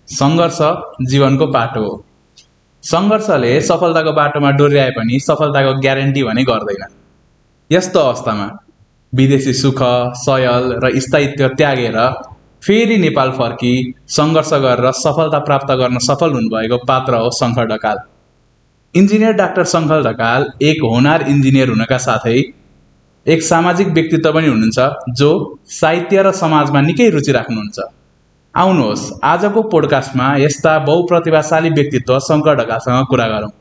सङ्घर्ष जीवनको बाटो हो। सङ्घर्षले सफलताको बाटोमा डोर्याए पनि सफलताको ग्यारेन्टी भने गर्दैन। यस्तो अवस्थामा विदेशी सुख, सयल र स्थायित्व त्यागेर फेरि नेपाल फर्की सङ्घर्ष गरेर सफलता प्राप्त गर्न सफल हुनुभएको पात्र हो शङ्कर ढकाल। इन्जिनियर डाक्टर शङ्कर ढकाल एक होनार इन्जिनियर हुनका साथै एक सामाजिक व्यक्तित्व पनि हुनुहुन्छ जो साहित्य र समाजमा निकै रुचि राख्नुहुन्छ। आउनुहोस् आजको पोडकास्टमा यस्ता बहुप्रतिभाशाली व्यक्तित्व शङ्कर ढकालसँग कुरा गरौँ।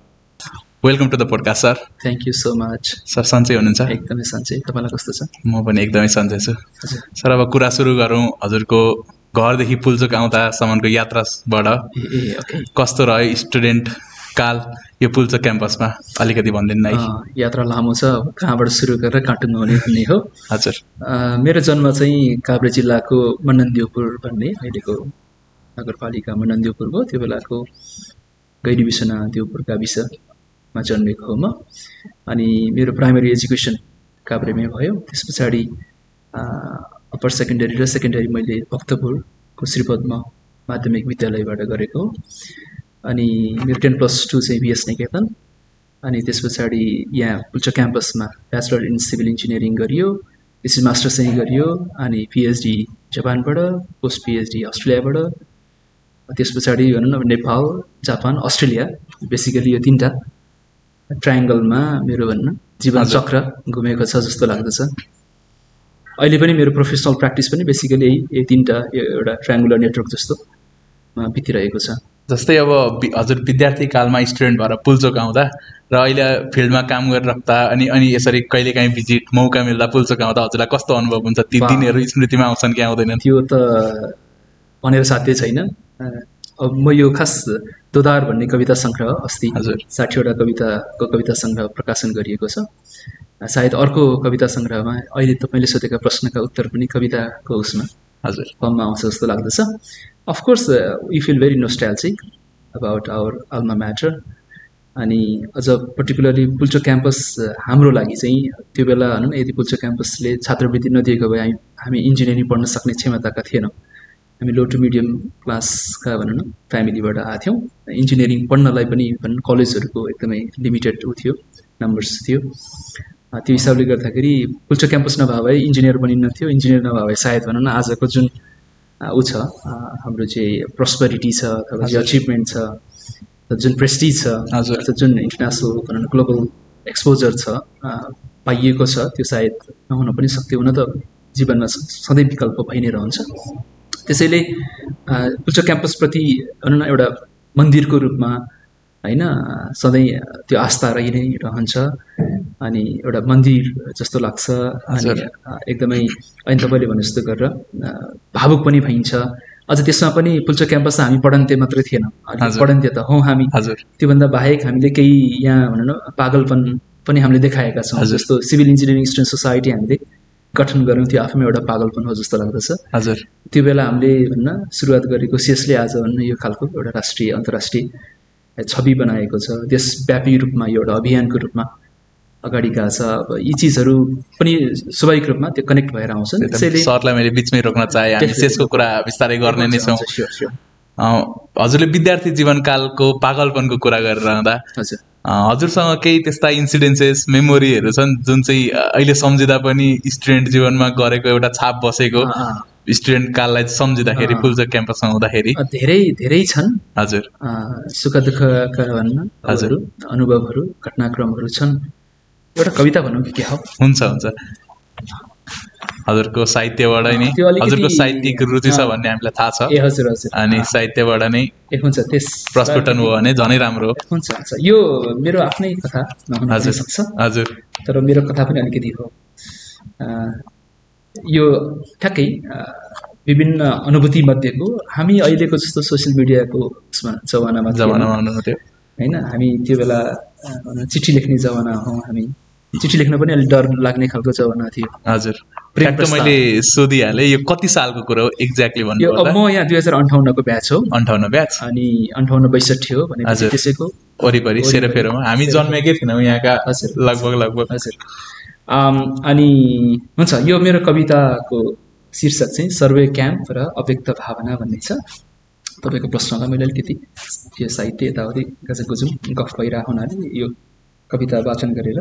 Welcome to the podcast sir. Thank you so much. Sir सन्चै हुनुहुन्छ? एकदमै सन्चै। तपाईँलाई कस्तो छ? म पनि एकदमै सन्चै छु। सर अब कुरा सुरु गरौँ हजुरको घरदेखि पुल्चोक आउँदासम्मको यात्राबाट। कस्तो रह्यो स्टुडेन्ट काल यो पुल्चोक क्याम्पसमा, अलिकति भनिदिनु न। यात्रा लामो छ, कहाँबाट सुरु गरेर कहाँ टुङ्गो हुने भन्ने हो। हजुर, मेरो जन्म चाहिँ काभ्रे जिल्लाको मननदेवपुर भन्ने अहिलेको नगरपालिका मननदेवपुर हो। त्यो बेलाको गैरी बिसना देवपुर गाविसमा जन्मेको हो म। अनि मेरो प्राइमरी एजुकेसन काभ्रेमै भयो। त्यस पछाडि अप्पर सेकेन्डरी र सेकेन्डरी मैले भक्तपुरको श्रीपद्म माध्यमिक विद्यालयबाट गरेको हो। अनि मेरो 10+2 चाहिँ बिएस निकेतन। अनि त्यस पछाडि यहाँ पुल्चोक क्याम्पसमा ब्याचलर इन सिभिल इन्जिनियरिङ गरियो, त्यसपछि मास्टर चाहिँ गरियो। अनि पिएचडी जापानबाट, पोस्ट पिएचडी अस्ट्रेलियाबाट। त्यस पछाडि भनौँ न नेपाल, जापान, अस्ट्रेलिया, बेसिकली यो 3टा ट्रायङ्गलमा मेरो भन्न जीवन चक्र घुमेको छ जस्तो लाग्दछ। अहिले पनि मेरो प्रोफेसनल प्र्याक्टिस पनि बेसिकली यही 3टा एउटा ट्रायङ्गुलर नेटवर्क जस्तो बितिरहेको छ। जस्तै अब हजुर विद्यार्थी कालमा स्टुडेन्ट भएर पुल्चोक आउँदा र अहिले फिल्डमा काम गरिराख्दा अनि यसरी कहिलेकाहीँ भिजिट मौका मिल्दा पुल्चोक आउँदा हजुरलाई कस्तो अनुभव हुन्छ? ती दिनहरू स्मृतिमा आउँछन् कि आउँदैनन्? त्यो त भनेर साध्य छैन। अब म यो खास दोधार भन्ने कविता सङ्ग्रह अस्ति 60वटा कविताको कविता सङ्ग्रह प्रकाशन गरिएको छ। सायद अर्को कविता सङ्ग्रहमा अहिले तपाईँले सोधेका प्रश्नका उत्तर पनि कविताको उसमा हजुर फर्ममा आउँछ जस्तो लाग्दछ। Of course we feel very nostalgic about our alma mater. अनि अझ पर्टिकुलरली पुल्चोक क्याम्पस हाम्रो लागि चाहिँ त्यो बेला भनौँ न, यदि पुल्चोक क्याम्पसले छात्रवृत्ति नदिएको भए हामी इन्जिनियरिङ पढ्न सक्ने क्षमताका थिएनौँ। हामी लो टु मिडियम क्लासका भनौँ न फ्यामिलीबाट आएको थियौँ। इन्जिनियरिङ पढ्नलाई पनि भनौँ कलेजहरूको एकदमै लिमिटेड थियो, नम्बर्स थियो। त्यो हिसाबले गर्दाखेरि पुल्चोक क्याम्पस नभए भए इन्जिनियर बनिन्थ्यो। इन्जिनियर नभए भए सायद भनौँ न आजको जुन छ हाम्रो चाहिँ प्रोस्पेरिटी छ अथवा चाहिँ अचिभमेन्ट छ, जुन प्रेस्टिज छ, जुन इन्टरनेसनल भनौँ न ग्लोबल एक्सपोजर छ पाइएको छ, त्यो सायद नहुन पनि सक्थ्यो। हुन त जीवनमा सधैँ विकल्प भइ नै रहन्छ। त्यसैले पुल्चोक क्याम्पसप्रति भनौँ न एउटा मन्दिरको रूपमा होइन सधैँ त्यो आस्था रहि नै रहन्छ। अनि एउटा मन्दिर जस्तो लाग्छ। अनि एकदमै अहिले तपाईँले भने जस्तो गरेर भावुक पनि भइन्छ। अझ त्यसमा पनि पुल्चोक क्याम्पस हामी पढन्ते मात्रै थिएन, पढन्ते त हौँ हामी। त्योभन्दा बाहेक हामीले केही यहाँ भनौँ न पागलपन पनि हामीले देखाएका छौँ। जस्तो सिभिल इन्जिनियरिङ स्टुडेन्ट सोसाइटी हामीले गठन गऱ्यौँ, त्यो आफैमा एउटा पागलपन हो जस्तो लाग्दछ। त्यो बेला हामीले भन्न सुरुवात गरेको सिएसले आज भन्न यो खालको एउटा राष्ट्रिय अन्तर्राष्ट्रिय छवि बनाएको छ। देशव्यापी रूपमा यो एउटा अभियानको रूपमा अगाडि गएको छ। अब यी चिजहरू पनि स्वाभाविक रूपमा त्यो कनेक्ट भएर आउँछन्। त्यसैले सरलाई मैले बिचमै रोक्न चाहे, हामी त्यसको कुरा बिस्तारै गर्ने नै छौँ। हजुरले विद्यार्थी जीवनकालको पागलपनको कुरा गरेर रहँदा हजुरसँग केही त्यस्ता इन्सिडेन्सेस मेमोरीहरू छन् जुन चाहिँ अहिले सम्झिँदा पनि स्टुडेन्ट जीवनमा गरेको एउटा छाप बसेको, स्टुडेन्ट काललाई सम्झिँदाखेरि पुल्चोक क्याम्पसमा हुँदाखेरि? धेरै धेरै छन् हजुर। सुख दुःखका भन्न हजुर अनुभवहरू घटनाक्रमहरू छन्। एउटा कविता भनौँ कि के हो? हुन्छ हुन्छ। हजुरको साहित्यबाट नै हजुरको साहित्यिक रुचि छ भन्ने हामीलाई थाहा छ। हजुर हजुर। अनि साहित्यबाट नै हुन्छ त्यस प्रस्फुटन हो भने झनै राम्रो हो। हुन्छ हुन्छ। यो मेरो आफ्नै कथा नहुन सक्छ। हजुर। तर मेरो कथा पनि अलिकति हो। यो ठ्याक्कै विभिन्न अनुभूति मध्येको हामी अहिलेको जस्तो सोसियल मिडियाको जमानामा हुनुहुन्थ्यो होइन। हामी त्यो बेला चिठी लेख्ने जमाना हौँ। हामी चिठी लेख्न पनि अलिक डर लाग्ने खालको जमाना थियो। हजुर। मैले सोधिहालेँ यो कति सालको कुरा हो एक्ज्याक्टली भन्नु? म यहाँ 2058 को ब्याच हो। 58 ब्याच? अनि 58-62 हो भनेपछि त्यसैको वरिपरि सेरोफेरोमा हामी जन्मेकै थिएनौँ यहाँका लगभग। हजुर। अनि हुन्छ, यो मेरो कविताको शीर्षक चाहिँ सर्वे क्याम्प र अव्यक्त भावना भन्ने छ। तपाईँको प्रश्नलाई मैले अलिकति यो साहित्य यताउति गाजागुजुम गफ भइरहेको हुनाले यो कविता वाचन गरेर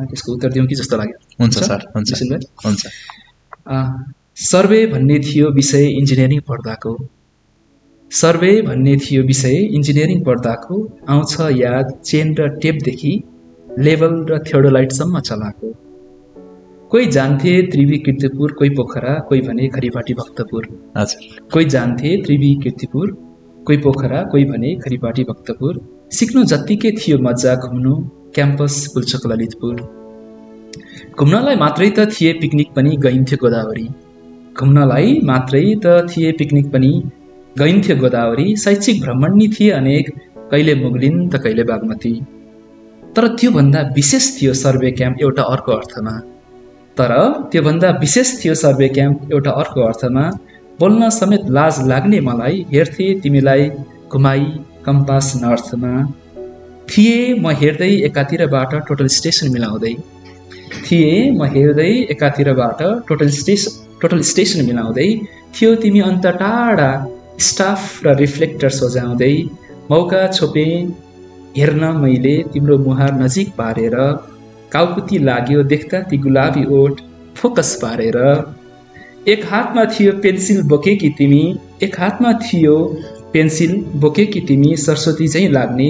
त्यसको उत्तर दिउँ कि जस्तो लाग्यो। हुन्छ सर, हुन्छ हुन्छ। सर्वे भन्ने थियो विषय इन्जिनियरिङ पढ्दाको, सर्वे भन्ने थियो विषय इन्जिनियरिङ पढ्दाको, आउँछ याद चेन र टेपदेखि लेभल र थियोडोलाइटसम्म चलाएको। कोही जान्थे त्रिवी कीर्तिपुर, कोही पोखरा, कोही भने खरिपाटी भक्तपुर। कोही जान्थे त्रिवी कीर्तिपुर, कोही पोखरा, कोही भने खरिपाटी भक्तपुर। सिक्नु जत्तिकै थियो मजा घुम्नु क्याम्पस पुल्चोक ललितपुर। घुम्नलाई मात्रै त थिए पिकनिक पनि गइन्थ्यो गोदावरी, घुम्नलाई मात्रै त थिए पिकनिक पनि गइन्थ्यो गोदावरी। शैक्षिक भ्रमण नि थिए अनेक, कहिले मुगलिन त कहिले बागमती। तर त्योभन्दा विशेष थियो सर्वे क्याम्प एउटा अर्को अर्थमा, तर त्योभन्दा विशेष थियो सर्वे क्याम्प एउटा अर्को अर्थमा। बोल्न समेत लाज लाग्ने मलाई, हेर्थे तिमीलाई घुमाई कम्पास नर्थमा। थिए म हेर्दै एकातिरबाट टोटल स्टेसन मिलाउँदै, थिए म हेर्दै एकातिरबाट टोटल स्टेसन मिलाउँदै। थियो तिमी अन्त टाढा स्टाफ र रिफ्लेक्टर सजाउँदै। मौका छोपे हेर्न मैले तिम्रो मुहार नजिक पारेर, काउकुती लाग्यो देख्दा ती गुलाबी ओठ फोकस पारेर। एक हातमा थियो पेन्सिल बोकेकी तिमी, एक हातमा थियो पेन्सिल बोकेकी तिमी। सरस्वती झैँ लाग्ने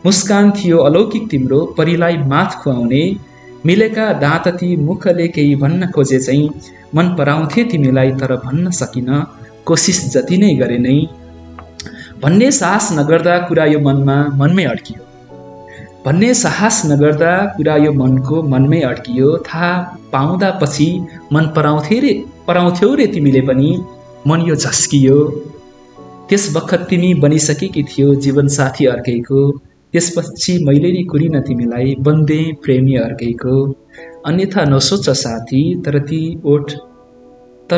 मुस्कान थियो अलौकिक तिम्रो, परीलाई माथ खुवाउने। मिलेका दाँत ती मुखले केही भन्न खोजे चाहिँ, मन पराउँथे तिमीलाई तर भन्न सकिन, कोसिस जति नै गरे नै। भन्ने साहस नगर्दा कुरा यो मनमै अड्कियो, भन्ने साहस नगर्दा कुरा यो मनमै अड्कियो। थाहा पाउँदा पछि मन पराउँथ्यौ रे तिमीले पनि, मन यो झस्कियो। त्यस बखत तिमी बनिसकेकी थियो जीवन साथी अर्कैको, त्यसपछि मैले नि कुरिन तिमीलाई बन्दे प्रेमी अर्कैको। अन्यथा नसोच साथी, तर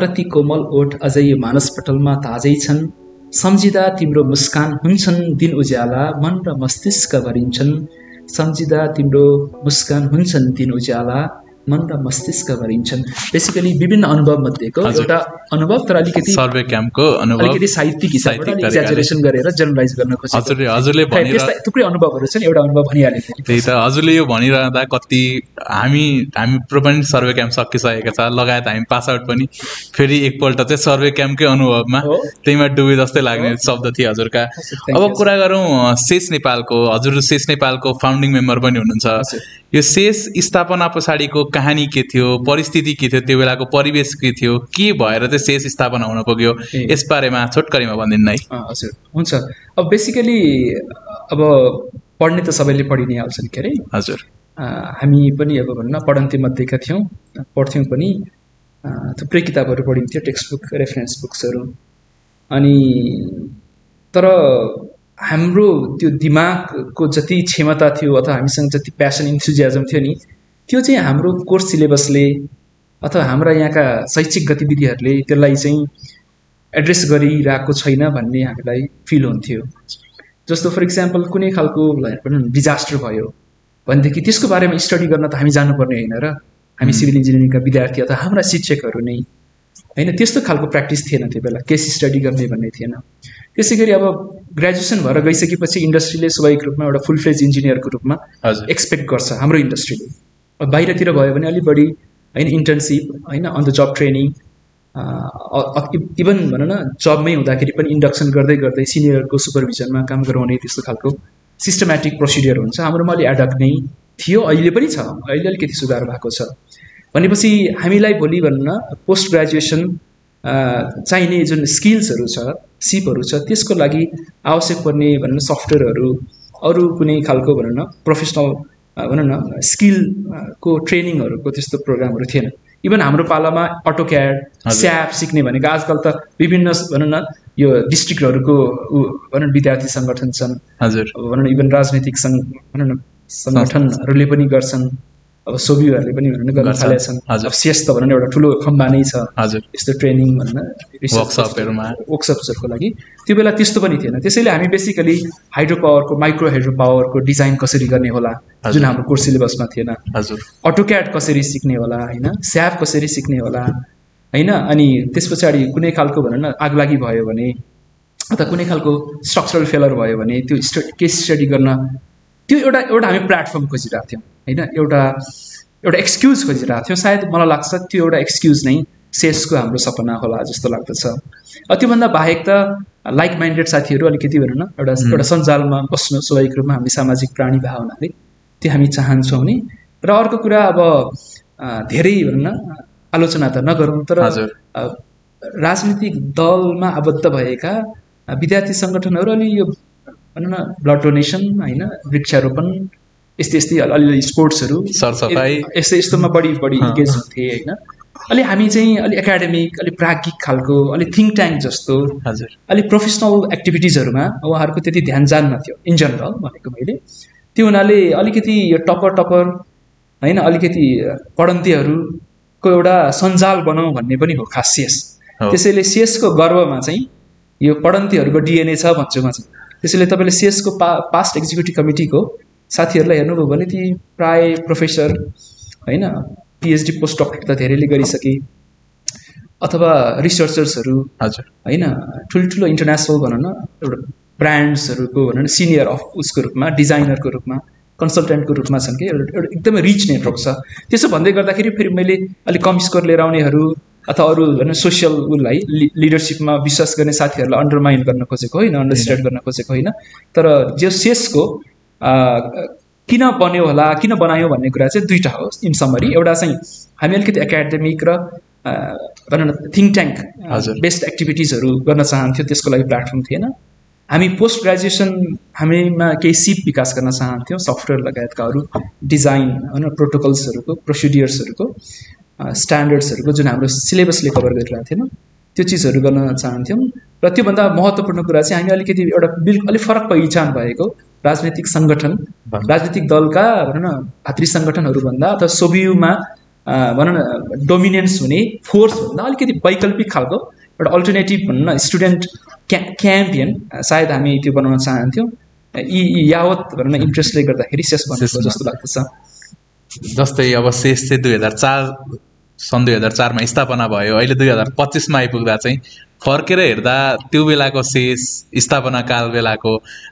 ती कोमल ओठ अझै मानसपटलमा ताजै छन्। सम्झिँदा तिम्रो मुस्कान हुन्छन् दिन उज्याला, मन र मस्तिष्क भरिन्छन्। सम्झिँदा तिम्रो मुस्कान हुन्छन् दिन उज्याला, मन र मस्तिष्क भरिन्छन्। बेसिकली विभिन्न अनुभव मध्येको एउटा अनुभव, तर अलिकति सर्वे क्याम्पको अनुभव, अलिकति साहित्यिक हिसाबबाट एक्जाजरेसन गरेर जनरलाइज गर्न खोजेको। हजुरले थुप्रै अनुभवहरू छन्, एउटा अनुभव भनिहालेँ। त्यही त हजुरले यो भनिरहँदा कति हाम्रो पनि सर्वे क्याम्प सकिसकेको छ, लगायत हामी पास आउट पनि फेरि एकपल्ट चाहिँ सर्वे क्याम्पकै अनुभवमा त्यहीमा डुबे जस्तै लाग्ने शब्द थियो हजुरका। अब कुरा गरौँ सेस नेपालको, हजुर सेस नेपालको फाउन्डिङ मेम्बर पनि हुनुहुन्छ। यो सेस स्थापना पछाडिको कहानी के थियो, परिस्थिति के थियो, त्यो बेलाको परिवेश के थियो, के भएर चाहिँ सेस स्थापना हुन पुग्यो, यसबारेमा छोटकरीमा भनिदिनु है। हजुर हुन्छ। अब बेसिकली अब पढ्ने त सबैले पढि नै हाल्छन् के अरे। हजुर हामी पनि अब भन्न पढन्ते मध्येका थियौँ, पढ्थ्यौँ पनि, थुप्रै किताबहरू पढिन्थ्यो, टेक्स्ट बुक रेफरेन्स बुक्सहरू। अनि तर हाम्रो त्यो दिमागको जति क्षमता थियो अथवा हामीसँग जति प्यासन इन्थुजियाजम थियो नि, त्यो चाहिँ हाम्रो कोर्स सिलेबसले अथवा हाम्रा यहाँका शैक्षिक गतिविधिहरूले त्यसलाई चाहिँ एड्रेस गरिरहेको छैन भन्ने हामीलाई फिल हुन्थ्यो। जस्तो फर इक्जाम्पल कुनै खालको डिजास्टर भयो भनेदेखि त्यसको बारेमा स्टडी गर्न त हामी जानुपर्ने होइन र, हामी सिभिल इन्जिनियरिङका विद्यार्थी अथवा हाम्रा शिक्षकहरू नै होइन, त्यस्तो खालको प्र्याक्टिस थिएन त्यो बेला, केस स्टडी गर्ने भन्ने थिएन। त्यसै गरी अब ग्रेजुएसन भएर गइसकेपछि इन्डस्ट्रीले स्वाभाविक रूपमा एउटा फुल फ्लेज इन्जिनियरको रूपमा एक्सपेक्ट गर्छ हाम्रो इन्डस्ट्रीले। बाहिरतिर भयो भने अलिक बढी होइन इन्टर्नसिप होइन, अन द जब ट्रेनिङ, इभन भनौँ न जबमै हुँदाखेरि पनि इन्डक्सन गर्दै गर्दै सिनियरको सुपरभिजनमा काम गराउने त्यस्तो खालको सिस्टमेटिक प्रोसिडियर हुन्छ। हाम्रोमा अलि एडक नै थियो, अहिले पनि छ, अहिले अलिकति सुधार भएको छ। भनेपछि हामीलाई भोलि भन्न पोस्ट ग्रेजुएसन चाहिने जुन स्किल्सहरू छ, सिपहरू छ, त्यसको लागि आवश्यक पर्ने भनौँ न सफ्टवेयरहरू, अरू कुनै खालको भनौँ न प्रोफेसनल भनौँ न स्किलको ट्रेनिङहरूको त्यस्तो प्रोग्रामहरू थिएन। इभन हाम्रो पालामा अटोक्याड, स्याप सिक्ने भनेको आजकल त विभिन्न भनौँ न यो डिस्ट्रिक्टहरूको भनौँ विद्यार्थी सङ्गठन छन्, हजुर भनौँ न इभन राजनैतिक भनौँ न सङ्गठनहरूले पनि गर्छन्, अब सोभियोहरूले पनि भनौँ न गर्न थालेका छन्। अब सेस त भनौँ न एउटा ठुलो खम्बा नै छ यस्तो ट्रेनिङ भनौँ न वर्कसपहरूको लागि। त्यो बेला त्यस्तो पनि थिएन। त्यसैले हामी बेसिकली हाइड्रो पावरको, माइक्रो हाइड्रो पावरको डिजाइन कसरी गर्ने होला जुन हाम्रो कोर्स सिलेबसमा थिएन, अटोक्याड कसरी सिक्ने होला होइन, स्याप कसरी सिक्ने होला होइन, अनि त्यस पछाडि कुनै खालको भनौँ न आगलागी भयो भने अथवा कुनै खालको स्ट्रक्चरल फेलर भयो भने त्यो केस स्टडी गर्न त्यो एउटा हामी प्लेटफर्म खोजिरहेको थियौँ होइन, एउटा एक्सक्युज खोजिरहेको थियौँ। सायद मलाई लाग्छ त्यो एउटा एक्सक्युज नै सेसको हाम्रो सपना होला जस्तो लाग्दछ। त्योभन्दा बाहेक त लाइक माइन्डेड साथीहरू अलिकति भनौँ न एउटा सञ्जालमा बस्नु स्वाभाविक रूपमा हामी सामाजिक प्राणी भए हुनाले त्यो हामी चाहन्छौँ नि। र अर्को कुरा अब धेरै भनौँ न आलोचना त नगरौँ, तर राजनीतिक दलमा आबद्ध भएका विद्यार्थी सङ्गठनहरू अलि यो भनौँ न ब्लड डोनेसन होइन, वृक्षारोपण यस्तै अलिअलि स्पोर्ट्सहरू यस्तोमा बढी इन्गेज हुन्थे होइन। अलि हामी चाहिँ अलि एकाडेमिक अलि प्राज्ञिक खालको अलि थिङ्क ट्याङ्क जस्तो अलि प्रोफेसनल एक्टिभिटिजहरूमा उहाँहरूको त्यति ध्यान जान्नथ्यो इन जनरल भनेको मैले। त्यो हुनाले अलिकति यो टपर होइन, अलिकति पढन्तेहरूको एउटा सञ्जाल बनाऊ भन्ने पनि हो खास सेस। त्यसैले सेसको गर्वमा चाहिँ यो पढन्तेहरूको डिएनए छ भन्छु म चाहिँ। त्यसैले तपाईँले सेसको पास्ट एक्जिक्युटिभ कमिटीको साथीहरूलाई हेर्नुभयो भने ती प्राय प्रोफेसर होइन, पिएचडी पोस्ट डक्टरेट त धेरैले गरिसके, अथवा रिसर्चर्सहरू होइन, ठुल्ठुलो इन्टरनेसनल भनौँ न एउटा ब्रान्ड्सहरूको भनौँ न सिनियर अफ उसको रूपमा, डिजाइनरको रूपमा, कन्सल्टेन्टको रूपमा छन् कि एउटा एकदमै रिच नेटवर्क छ। त्यसो भन्दै गर्दाखेरि फेरि मैले अलिक कम स्कोर लिएर आउनेहरू अथवा अरू भनौँ सोसियल उसलाई लिडरसिपमा विश्वास गर्ने साथीहरूलाई अन्डरमाइन गर्न खोजेको होइन, अन्डरस्ट्यान्ड गर्न खोजेको होइन। तर जो सेसको किन बन्यो होला, किन बनायो भन्ने कुरा चाहिँ दुईवटा हो इन समरी। एउटा चाहिँ हामी अलिकति एकाडेमिक र भनौँ न थिङ्क ट्याङ्क बेस्ड एक्टिभिटिजहरू गर्न चाहन्थ्यौँ, त्यसको लागि प्लेटफर्म थिएन। हामी पोस्ट ग्रेजुएसन हामीमा केही सिप विकास गर्न चाहन्थ्यौँ, सफ्टवेयर लगायतका अरू डिजाइन होइन, प्रोटोकल्सहरूको, प्रोसिडियर्सहरूको, स्ट्यान्डर्ड्सहरूको जुन हाम्रो सिलेबसले कभर गरिरहेको थिएन त्यो चिजहरू गर्न चाहन्थ्यौँ। र त्योभन्दा महत्त्वपूर्ण कुरा चाहिँ हामी अलिकति एउटा अलिक फरक पहिचान भएको राजनीतिक सङ्गठन, राजनीतिक दलका भनौँ न भातृ सङ्गठनहरूभन्दा अथवा सोभियुमा भनौँ न डोमिनेन्स हुने फोर्सभन्दा अलिकति वैकल्पिक खालको एउटा अल्टरनेटिभ भनौँ न स्टुडेन्ट क्याम्पियन सायद हामी त्यो बनाउन चाहन्थ्यौँ। यी यावत भनौँ न इन्ट्रेस्टले गर्दाखेरि सेस बनेको जस्तो लाग्दछ। जस्तै अब सेस चाहिँ सन् 2004मा स्थापना भयो, अहिले 2025मा आइपुग्दा चाहिँ फर्केर हेर्दा त्यो बेलाको सेस, स्थापना काल बेलाको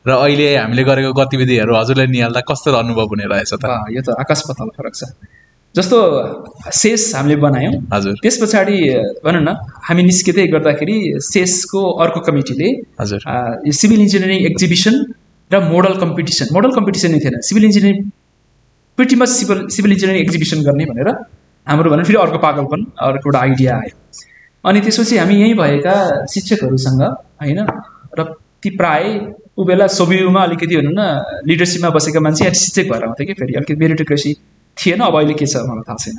र अहिले हामीले गरेको गतिविधिहरू हजुरले निहाल्दा कस्तो अनुभव हुने रहेछ त? यो त आकाश पाताल फरक छ। जस्तो सेस हामीले बनायौँ, हजुर, त्यस पछाडि भनौँ न हामी निस्किँदै गर्दाखेरि सेसको अर्को कमिटीले हजुर यो सिभिल इन्जिनियरिङ एक्जिबिसन र मोडल कम्पिटिसन नै थिएन, civil engineering pretty much civil engineering exhibition गर्ने भनेर हाम्रो भनौँ फेरि अर्को पागलपन, अर्को एउटा आइडिया आयो। अनि त्यसपछि हामी यहीँ भएका शिक्षकहरूसँग होइन, र ती प्राय ऊ बेला सोभियुमा अलिकति भनौँ न लिडरसिपमा बसेका मान्छे या शिक्षक भएर आउँथ्यो कि, फेरि अलिकति मेरिटोक्रेसी थिएन, अब अहिले के छ मलाई थाहा छैन।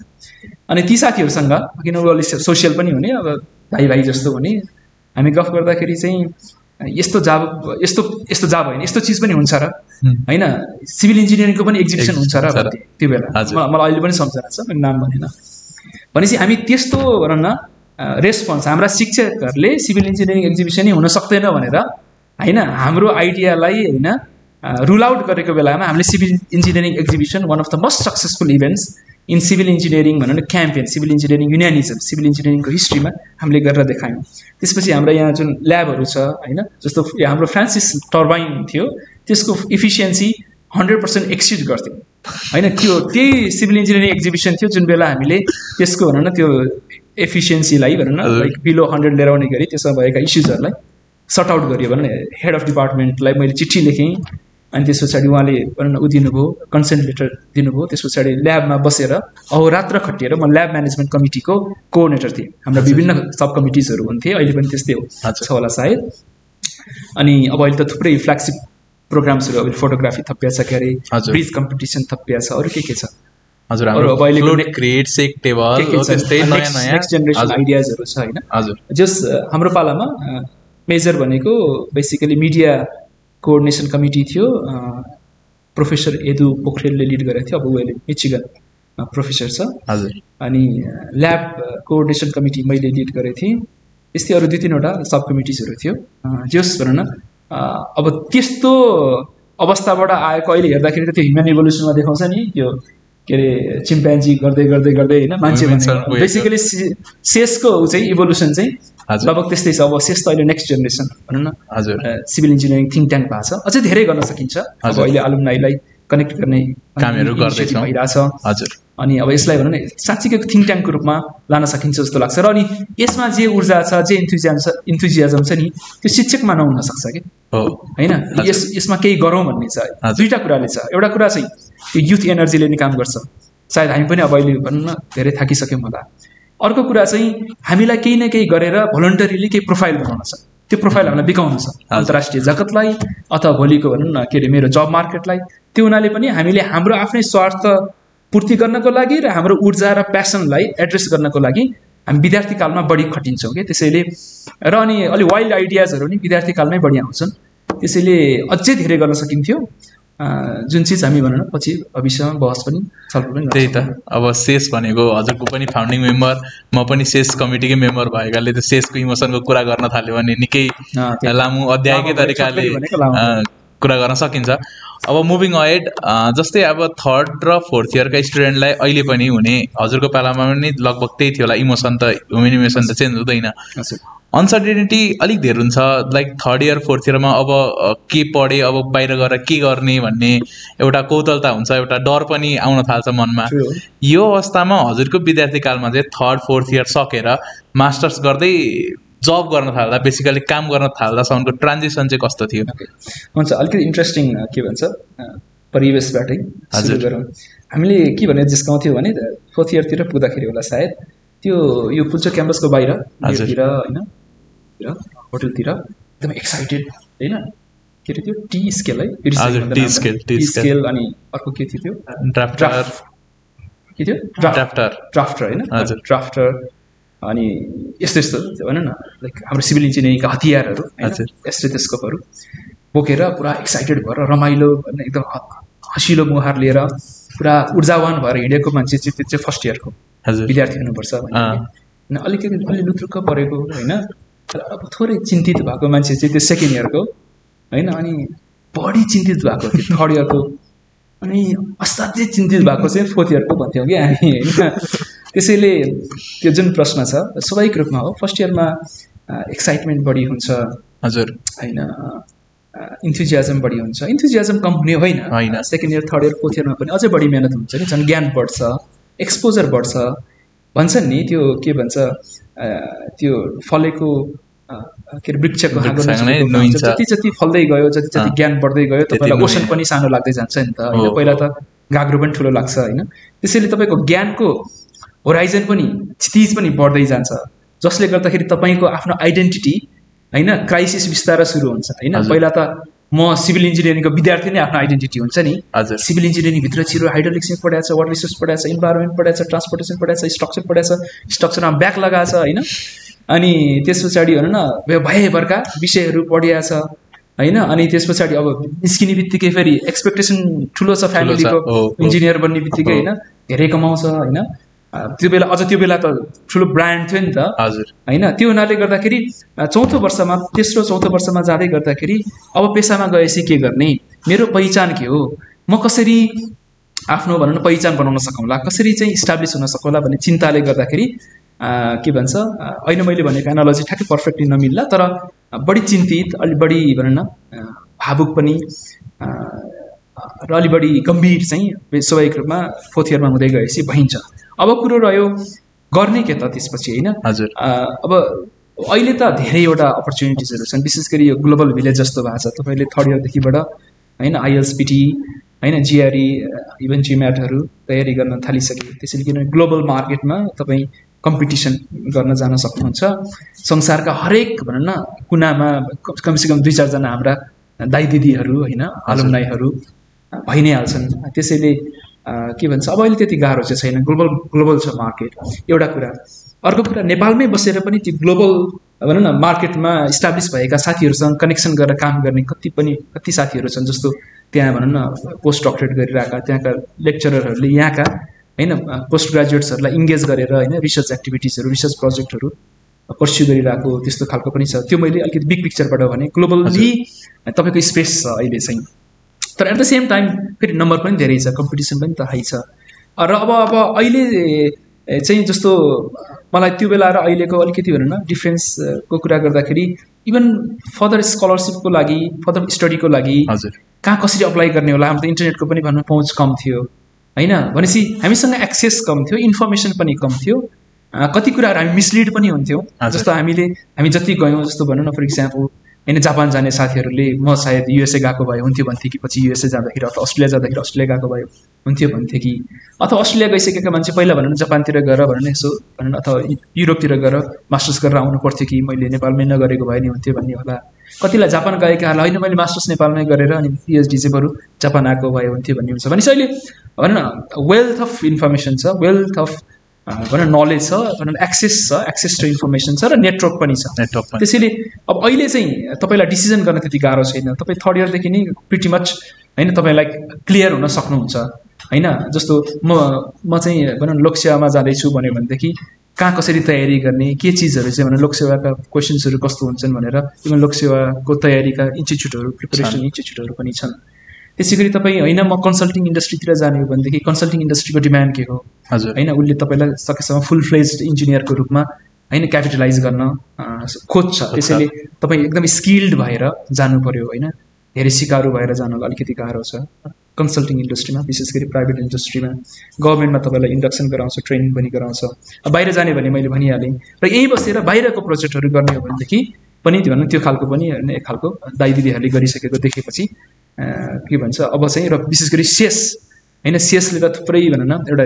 अनि ती साथीहरूसँग किन ऊ अलिक सोसियल पनि हुने, अब भाइ जस्तो हुने, हामी गफ गर्दाखेरि चाहिँ यस्तो जाब होइन, यस्तो चिज पनि हुन्छ र होइन, सिभिल इन्जिनियरिङको पनि एक्जिबिसन हुन्छ र त्यो बेला मलाई अहिले पनि सम्झना छ, मैले नाम भनेन। भनेपछि हामी त्यस्तो भनौँ न रेस्पोन्स हाम्रा शिक्षकहरूले सिभिल इन्जिनियरिङ एक्जिबिसनै हुन सक्दैन भनेर होइन हाम्रो आइडियालाई होइन रुल आउट गरेको बेलामा हामीले civil engineering exhibition one of the most successful events in civil engineering भनौँ न क्याम्पेन, सिभिल इन्जिनियरिङ युनियनिजम, सिभिल इन्जिनियरिङको हिस्ट्रीमा हामीले गरेर देखायौँ। त्यसपछि हाम्रो यहाँ जुन ल्याबहरू छ होइन, जस्तो हाम्रो फ्रान्सिस टर्बाइन थियो, त्यसको इफिसियन्सी 100% एक्सिड गर्थ्यो होइन। त्यही सिभिल इन्जिनियरिङ एक्जिबिसन थियो जुन बेला हामीले त्यसको भनौँ न त्यो एफिसियन्सीलाई भनौँ न लाइक बिलो 100 लिएर आउने गरी त्यसमा भएका इस्युजहरूलाई सर्ट आउट गरियो भनौँ न। हेड अफ डिपार्टमेन्टलाई मैले चिठी लेखेँ, अनि त्यस पछाडि उहाँले भनौँ न दिनुभयो, कन्सेन्ट लेटर दिनुभयो। त्यस पछाडि ल्याबमा बसेर अहोरात्र खटिएर म ल्याब म्यानेजमेन्ट कमिटीको कोअर्डिनेटर थिएँ। हाम्रा विभिन्न सब कमिटिजहरू हुन्थे, अहिले पनि त्यस्तै छ होला सायद। अनि अब अहिले त थुप्रै फ्ल्यागसिप प्रोग्राम्सहरू, अब फोटोग्राफी थपिया छ, के अरे ब्रिज कम्पिटिसन थपिया छ, अरू के छ हजुर, अब अहिले क्रिएट सेक टेबल त्यस्तै नयाँ नेक्स्ट जेनेरेसन आइडियाजहरू छ होइन। हजुर, जस हाम्रो पालामा मेजर भनेको बेसिकली मिडिया कोअर्डिनेसन कमिटी थियो, प्रोफेसर एदु पोखरेलले लिड गरेको थियो, अब उहिले मिचिगन प्रोफेसर छ। हजुर, अनि ल्याब कोअर्डिनेसन कमिटी मैले लिड गरेको थिएँ। यस्तै अरू 2-3वटा सब कमिटिजहरू थियो। जस भनौँ न अब त्यस्तो अवस्थाबाट आएको अहिले हेर्दाखेरि त त्यो ह्युमन इभोल्युसनमा देखाउँछ नि, त्यो के अरे चिम्प्यान्जी गर्दै होइन मान्छे बेसिकली सेसको चाहिँ इभोल्युसन चाहिँ हजुर। लगभग त्यस्तै छ। अब शेष त अहिले नेक्स्ट जेनेरेसन भनौँ न हजुर सिभिल इन्जिनियरिङ थिङ्क ट्याङ्क भएको छ, अझै धेरै गर्न सकिन्छ। अब हजुर। अहिले अलुमनाईलाई कनेक्ट गर्ने कामहरू इनिसिएटिभ गर्दैछौँ। भइरहेछ। हजुर अनि अब यसलाई भनौँ न साँच्चीकै थिङ्क ट्याङ्कको रूपमा लान सकिन्छ जस्तो लाग्छ। र अनि यसमा जे ऊर्जा छ, जे इन्थुजियाजम छ नि, त्यो शिक्षकमा नहुन सक्छ कि हो होइन। यसमा केही गरौँ भन्ने छ। दुईवटा कुराले छ। एउटा कुरा चाहिँ त्यो युथ एनर्जीले नि काम गर्छ, सायद हामी पनि अब अहिले भनौँ न धेरै थाकिसक्यौँ होला। अर्को कुरा चाहिँ हामीलाई केही न केही गरेर भोलन्टरीली केही प्रोफाइल बनाउन छ, त्यो प्रोफाइल हामीलाई बिकाउनु छ अन्तर्राष्ट्रिय जगतलाई अथवा भोलिको भनौँ न के अरे मेरो जब मार्केटलाई। त्यो हुनाले पनि हामीले हाम्रो आफ्नै स्वार्थ पूर्ति गर्नको लागि र हाम्रो ऊर्जा र प्यासनलाई एड्रेस गर्नको लागि हामी विद्यार्थी कालमा बढी खटिन्छौँ कि त्यसैले। र अनि अलि वाइल्ड आइडियाजहरू नि विद्यार्थी कालमै बढी आउँछन्, त्यसैले अझै धेरै गर्न सकिन्थ्यो, जुन चिज हामी भनौँ न पछि भविष्यमा बहस पनि छलफल पनि। त्यही त अब शेष भनेको हजुरको पनि फाउन्डिङ मेम्बर, म पनि शेष कमिटीकै मेम्बर भएकाले त्यो शेषको इमोसनको कुरा गर्न थाल्यो भने निकै लामो अध्यायकै तरिकाले कुरा गर्न सकिन्छ। अब मुभिङ अहेड, जस्तै अब 3rd र 4th इयरका स्टुडेन्टलाई अहिले पनि हुने, हजुरको पालामा पनि लगभग त्यही थियो होला, इमोसन त ह्युमन इमोसन त चेन्ज हुँदैन, अनसर्टेनिटी अलिक धेरै हुन्छ। लाइक 3rd इयर 4th इयरमा अब के पढेँ, अब बाहिर गएर के गर्ने भन्ने एउटा कौतलता हुन्छ, एउटा डर पनि आउन थाल्छ मनमा। यो अवस्थामा हजुरको विद्यार्थी कालमा चाहिँ 3rd 4th इयर सकेर मास्टर्स गर्दै जब गर्न थाल्दा, बेसिकली काम गर्न थाल्दासम्मको ट्रान्जिसन चाहिँ कस्तो थियो? हुन्छ, अलिकति इन्ट्रेस्टिङ के भन्छ परिवेशबाटै सुरु गरौँ। हामीले के भने जिस्काउँथ्यौँ भने 4th इयरतिर पुग्दाखेरि होला सायद, त्यो यो पुल्चोक क्याम्पसको बाहिरतिर होइन होटलतिर एकदम एक्साइटेड होइन, के अरे त्यो टी स्केल है, टी स्केल अनि अर्को के थियो त्यो ड्राफ्टर होइन, ड्राफ्टर अनि यस्तो यस्तो भनौँ न लाइक हाम्रो सिभिल इन्जिनियरिङका हतियारहरू एस्टेथोस्कोपहरू बोकेर पुरा एक्साइटेड भएर रमाइलो एकदम हँसिलो मुहार लिएर पुरा ऊर्जावान भएर हिँडेको मान्छे चाहिँ त्यो चाहिँ 1st इयरको विद्यार्थी हुनुपर्छ होइन। अलिकति अलि लुत्रुक्क परेको होइन, अब थोरै चिन्तित भएको मान्छे चाहिँ त्यो 2nd इयरको होइन, अनि बढी चिन्तित भएको त्यो 3rd इयरको, अनि असाध्यै चिन्तित भएको चाहिँ 4th इयरको भन्थ्यौँ कि हामी होइन। त्यसैले त्यो जुन प्रश्न छ स्वाभाविक रूपमा हो, 1st इयरमा एक्साइटमेन्ट बढी हुन्छ हजुर होइन, इन्थुजियाजम बढी हुन्छ। इन्थुजियाजम कम हुने होइन, 2nd year 3rd year 4th इयरमा पनि अझै बढी मेहनत हुन्छ कि, झन् ज्ञान बढ्छ, एक्सपोजर बढ्छ। भन्छन् नि त्यो के भन्छ त्यो फलेको के अरे वृक्षको जति जति फल्दै गयो, जति जति ज्ञान बढ्दै गयो, तपाईँलाई ओसन पनि सानो लाग्दै जान्छ नि त होइन। पहिला त गाग्रो पनि ठुलो लाग्छ होइन, त्यसैले तपाईँको ज्ञानको होराइजन पनि क्षितिज पनि बढ्दै जान्छ, जसले गर्दाखेरि तपाईँको आफ्नो आइडेन्टिटी होइन क्राइसिस बिस्तारै सुरु हुन्छ होइन। पहिला त म सिभिल इन्जिनियरिङको विद्यार्थी नै आफ्नो आइडेन्टिटी हुन्छ नि, सिभिल इन्जिनियरिङभित्र छिरो हाइड्रोलिक्स पढाएको छ, वाटर रिसोर्स पढाएको छ, इन्भाइरोमेन्ट पढाएको छ, ट्रान्सपोर्टेसन पढाएको छ, स्ट्रक्चर पढाएको छ, स्ट्रक्चरमा ब्याक लगाएको छ होइन। अनि त्यस पछाडि भनौँ न भएभरका विषयहरू पढिएको छ होइन। अनि त्यस पछाडि अब निस्किने बित्तिकै फेरि एक्सपेक्टेसन ठुलो छ फ्यामिलीको, इन्जिनियर बन्ने बित्तिकै होइन, धेरै कमाउँछ होइन। त्यो बेला त ठुलो ब्रान्ड थियो नि त होइन। त्यो हुनाले गर्दाखेरि 4थो वर्षमा, तेस्रो 4थो वर्षमा जाँदै गर्दाखेरि अब पेसामा गएपछि के गर्ने, मेरो पहिचान के हो, म कसरी आफ्नो भनौँ न पहिचान बनाउन सकौँला, कसरी चाहिँ इस्टाब्लिस हुन सकौँला भन्ने चिन्ताले गर्दाखेरि के भन्छ, अहिले मैले भनेको एनालोजी ठ्याक्कै पर्फेक्टली नमिल्ला, तर बढी चिन्तित, अलि बढी भनौँ न भावुक पनि र अलि बढी गम्भीर चाहिँ स्वाभाविक रूपमा 4th इयरमा हुँदै गएपछि भइन्छ। अब कुरो रह्यो गर्ने के त त्यसपछि होइन। अब अहिले त धेरैवटा अपर्च्युनिटिजहरू छन्, विशेष गरी यो ग्लोबल भिलेज जस्तो भएको छ। तपाईँले 3rd इयरदेखिबाट होइन IELTS-PT होइन GRE इभन GMAT-हरू तयारी गर्न थालिसके, त्यसैले किनभने ग्लोबल मार्केटमा तपाईँ कम्पिटिसन गर्न जान सक्नुहुन्छ। संसारका हरेक भनौँ न कुनामा कमसेकम 2-4 जना हाम्रा दाइ दिदीहरू होइन अलुमनाईहरू भइ नै हाल्छन्। त्यसैले के भन्छ अब अहिले त्यति गाह्रो चाहिँ छैन, ग्लोबल छ मार्केट, एउटा कुरा। अर्को कुरा नेपालमै बसेर पनि त्यो ग्लोबल भनौँ न मार्केटमा इस्टाब्लिस भएका साथीहरूसँग कनेक्सन गरेर काम गर्ने कति साथीहरू छन्, जस्तो त्यहाँ भनौँ न पोस्ट डक्टरेट गरिरहेका त्यहाँका लेक्चररहरूले यहाँका होइन पोस्ट ग्रेजुएट्सहरूलाई इङ्गेज गरेर होइन रिसर्च एक्टिभिटिजहरू, रिसर्च प्रोजेक्टहरू पर्स्यु गरिरहेको त्यस्तो खालको पनि छ। त्यो मैले अलिकति बिग पिक्चरबाट भने ग्लोबल्ली तपाईँको स्पेस छ अहिले चाहिँ। तर एट द सेम टाइम फेरि नम्बर पनि धेरै छ, कम्पिटिसन पनि त हाई छ। र अब अहिले चाहिँ जस्तो मलाई त्यो बेला र अहिलेको अलिकति भनौँ न डिफ्रेन्सको कुरा गर्दाखेरि इभन फर्दर स्कलरसिपको लागि फर्दर स्टडीको लागि कहाँ कसरी अप्लाई गर्ने होला, हाम्रो त इन्टरनेटको पनि भनौँ पहुँच कम थियो होइन, भनेपछि हामीसँग एक्सेस कम थियो, इन्फर्मेसन पनि कम थियो, कति कुराहरू हामी मिसलिड पनि हुन्थ्यौँ। जस्तो हामी जति गयौँ, जस्तो भनौँ न फर इक्जाम्पल होइन, जापान जाने साथीहरूले म सायद युएसए गएको भए हुन्थ्यो भन्थे कि पछि युएसए जाँदाखेरि अथवा अस्ट्रेलिया जाँदाखेरि अस्ट्रेलिया गएको भए हुन्थ्यो भन्थे कि, अथवा अस्ट्रेलिया गइसकेका मान्छे पहिला भनौँ न जापानतिर गएर भनौँ न यसो भनौँ न अथवा युरोपतिर गएर मास्टर्स गरेर आउनु पर्थ्यो कि मैले नेपालमै नगरेको भए नि हुन्थ्यो भन्ने होला। कतिलाई जापान गएकाहरूलाई होइन मैले मास्टर्स नेपालमै गरेर अनि पिएचडी चाहिँ बरु जापान आएको भए हुन्थ्यो भन्ने हुन्छ। भनेपछि अहिले भनौँ न वेल्थ अफ इन्फर्मेसन छ, वेल्थ अफ भनौँ नलेज छ, भनौँ एक्सेस टु इन्फर्मेसन छ र नेटवर्क पनि छ। त्यसैले अब अहिले चाहिँ तपाईँलाई डिसिजन गर्न त्यति गाह्रो छैन, तपाईँ थर्ड इयरदेखि नै प्रिटी मच होइन तपाईँलाई क्लियर हुन सक्नुहुन्छ होइन। जस्तो म चाहिँ भनौँ लोकसेवामा जाँदैछु भन्यो भनेदेखि कहाँ कसरी तयारी गर्ने, के चिजहरू चाहिँ भनौँ लोकसेवाका क्वेसन्सहरू कस्तो हुन्छन् भनेर इभन लोकसेवाको तयारीका इन्स्टिच्युटहरू प्रिपरेसन इन्स्टिच्युटहरू पनि छन्। त्यसै गरी तपाईँ होइन म कन्सल्टिङ इन्डस्ट्रीतिर जाने हो भनेदेखि कन्सल्टिङ इन्डस्ट्रीको डिमान्ड के हो होइन, उसले तपाईँलाई सकेसम्म फुल फ्लेज्ड इन्जिनियरको रूपमा होइन क्यापिटलाइज गर्न खोज्छ। त्यसैले तपाईँ एकदम स्किल्ड भएर जानु पर्यो होइन, धेरै सिकारु भएर जानलाई अलिकति गाह्रो छ कन्सल्टिङ इन्डस्ट्रीमा, विशेष गरी प्राइभेट इन्डस्ट्रीमा। गभर्मेन्टमा तपाईँलाई इन्डक्सन गराउँछ, ट्रेनिङ पनि गराउँछ। बाहिर जाने भने मैले भनिहालेँ, र यहीँ बसेर बाहिरको प्रोजेक्टहरू गर्ने हो भनेदेखि पनि भनौँ त्यो खालको पनि एक खालको दाइ दिदीहरूले गरिसकेको देखेपछि के भन्छ अब चाहिँ, र विशेष गरी सेस होइन, सेसले त थुप्रै भनौँ न एउटा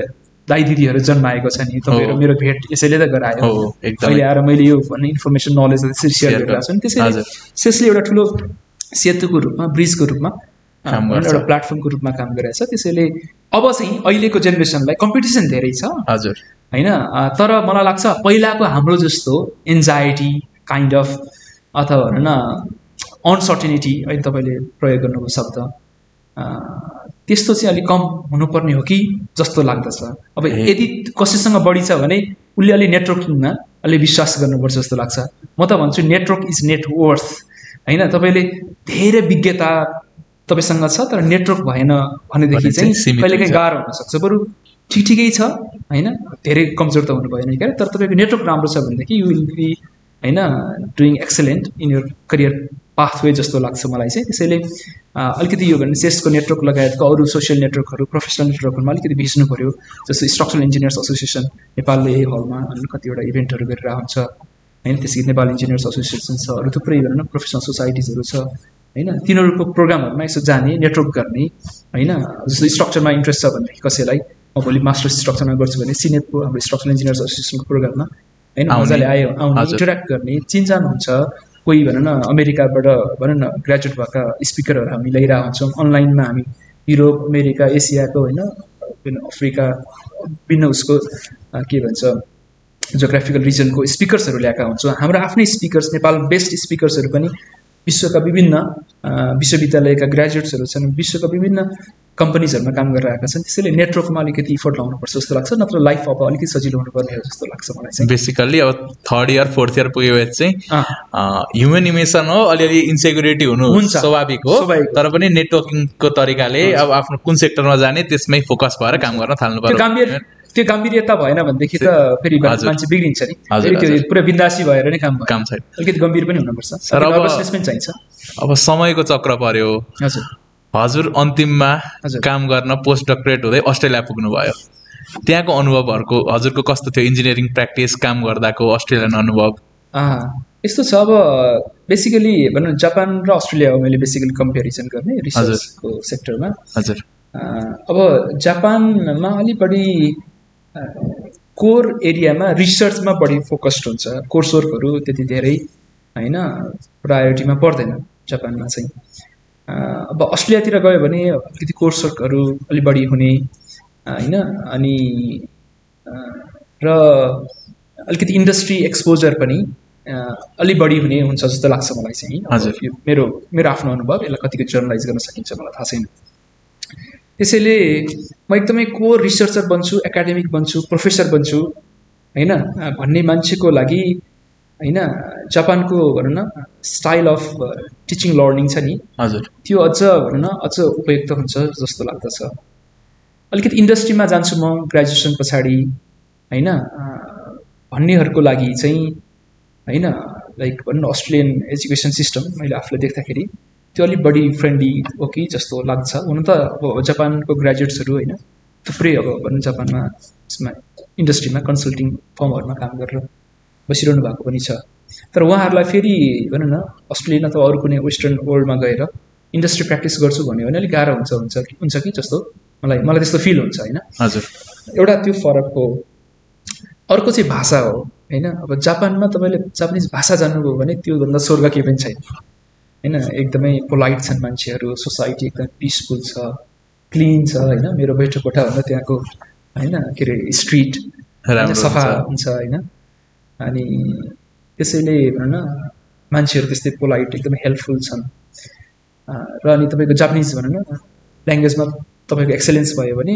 दाइ दिदीहरू जन्माएको छ नि, तपाईँहरू मेरो भेट यसैले त गरायो, अहिले आएर मैले यो भन्ने इन्फर्मेसन नलेज त्यसरी सेयर गरिरहेको छु नि। त्यसैले सेसले एउटा ठुलो सेतुको रूपमा ब्रिजको रूपमा एउटा प्लेटफर्मको रूपमा काम गरिरहेछ। त्यसैले अब चाहिँ अहिलेको जेनेरेसनलाई कम्पिटिसन धेरै छ होइन, तर मलाई लाग्छ पहिलाको हाम्रो जस्तो एन्जाइटी काइन्ड अफ अथवा भनौँ न अनसर्टेनिटी अहिले तपाईँले प्रयोग गर्नुभयो शब्द, त्यस्तो चाहिँ अलिक कम हुनुपर्ने हो कि जस्तो लाग्दछ। अब यदि कसैसँग बढी छ भने उसले अलि नेटवर्किङमा अलि विश्वास गर्नुपर्छ जस्तो लाग्छ। म त भन्छु नेटवर्क इज नेटवर्थ होइन, तपाईँले धेरै विज्ञता तपाईँसँग छ तर नेटवर्क भएन भनेदेखि चाहिँ कहिलेकाहीँ गाह्रो हुनसक्छ। बरु ठिकै छ होइन, धेरै कमजोर त हुनु भएन क्या, तर तपाईँको नेटवर्क राम्रो छ भनेदेखि यु विल बी होइन doing excellent in your career pathway जस्तो लाग्छ मलाई चाहिँ। त्यसैले अलिकति यो भने सेसको नेटवर्क लगायतको अरू सोसियल नेटवर्कहरू प्रोफेसनल नेटवर्कहरूमा अलिकति भिज्नु पऱ्यो। जस्तो स्ट्रक्चरल इन्जिनियर्स एसोसिएसन नेपालले यही हलमा कतिवटा इभेन्टहरू गरिरहेको हुन्छ होइन, त्यसै नेपाल इन्जिनियर्स एसोसिएसन छ, अरू थुप्रै भनौँ न प्रोफेसनल सोसाइटिजहरू छ होइन, तिनीहरूको प्रोग्रामहरूमा यसो जाने नेटवर्क गर्ने होइन। जस्तो स्ट्रक्चरमा इन्ट्रेस्ट छ भनेदेखि कसैलाई म भोलि मास्टर्स स्ट्रक्चरमा गर्छु भने सिनेटको हाम्रो स्ट्रक्चरल इन्जिनियर्स एसोसिएसनको प्रोग्राममा होइन मजाले आउने इन्टरेक्ट गर्ने, चिनजान हुन्छ। कोही भनौँ न अमेरिकाबाट भनौँ न ग्रेजुएट भएका स्पिकरहरू हामी ल्याइरहेको हुन्छौँ, अनलाइनमा हामी युरोप अमेरिका एसियाको होइन अफ्रिका विभिन्न उसको के भन्छ जोग्राफिकल रिजनको स्पिकर्सहरू ल्याएका हुन्छौँ। हाम्रो आफ्नै स्पिकर्स नेपाल बेस्ट स्पिकर्सहरू पनि विश्वका विभिन्न विश्वविद्यालयका ग्रेजुएट्सहरू छन्, विश्वका विभिन्न कम्पनीजहरूमा काम गरिरहेका छन्। त्यसैले नेटवर्कमा अलिकति इफोर्ट लाउनुपर्छ जस्तो लाग्छ, नत्र लाइफ अब अलिकति सजिलो हुनुपर्ने हो जस्तो लाग्छ मलाई चाहिँ। बेसिकल्ली अब थर्ड इयर फोर्थ इयर पुगेपछि चाहिँ ह्युमन इमेसन हो, अलिअलि इन्सेक्युरिटी हुनु स्वाभाविक हो, तर पनि नेटवर्किङको तरिकाले अब आफ्नो कुन सेक्टरमा जाने त्यसमै फोकस भएर काम गर्न थाल्नु पर्यो। त्यो गम्भीरता भएन भनेदेखि त फेरि मान्छे बिग्रिन्छ नि, त्यो पुरा बिन्दासी भएर नै काम छैन, अलिकति गम्भीर पनि हुनुपर्छ, नर्भसनेस पनि चाहिन्छ। अब समयको चक्र पर्यो, हजुर अन्तिममा काम गर्न पोस्ट डक्टरेट हुँदै अस्ट्रेलिया पुग्नुभयो, त्यहाँको अनुभवहरूको हजुरको कस्तो थियो? इन्जिनियरिङ प्र्याक्टिस काम गर्दाको अस्ट्रेलियन अनुभव यस्तो छ। अब बेसिकली भनौँ जापान र अस्ट्रेलिया हो मैले बेसिकली कम्पेरिजन गर्ने रिसर्चको सेक्टरमा। हजुर अब जापानमा अलिक बढी कोर एरियामा रिसर्चमा बढी फोकस्ड हुन्छ, कोर्स वर्कहरू त्यति धेरै होइन प्रायोरिटीमा पर्दैन जापानमा चाहिँ। अब अस्ट्रेलियातिर गयो भने अलिकति कोर्स वर्कहरू अलि बढी हुने होइन, अनि र अलिकति इन्डस्ट्री एक्सपोजर पनि अलि बढी हुने हुन्छ जस्तो लाग्छ मलाई चाहिँ। मेरो आफ्नो अनुभव, यसलाई कतिको जर्नलाइज गर्न सकिन्छ मलाई थाहा छैन। त्यसैले म एकदमै कोर रिसर्चर बन्छु, एकाडेमिक बन्छु, प्रोफेसर बन्छु होइन भन्ने मान्छेको लागि होइन जापानको भनौँ न स्टाइल अफ टिचिङ लर्निङ छ नि, त्यो अझ भनौँ न अझ उपयुक्त हुन्छ जस्तो लाग्दछ। अलिकति इन्डस्ट्रीमा जान्छु म ग्रेजुएसन पछाडि होइन भन्नेहरूको लागि चाहिँ होइन लाइक भनौँ न अस्ट्रेलियन एजुकेसन सिस्टम मैले आफूलाई देख्दाखेरि त्यो अलिक बढी फ्रेन्डली हो कि जस्तो लाग्छ। हुन त अब जापानको ग्रेजुएट्सहरू होइन थुप्रै अब भनौँ जापानमा यसमा इन्डस्ट्रीमा कन्सल्टिङ फर्महरूमा काम गरेर बसिरहनु भएको पनि छ। तर उहाँहरूलाई फेरि भनौँ न अस्ट्रेलिया अथवा अरू कुनै वेस्टर्न वर्ल्डमा गएर इन्डस्ट्री प्र्याक्टिस गर्छु भन्यो भने अलिक गाह्रो हुन्छ कि जस्तो मलाई त्यस्तो फिल हुन्छ होइन। हजुर एउटा त्यो फरक हो। अर्को चाहिँ भाषा हो होइन। अब जापानमा तपाईँले जापानिज भाषा जान्नुभयो भने त्योभन्दा स्वर्ग केही पनि छैन होइन। एकदमै पोलाइट छन् मान्छेहरू, सोसाइटी एकदम पिसफुल छ, क्लिन छ होइन। मेरो बैठक कोठाभन्दा त्यहाँको होइन के अरे स्ट्रिट सफा हुन्छ होइन। अनि त्यसैले भनौँ न मान्छेहरू त्यस्तै पोलाइट एकदमै हेल्पफुल छन्। र अनि तपाईँको जापानिज भनौँ न ल्याङ्ग्वेजमा तपाईँको एक्सेलेन्स भयो भने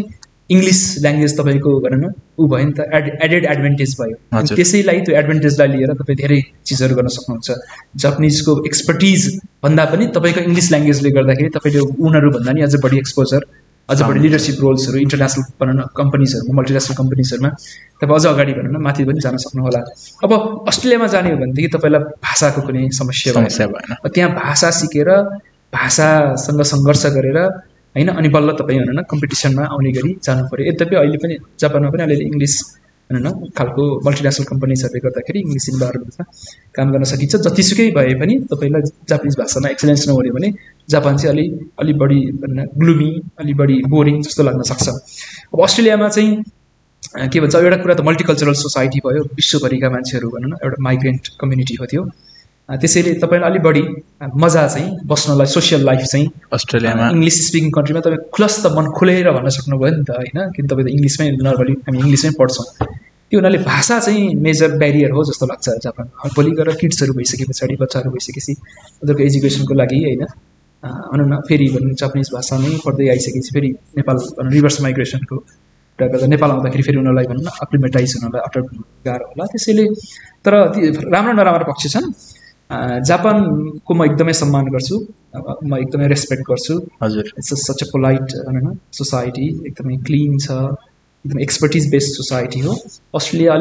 इङ्ग्लिस ल्याङ्ग्वेज तपाईँको भनौँ न ऊ भयो नि त एडेड एडभान्टेज भयो। त्यसैलाई त्यो एडभान्टेजलाई लिएर तपाईँ धेरै चिजहरू गर्न सक्नुहुन्छ। जापानिजको एक्सपर्टिज भन्दा पनि तपाईँको इङ्ग्लिस ल्याङ्ग्वेजले गर्दाखेरि तपाईँले उनीहरूभन्दा नि अझ बढी एक्सपोजर, अझ बढी लिडरसिप रोल्सहरू इन्टरनेसनल भनौँ न कम्पनीजहरूमा, मल्टिनेसनल कम्पनीजहरूमा तपाईँ अझ अगाडि भनौँ न माथि पनि जान सक्नुहोला। अब अस्ट्रेलियामा जाने हो भनेदेखि तपाईँलाई भाषाको कुनै समस्या भएन। त्यहाँ भाषा सिकेर भाषासँग सङ्घर्ष गरेर होइन अनि बल्ल तपाईँ भनौँ न कम्पिटिसनमा आउने गरी जानु पऱ्यो। यद्यपि अहिले पनि जापानमा पनि अलिअलि इङ्ग्लिस भनौँ न खालको मल्टिनेसनल कम्पनीजहरूले गर्दाखेरि इङ्ग्लिस इन्भाइरोमेन्टमा काम गर्न सकिन्छ। जतिसुकै भए पनि तपाईँलाई जापानिज भाषामा एक्सेलेन्स नहुने भने जापान चाहिँ अलि बढी भनौँ न ग्लुमी, अलि बढी बोरिङ जस्तो लाग्न सक्छ। अब अस्ट्रेलियामा चाहिँ के भन्छ एउटा कुरा त मल्टिकल्चरल सोसाइटी भयो, विश्वभरिका मान्छेहरू भनौँ न एउटा माइग्रेन्ट कम्युनिटी हो त्यो। त्यसैले तपाईँलाई अलिक बढी मजा चाहिँ बस्नलाई सोसियल लाइफ चाहिँ अस्ट्रेलियामा इङ्ग्लिस स्पिकिङ कन्ट्रीमा तपाईँ खुलस्त मन खुलेर भन्न सक्नुभयो नि त होइन। किन तपाईँ त इङ्ग्लिसमै नर्मली हामी इङ्ग्लिसमै पढ्छौँ। त्यो हुनाले भाषा चाहिँ मेजर ब्यारियर हो जस्तो लाग्छ जापान। भोलि गएर किड्सहरू भइसके पछाडि बच्चाहरू भइसकेपछि उनीहरूको एजुकेसनको लागि होइन भनौँ न फेरि भनौँ जापानिज भाषा नै पढ्दै आइसकेपछि फेरि नेपाल रिभर्स माइग्रेसनको कुरा गर्दा नेपाल आउँदाखेरि फेरि उनीहरूलाई भनौँ न अक्लिमेटाइज हुनलाई अटक गाह्रो होला। त्यसैले तर राम्रो नराम्रो पक्ष छन्। जापानको म एकदमै सम्मान गर्छु, म एकदमै रेस्पेक्ट गर्छु। हजुर इट्स सच अ पोलाइट भनौँ न सोसाइटी, एकदमै क्लिन छ, एकदमै एक्सपर्टिज बेस्ड सोसाइटी हो। अस्ट्रेलिया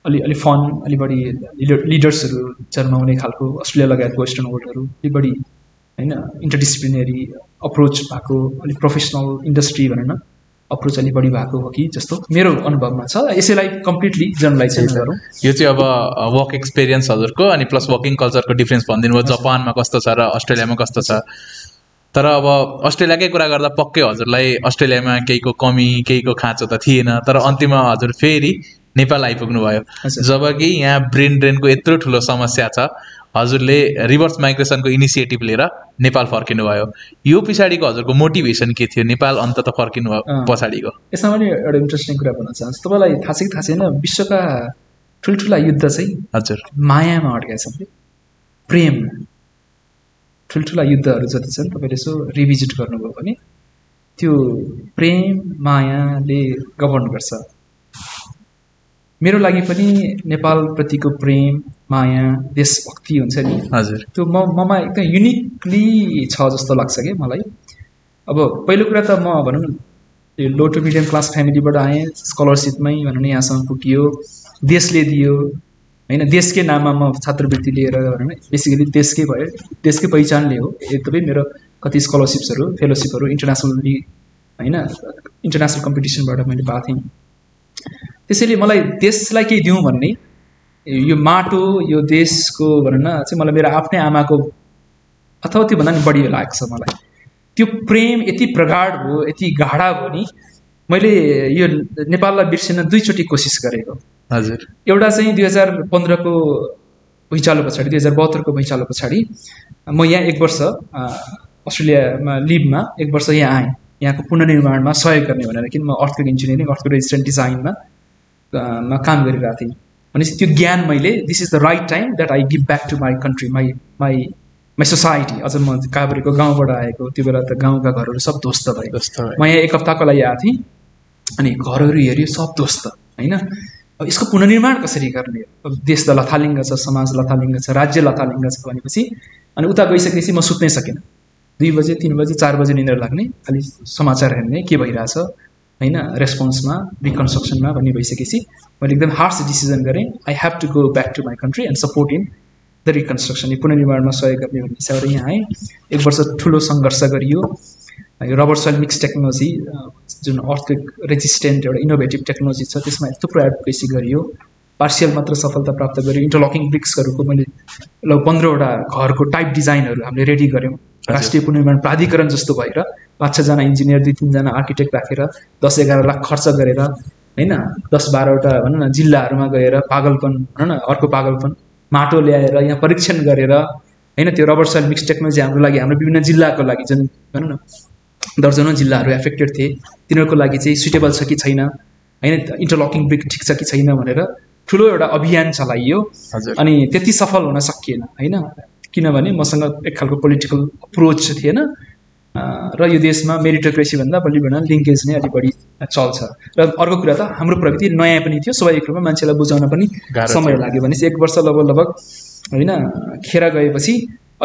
अलि फन, अलि बढी लिडर्सहरू जन्माउने खालको अस्ट्रेलिया लगायतको वेस्टर्न वर्ल्डहरू अलि बढी होइन इन्टरडिसिप्लिनरी अप्रोच भएको, अलिक प्रोफेसनल इन्डस्ट्री भनौँ न अप्रोच अलि बढी भएको हो कि जस्तो मेरो अनुभवमा छ। यसैलाई कम्प्लिटली जनरलाइज चाहिँ गरौँ। यो चाहिँ अब वर्क एक्सपिरियन्स हजुरको अनि प्लस वर्किङ कल्चरको डिफ्रेन्स भनिदिनु भयो जापानमा कस्तो छ र अस्ट्रेलियामा कस्तो छ। तर अब अस्ट्रेलियाकै कुरा गर्दा पक्कै हजुरलाई अस्ट्रेलियामा केहीको कमी केहीको खाँचो त थिएन, तर अन्तिममा हजुर फेरि नेपाल आइपुग्नु भयो। जब कि यहाँ ब्रेन ड्रेनको यत्रो ठुलो समस्या छ, हजुरले रिभर्स माइग्रेसनको इनिसिएटिभ लिएर नेपाल फर्किनु भयो। यो पछाडिको हजुरको मोटिभेसन के थियो नेपाल अन्तत फर्किनु पछाडिको? यसमा पनि एउटा इन्ट्रेस्टिङ कुरा भन्न चाहन्छु। तपाईँलाई थाहा छ कि थाहा छैन, विश्वका ठुल्ठुला युद्ध चाहिँ हजुर मायामा अड्केका छन्। प्रेम ठुल्ठुला युद्धहरू जति छन् तपाईँले यसो रिभिजिट गर्नुभयो भने त्यो प्रेम मायाले गभर्न गर्छ। मेरो लागि पनि नेपालप्रतिको प्रेम माया देशभक्ति हुन्छ नि हजुर, त्यो ममा एकदम युनिकली छ जस्तो लाग्छ क्या मलाई। अब पहिलो कुरा त म भनौँ न यो लो टु मिडियम क्लास फ्यामिलीबाट आएँ, स्कलरसिपमै भनौँ न यहाँसम्म पुगियो, देशले दियो होइन। देशकै नाममा म छात्रवृत्ति लिएर भनौँ न बेसिकली देशकै भयो, देशकै पहिचानले हो। एकदमै मेरो कति स्कलरसिप्सहरू फेलोसिपहरू इन्टरनेसनली होइन इन्टरनेसनल कम्पिटिसनबाट मैले पाएको थिएँ। त्यसैले मलाई देशलाई केही दिउँ भन्ने यो माटो यो देशको भनौँ न चाहिँ मलाई मेरो आफ्नै आमाको अथवा त्योभन्दा नि बढी लागेको छ। मलाई त्यो प्रेम यति प्रगाढ हो, यति गाढा हो नि मैले यो नेपाललाई बिर्सिन दुईचोटि कोसिस गरेको। हजुर, एउटा चाहिँ 2015को भुइँचालो पछाडि 2072को भुइँचालो पछाडि म यहाँ 1 वर्ष अस्ट्रेलियामा लिभमा 1 वर्ष यहाँ आएँ, यहाँको पुनर्निर्माणमा सहयोग गर्ने भनेर। किन म अर्थक्वेक इन्जिनियरिङ अर्थक्वेक रेजिस्टेन्ट डिजाइनमा काम गरिरहेको थिएँ। भनेपछि त्यो ज्ञान मैले this is the right time that I give back to my country, my society. अझ म काभ्रेको गाउँबाट आएको, त्यो बेला त गाउँका घरहरू सब ध्वस्त भए। म यहाँ 1 हप्ताको लागि आएको थिएँ अनि घरहरू हेऱ्यो सब ध्वस्त होइन। अब यसको पुनर्निर्माण कसरी गर्ने? अब देश त लथालिङ्ग छ, समाज लथालिङ्ग छ, राज्य लथालिङ्ग छ भनेपछि अनि उता गइसकेपछि म सुत्नै सकेन। 2 बजे 3 बजे 4 बजे निन्द्रा लाग्ने, खालि समाचार हेर्ने के भइरहेछ होइन रेस्पोन्समा रिकन्स्ट्रक्सनमा भन्ने भइसकेपछि मैले एकदम हार्स डिसिजन गरेँ I have to go back to my country and support in the reconstruction पुनर्निर्माणमा सहयोग गर्ने भन्ने हिसाबले यहाँ आएँ 1 वर्ष ठुलो सङ्घर्ष गरियो यो रबर सोइल मिक्स टेक्नोलोजी जुन अर्थक्वेक रेजिस्टेन्ट एउटा इनोभेटिभ टेक्नोलोजी छ त्यसमा थुप्रो एडभोकेसी गरियो पार्सियल मात्र सफलता प्राप्त गर्यो इन्टरलकिङ ब्रिक्सहरूको मैले लगभग 15वटा घरको टाइप डिजाइनहरू हामीले रेडी गऱ्यौँ राष्ट्रिय पुनर्निर्माण प्राधिकरण जस्तो भएर 5-6 जना इन्जिनियर 2-3 जना आर्किटेक्ट राखेर 10-11 लाख खर्च गरेर हैन 10-12वटा भनौँ न जिल्लाहरूमा गएर पागलपन भनौँ न अर्को पागलपन माटो ल्याएर यहाँ परीक्षण गरेर हैन त्यो रबर सोइल मिक्स टेक्नोलोजी हाम्रो लागि हाम्रो विभिन्न जिल्लाको लागि जुन भनौँ न दर्जनौं जिल्लाहरू एफेक्टेड थिए तिनीहरूको लागि चाहिँ सुटेबल छ कि छैन हैन इन्टरलकिङ ब्रिक ठिक छ कि छैन भनेर ठुलो एउटा अभियान चलाइयो अनि त्यति सफल हुन सकिएन हैन किनभने मसँग एक खालको पोलिटिकल अप्रोच थिएन र यो देशमा मेरिटोक्रेसी भन्दा बढी लिङ्केज नै अलि बढी चल्छ र अर्को कुरा त हाम्रो प्रविधि नयाँ पनि थियो स्वाभाविक रूपमा मान्छेलाई बुझाउन पनि समय लाग्यो भने 1 वर्ष लगभग हैन खेर गएपछि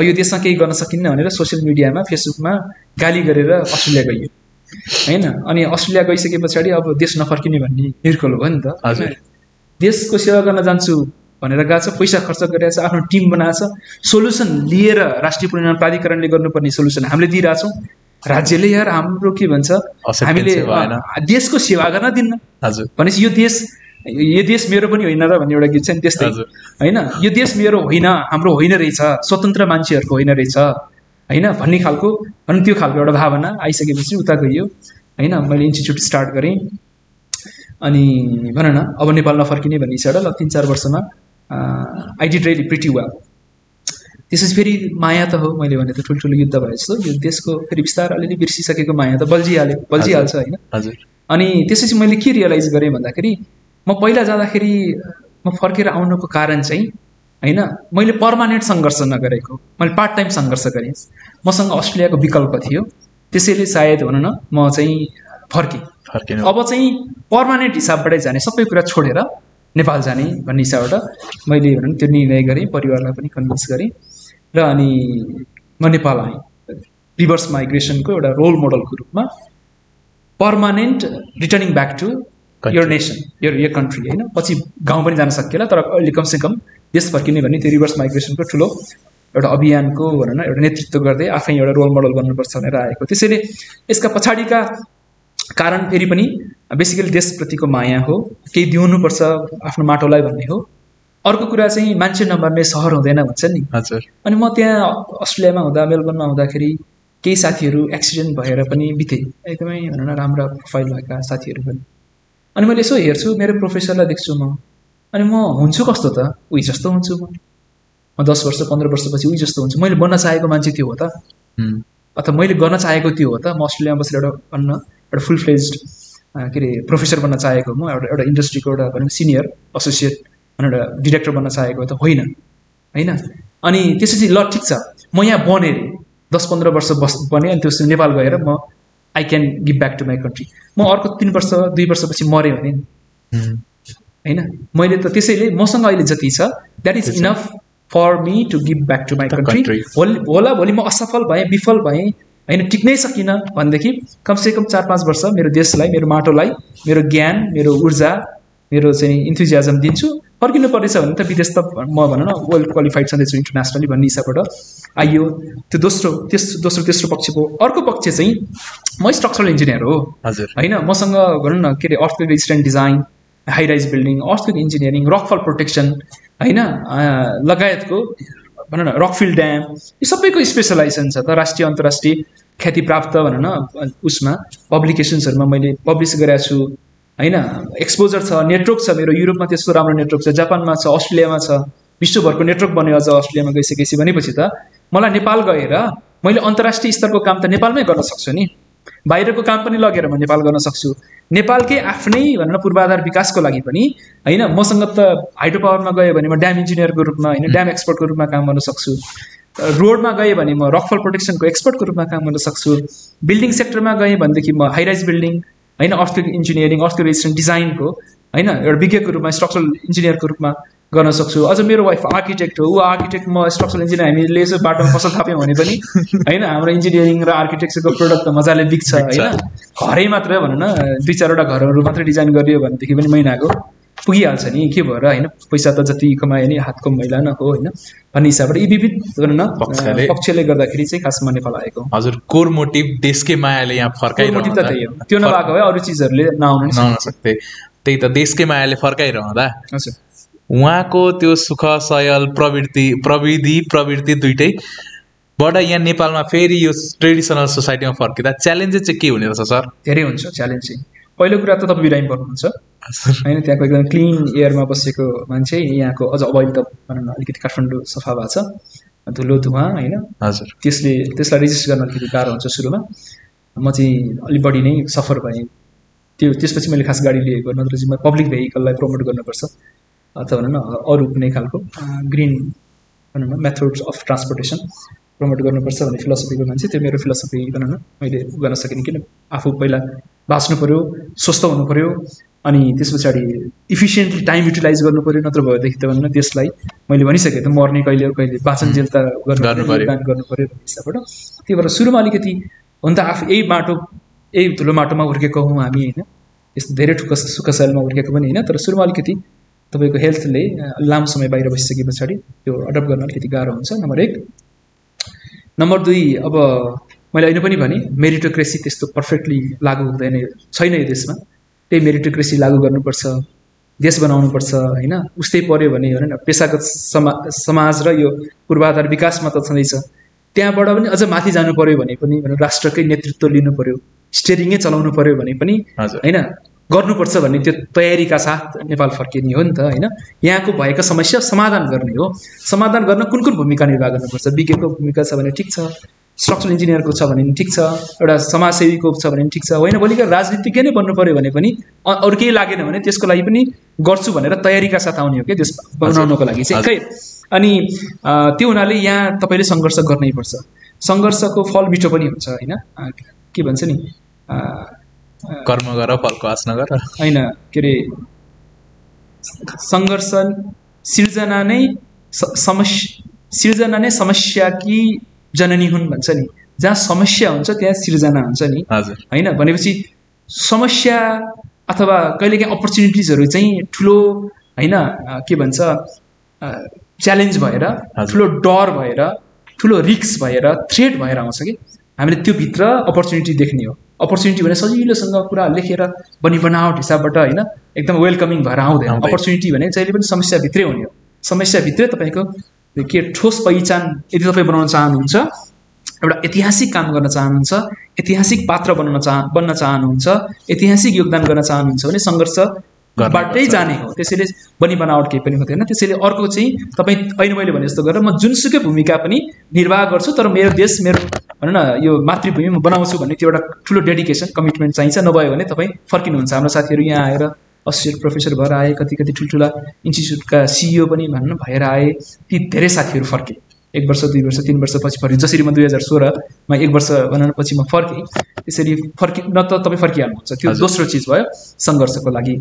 यो देशमा केही गर्न सकिन्न भनेर सोसियल मिडियामा फेसबुकमा गाली गरेर अस्ट्रेलिया गइयो हैन अनि अस्ट्रेलिया गइसके पछाडी अब देश नफर्किने भन्ने निर्खोल हो नि त देशको सेवा गर्न जान्छु भनेर गएको छ पैसा खर्च गरेछ आफ्नो टिम बनाएको छ सोलुसन लिएर राष्ट्रिय पुनर्निर्माण प्राधिकरणले गर्नुपर्ने सोलुसन हामीले दिइरहेछौँ राज्यले यार हाम्रो के भन्छ हामीले देशको सेवा गर्न दिन्न भनेपछि यो देश मेरो पनि होइन र भन्ने एउटा गीत छ नि त्यस्तै हैन यो देश मेरो होइन हाम्रो होइन रहेछ स्वतन्त्र मान्छेहरूको होइन रहेछ हैन भन्ने खालको अनि त्यो खालको एउटा भावना आइसकेपछि उता गइयो हैन मैले इन्स्टिट्युट स्टार्ट गरेँ अनि भन न अब नेपाल नफर्किने भन्ने हिसाबले ल 3-4 वर्षमा I did really pretty well त्यसपछि फेरि माया त हो मैले भने त ठुल्ठुलो युद्ध भए जस्तो यो देशको फेरि बिस्तार अलिअलि बिर्सिसकेको माया त बल्झिहाल्छ हैन अनि त्यसपछि मैले के रियलाइज गरेँ भन्दाखेरि म पहिला जाँदाखेरि म फर्केर आउनुको कारण चाहिँ हैन मैले पर्मानेन्ट सङ्घर्ष नगरेको मैले पार्ट टाइम सङ्घर्ष गरेँ मसँग अस्ट्रेलियाको विकल्प थियो त्यसैले सायद भनौँ न म चाहिँ फर्केँ अब चाहिँ पर्मानेन्ट हिसाबबाटै जाने सबै कुरा छोडेर नेपाल जाने भन्ने हिसाबबाट मैले भनौँ त्यो निर्णय गरेँ परिवारलाई पनि कन्भिन्स गरेँ र अनि म नेपाल आएँ रिभर्स माइग्रेसनको एउटा रोल मोडलको रूपमा permanent returning back to your nation your country हैन पछि गाउँ पनि जान सकिएला तर अहिले कमसेकम देश फर्किने भन्ने त्यो रिभर्स माइग्रेसनको ठुलो एउटा अभियानको भनौँ न एउटा नेतृत्व गर्दै आफै एउटा रोल मोडल बन्नुपर्छ भनेर आएको त्यसैले यसका पछाडिका कारण फेरि पनि बेसिकली देशप्रतिको माया हो केही दिउनुपर्छ आफ्नो माटोलाई भन्ने हो अर्को कुरा चाहिँ मान्छे नमर्ने सहर हुँदैन भन्छ नि अनि म त्यहाँ अस्ट्रेलियामा हुँदा मेलबर्नमा हुँदाखेरि केही साथीहरू एक्सिडेन्ट भएर पनि बिते एकदमै भनौँ न राम्रा प्रोफाइल भएका साथीहरू पनि अनि मैले यसो हेर्छु मेरो प्रोफेसरलाई देख्छु म अनि म हुन्छु कस्तो त उही जस्तो हुन्छु म 10 वर्ष 15 वर्षपछि उही जस्तो हुन्छु मैले बन्न चाहेको मान्छे त्यो हो त अथवा मैले गर्न चाहेको त्यो हो त म अस्ट्रेलियामा बसेर एउटा फुल फ्लेज्ड के अरे प्रोफेसर बन्न चाहेको म एउटा इन्डस्ट्रीको एउटा भनौँ सिनियर एसोसिएट एउटा डिरेक्टर बन्न चाहेको त होइन हैन अनि त्यसपछि ल ठिक छ म यहाँ बनेँ 10-15 वर्ष बने अनि त्यसपछि नेपाल गएर म I can give back to my country म अर्को 3 वर्ष 2 वर्षपछि मरेँ भने हैन मैले त त्यसैले मसँग अहिले जति छ that is enough for me to give back to my country होला भोलि म असफल भएँ विफल भएँ हैन टिक्नै सकिनँ भनेदेखि कमसेकम 4-5 वर्ष मेरो देशलाई मेरो माटोलाई मेरो ज्ञान मेरो ऊर्जा मेरो चाहिँ इन्थुजियाजम दिन्छु फर्किनु परेछ भने त विदेश त म भनौँ न वेल क्वालिफाइड छँदैछु इन्टरनेसनली भन्ने हिसाबबाट आइयो त्यो दोस्रो पक्षको अर्को पक्ष चाहिँ म स्ट्रक्चरल इन्जिनियर हो हैन मसँग भनौँ न के अरे earthquake resistant design high rise building earthquake engineering rockfall protection हैन लगायतको भनौँ न रकफिल ड्याम यो सबैको स्पेसलाइजेसन छ त राष्ट्रिय अन्तर्राष्ट्रिय ख्याति प्राप्त भनौँ न उसमा पब्लिकेसन्सहरूमा मैले पब्लिस गरेको छु हैन एक्सपोजर छ नेटवर्क छ मेरो युरोपमा त्यस्तो राम्रो नेटवर्क छ जापानमा छ अस्ट्रेलियामा छ विश्वभरको नेटवर्क बन्यो अझ अस्ट्रेलियामा गइसकेपछि भनेपछि त मलाई नेपाल गएर मैले अन्तर्राष्ट्रिय स्तरको काम त नेपालमै गर्न सक्छु नि बाहिरको काम पनि लगेर म नेपाल गर्न सक्छु नेपालकै आफ्नै भनौँ न पूर्वाधार विकासको लागि पनि हैन मसँग त हाइड्रो पावरमा गयो भने म ड्याम इन्जिनियरको रूपमा हैन ड्याम एक्सपर्टको रूपमा काम गर्न सक्छु रोडमा गएँ भने म रकफल प्रोटेक्सनको एक्सपर्टको रूपमा काम गर्न सक्छु बिल्डिङ सेक्टरमा गएँ भनेदेखि म हाई राइज बिल्डिङ हैन अर्थक्वेक इन्जिनियरिङ अर्थक्वेक रेजिस्टेन्ट डिजाइनको हैन एउटा विज्ञको रूपमा स्ट्रक्चरल इन्जिनियरको रूपमा गर्न सक्छु। अझ मेरो वाइफ आर्किटेक्ट हो, ऊ आर्किटेक्ट, म स्ट्रक्चरल इन्जिनियर, हामीले यसो बाटोमा पसल थाप्यौँ भने पनि होइन हाम्रो इन्जिनियरिङ र आर्किटेक्चरको प्रोडक्ट त मजाले बिक्छ होइन। घरै मात्र भनौँ न 2-4वटा घरहरू मात्रै डिजाइन गरियो भनेदेखि पनि महिनाको पुगिहाल्छ नि, के भएर होइन, पैसा त जति कमायो नि हातको मैला न हो होइन भन्ने हिसाबबाट यी विविध भनौँ न पक्षले गर्दाखेरि चाहिँ खासमा नेपाल आएको। हजुर कोर मोटिभ देशकै मायाले यहाँ फर्काइरहँदा, मोटिभ त त्यही हो, त्यो नभएको भए अरू चिजहरूले नआउन सक्थे। त्यही त देशकै मायाले फर्काइरहँदा हजुर उहाँको त्यो सुख सयल प्रविधि दुइटैबाट यहाँ नेपालमा फेरि यो ट्रेडिसनल सोसाइटीमा फर्किँदा च्यालेन्जेस चाहिँ के हुने रहेछ सर? धेरै हुन्छ च्यालेन्ज चाहिँ। पहिलो कुरा त तपाईँ बिरामी पर्नुहुन्छ होइन, त्यहाँको एकदम क्लिन एयरमा बसेको मान्छे, यहाँको अझ अभइल त भनौँ न अलिकति काठमाडौँ सफा भएको छ, धुलो धुवा होइन, हजुर त्यसलाई रेजिस्ट गर्न अलिकति गाह्रो हुन्छ सुरुमा। म चाहिँ अलिक बढी नै सफर भएँ त्यसपछि मैले खास गाडी लिएको, नत्र चाहिँ म पब्लिक भेहिकललाई प्रमोट गर्नुपर्छ अथवा भनौँ न अरू कुनै खालको ग्रिन भनौँ न मेथड्स अफ ट्रान्सपोर्टेसन प्रमोट गर्नुपर्छ भन्ने फिलोसफीको मान्छे। त्यो मेरो फिलोसफी भनौँ न मैले गर्न सकिनँ, किन आफू पहिला बाँच्नु पऱ्यो, स्वस्थ हुनु पऱ्यो, अनि त्यस पछाडि इफिसियन्टली टाइम युटिलाइज गर्नु पऱ्यो। नत्र भएदेखि त भनौँ न देशलाई मैले भनिसकेँ त मर्ने कहिले कहिले बाँचनजेल त गर्नु पऱ्यो भन्ने हिसाबबाट। त्यही भएर सुरुमा अलिकति हुन त आफू यही धुलो माटोमा हुर्केको हौँ हामी होइन, यस्तो धेरै सुखशैलमा हुर्केको पनि होइन, तर सुरुमा अलिकति तपाईँको हेल्थले लामो समय बाहिर बसिसके पछाडि त्यो अडप्ट गर्न अलिकति गाह्रो हुन्छ, नम्बर 1। नम्बर 2, अब मैले अहिले पनि भने मेरिटोक्रेसी त्यस्तो पर्फेक्टली लागू हुँदैन छैन यो देशमा। त्यही मेरिटोक्रेसी लागू गर्नुपर्छ, देश बनाउनुपर्छ होइन। उस्तै पऱ्यो भने होइन पेसागत समाज र यो पूर्वाधार विकासमा त छँदैछ, त्यहाँबाट पनि अझ माथि जानु पऱ्यो भने पनि राष्ट्रकै नेतृत्व लिनु पऱ्यो, स्टेरिङै चलाउनु पऱ्यो भने पनि होइन गर्नुपर्छ भन्ने त्यो तयारीका साथ नेपाल फर्किने हो नि त होइन। यहाँको भएका समस्या समाधान गर्ने हो, समाधान गर्न कुन भूमिका निर्वाह गर्नुपर्छ। विज्ञको भूमिका छ भने ठिक छ, स्ट्रक्चरल इन्जिनियरको छ भने ठिक छ, एउटा समाजसेवीको छ भने ठिक छ, होइन भोलिका राजनीतिज्ञ नै बन्नु पऱ्यो भने पनि अरू केही लागेन भने त्यसको लागि पनि गर्छु भनेर तयारीका साथ आउने हो क्या देश बनाउनको लागि चाहिँ खै। अनि त्यो हुनाले यहाँ तपाईँले सङ्घर्ष गर्नैपर्छ, सङ्घर्षको फल मिठो पनि हुन्छ होइन। के भन्छ नि कर्म गर फलको आश नगर होइन, के अरे सङ्घर्ष सिर्जना नै समस्या कि जननी हुन् भन्छ नि। जहाँ समस्या हुन्छ त्यहाँ सिर्जना हुन्छ नि होइन। भनेपछि समस्या अथवा कहिलेकाहीँ अपर्च्युनिटिजहरू चाहिँ ठुलो होइन के भन्छ च्यालेन्ज भएर, ठुलो डर भएर, ठुलो रिस्क भएर, थ्रेट भएर आउँछ कि हामीले त्यो भित्र अपर्च्युनिटी देख्ने हो। अपर्च्युनिटी भने सजिलोसँग कुरा लेखेर बनावट हिसाबबाट होइन एकदम वेलकमिङ भएर आउँदैन। अपर्च्युनिटी भने जहिले पनि समस्याभित्रै हुने हो, समस्याभित्रै तपाईँको के ठोस पहिचान यदि तपाईँ बनाउन चाहनुहुन्छ, एउटा ऐतिहासिक काम गर्न चाहनुहुन्छ, ऐतिहासिक पात्र बन्न चाहनुहुन्छ, ऐतिहासिक योगदान गर्न चाहनुहुन्छ भने सङ्घर्षबाटै जाने हो। त्यसैले बनावट केही पनि हुँदैन। त्यसैले अर्को चाहिँ तपाईँ अहिले मैले भने जस्तो गरेर म जुनसुकै भूमिका पनि निर्वाह गर्छु, तर मेरो देश मेरो भनौँ न यो मातृभूमि म बनाउँछु भन्ने त्यो एउटा ठुलो डेडिकेसन कमिटमेन्ट चाहिन्छ। नभयो भने तपाईँ फर्किनुहुन्छ। हाम्रो साथीहरू यहाँ आएर एसोसिएट प्रोफेसर भएर आए, कति ठुल्ठुला इन्स्टिच्युटका CEO पनि भन्न भएर आए। ती धेरै साथीहरू फर्के 1 वर्ष 2 वर्ष 3 वर्षपछि फर्के। जसरी म 2016मा 1 वर्ष पछि म फर्केँ, त्यसरी न त तपाईँ फर्किहाल्नुहुन्छ। त्यो दोस्रो चिज भयो सङ्घर्षको लागि।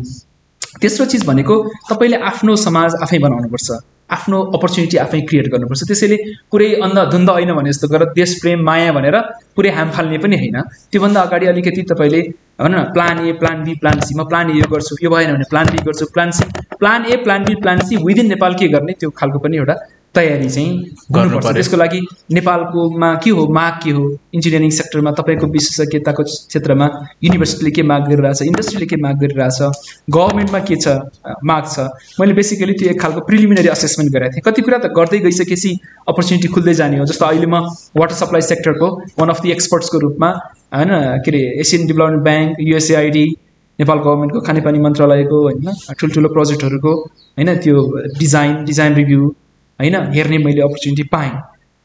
तेस्रो चिज भनेको तपाईँले आफ्नो समाज आफै बनाउनुपर्छ, आफ्नो अपर्च्युनिटी आफै क्रिएट गर्नुपर्छ। त्यसैले पुरै अन्धाधुन्ध होइन भने जस्तो गरेर देश प्रेम माया भनेर पुरै हाम फाल्ने पनि होइन। त्योभन्दा अगाडि अलिकति तपाईँले भनौँ न plan A, plan B, plan C, म प्लान A यो गर्छु, यो भएन भने प्लान B गर्छु, plan A, plan B, plan C within Nepal के गर्ने त्यो खालको पनि एउटा तयारी चाहिँ गर्नुपर्छ। त्यसको लागि नेपालकोमा के हो माग, के हो इन्जिनियरिङ सेक्टरमा तपाईँको विशेषज्ञताको क्षेत्रमा युनिभर्सिटीले के माग गरिरहेछ, इन्डस्ट्रीले के माग गरिरहेछ, गभर्मेन्टमा के छ माग छ। मैले बेसिकली त्यो एक खालको प्रिलिमिनरी असेसमेन्ट गरेको थिएँ। कति कुरा त गर्दै गइसकेपछि अपर्च्युनिटी खुल्दै जाने हो। जस्तो अहिले म वाटर सप्लाई सेक्टरको वान अफ द एक्सपर्ट्सको रूपमा होइन के अरे Asian Development Bank, USAID, Nepal गभर्मेन्टको खानेपानी मन्त्रालयको होइन ठुल्ठुलो प्रोजेक्टहरूको होइन त्यो डिजाइन रिभ्यू होइन हेर्ने मैले अपर्च्युनिटी पाएँ।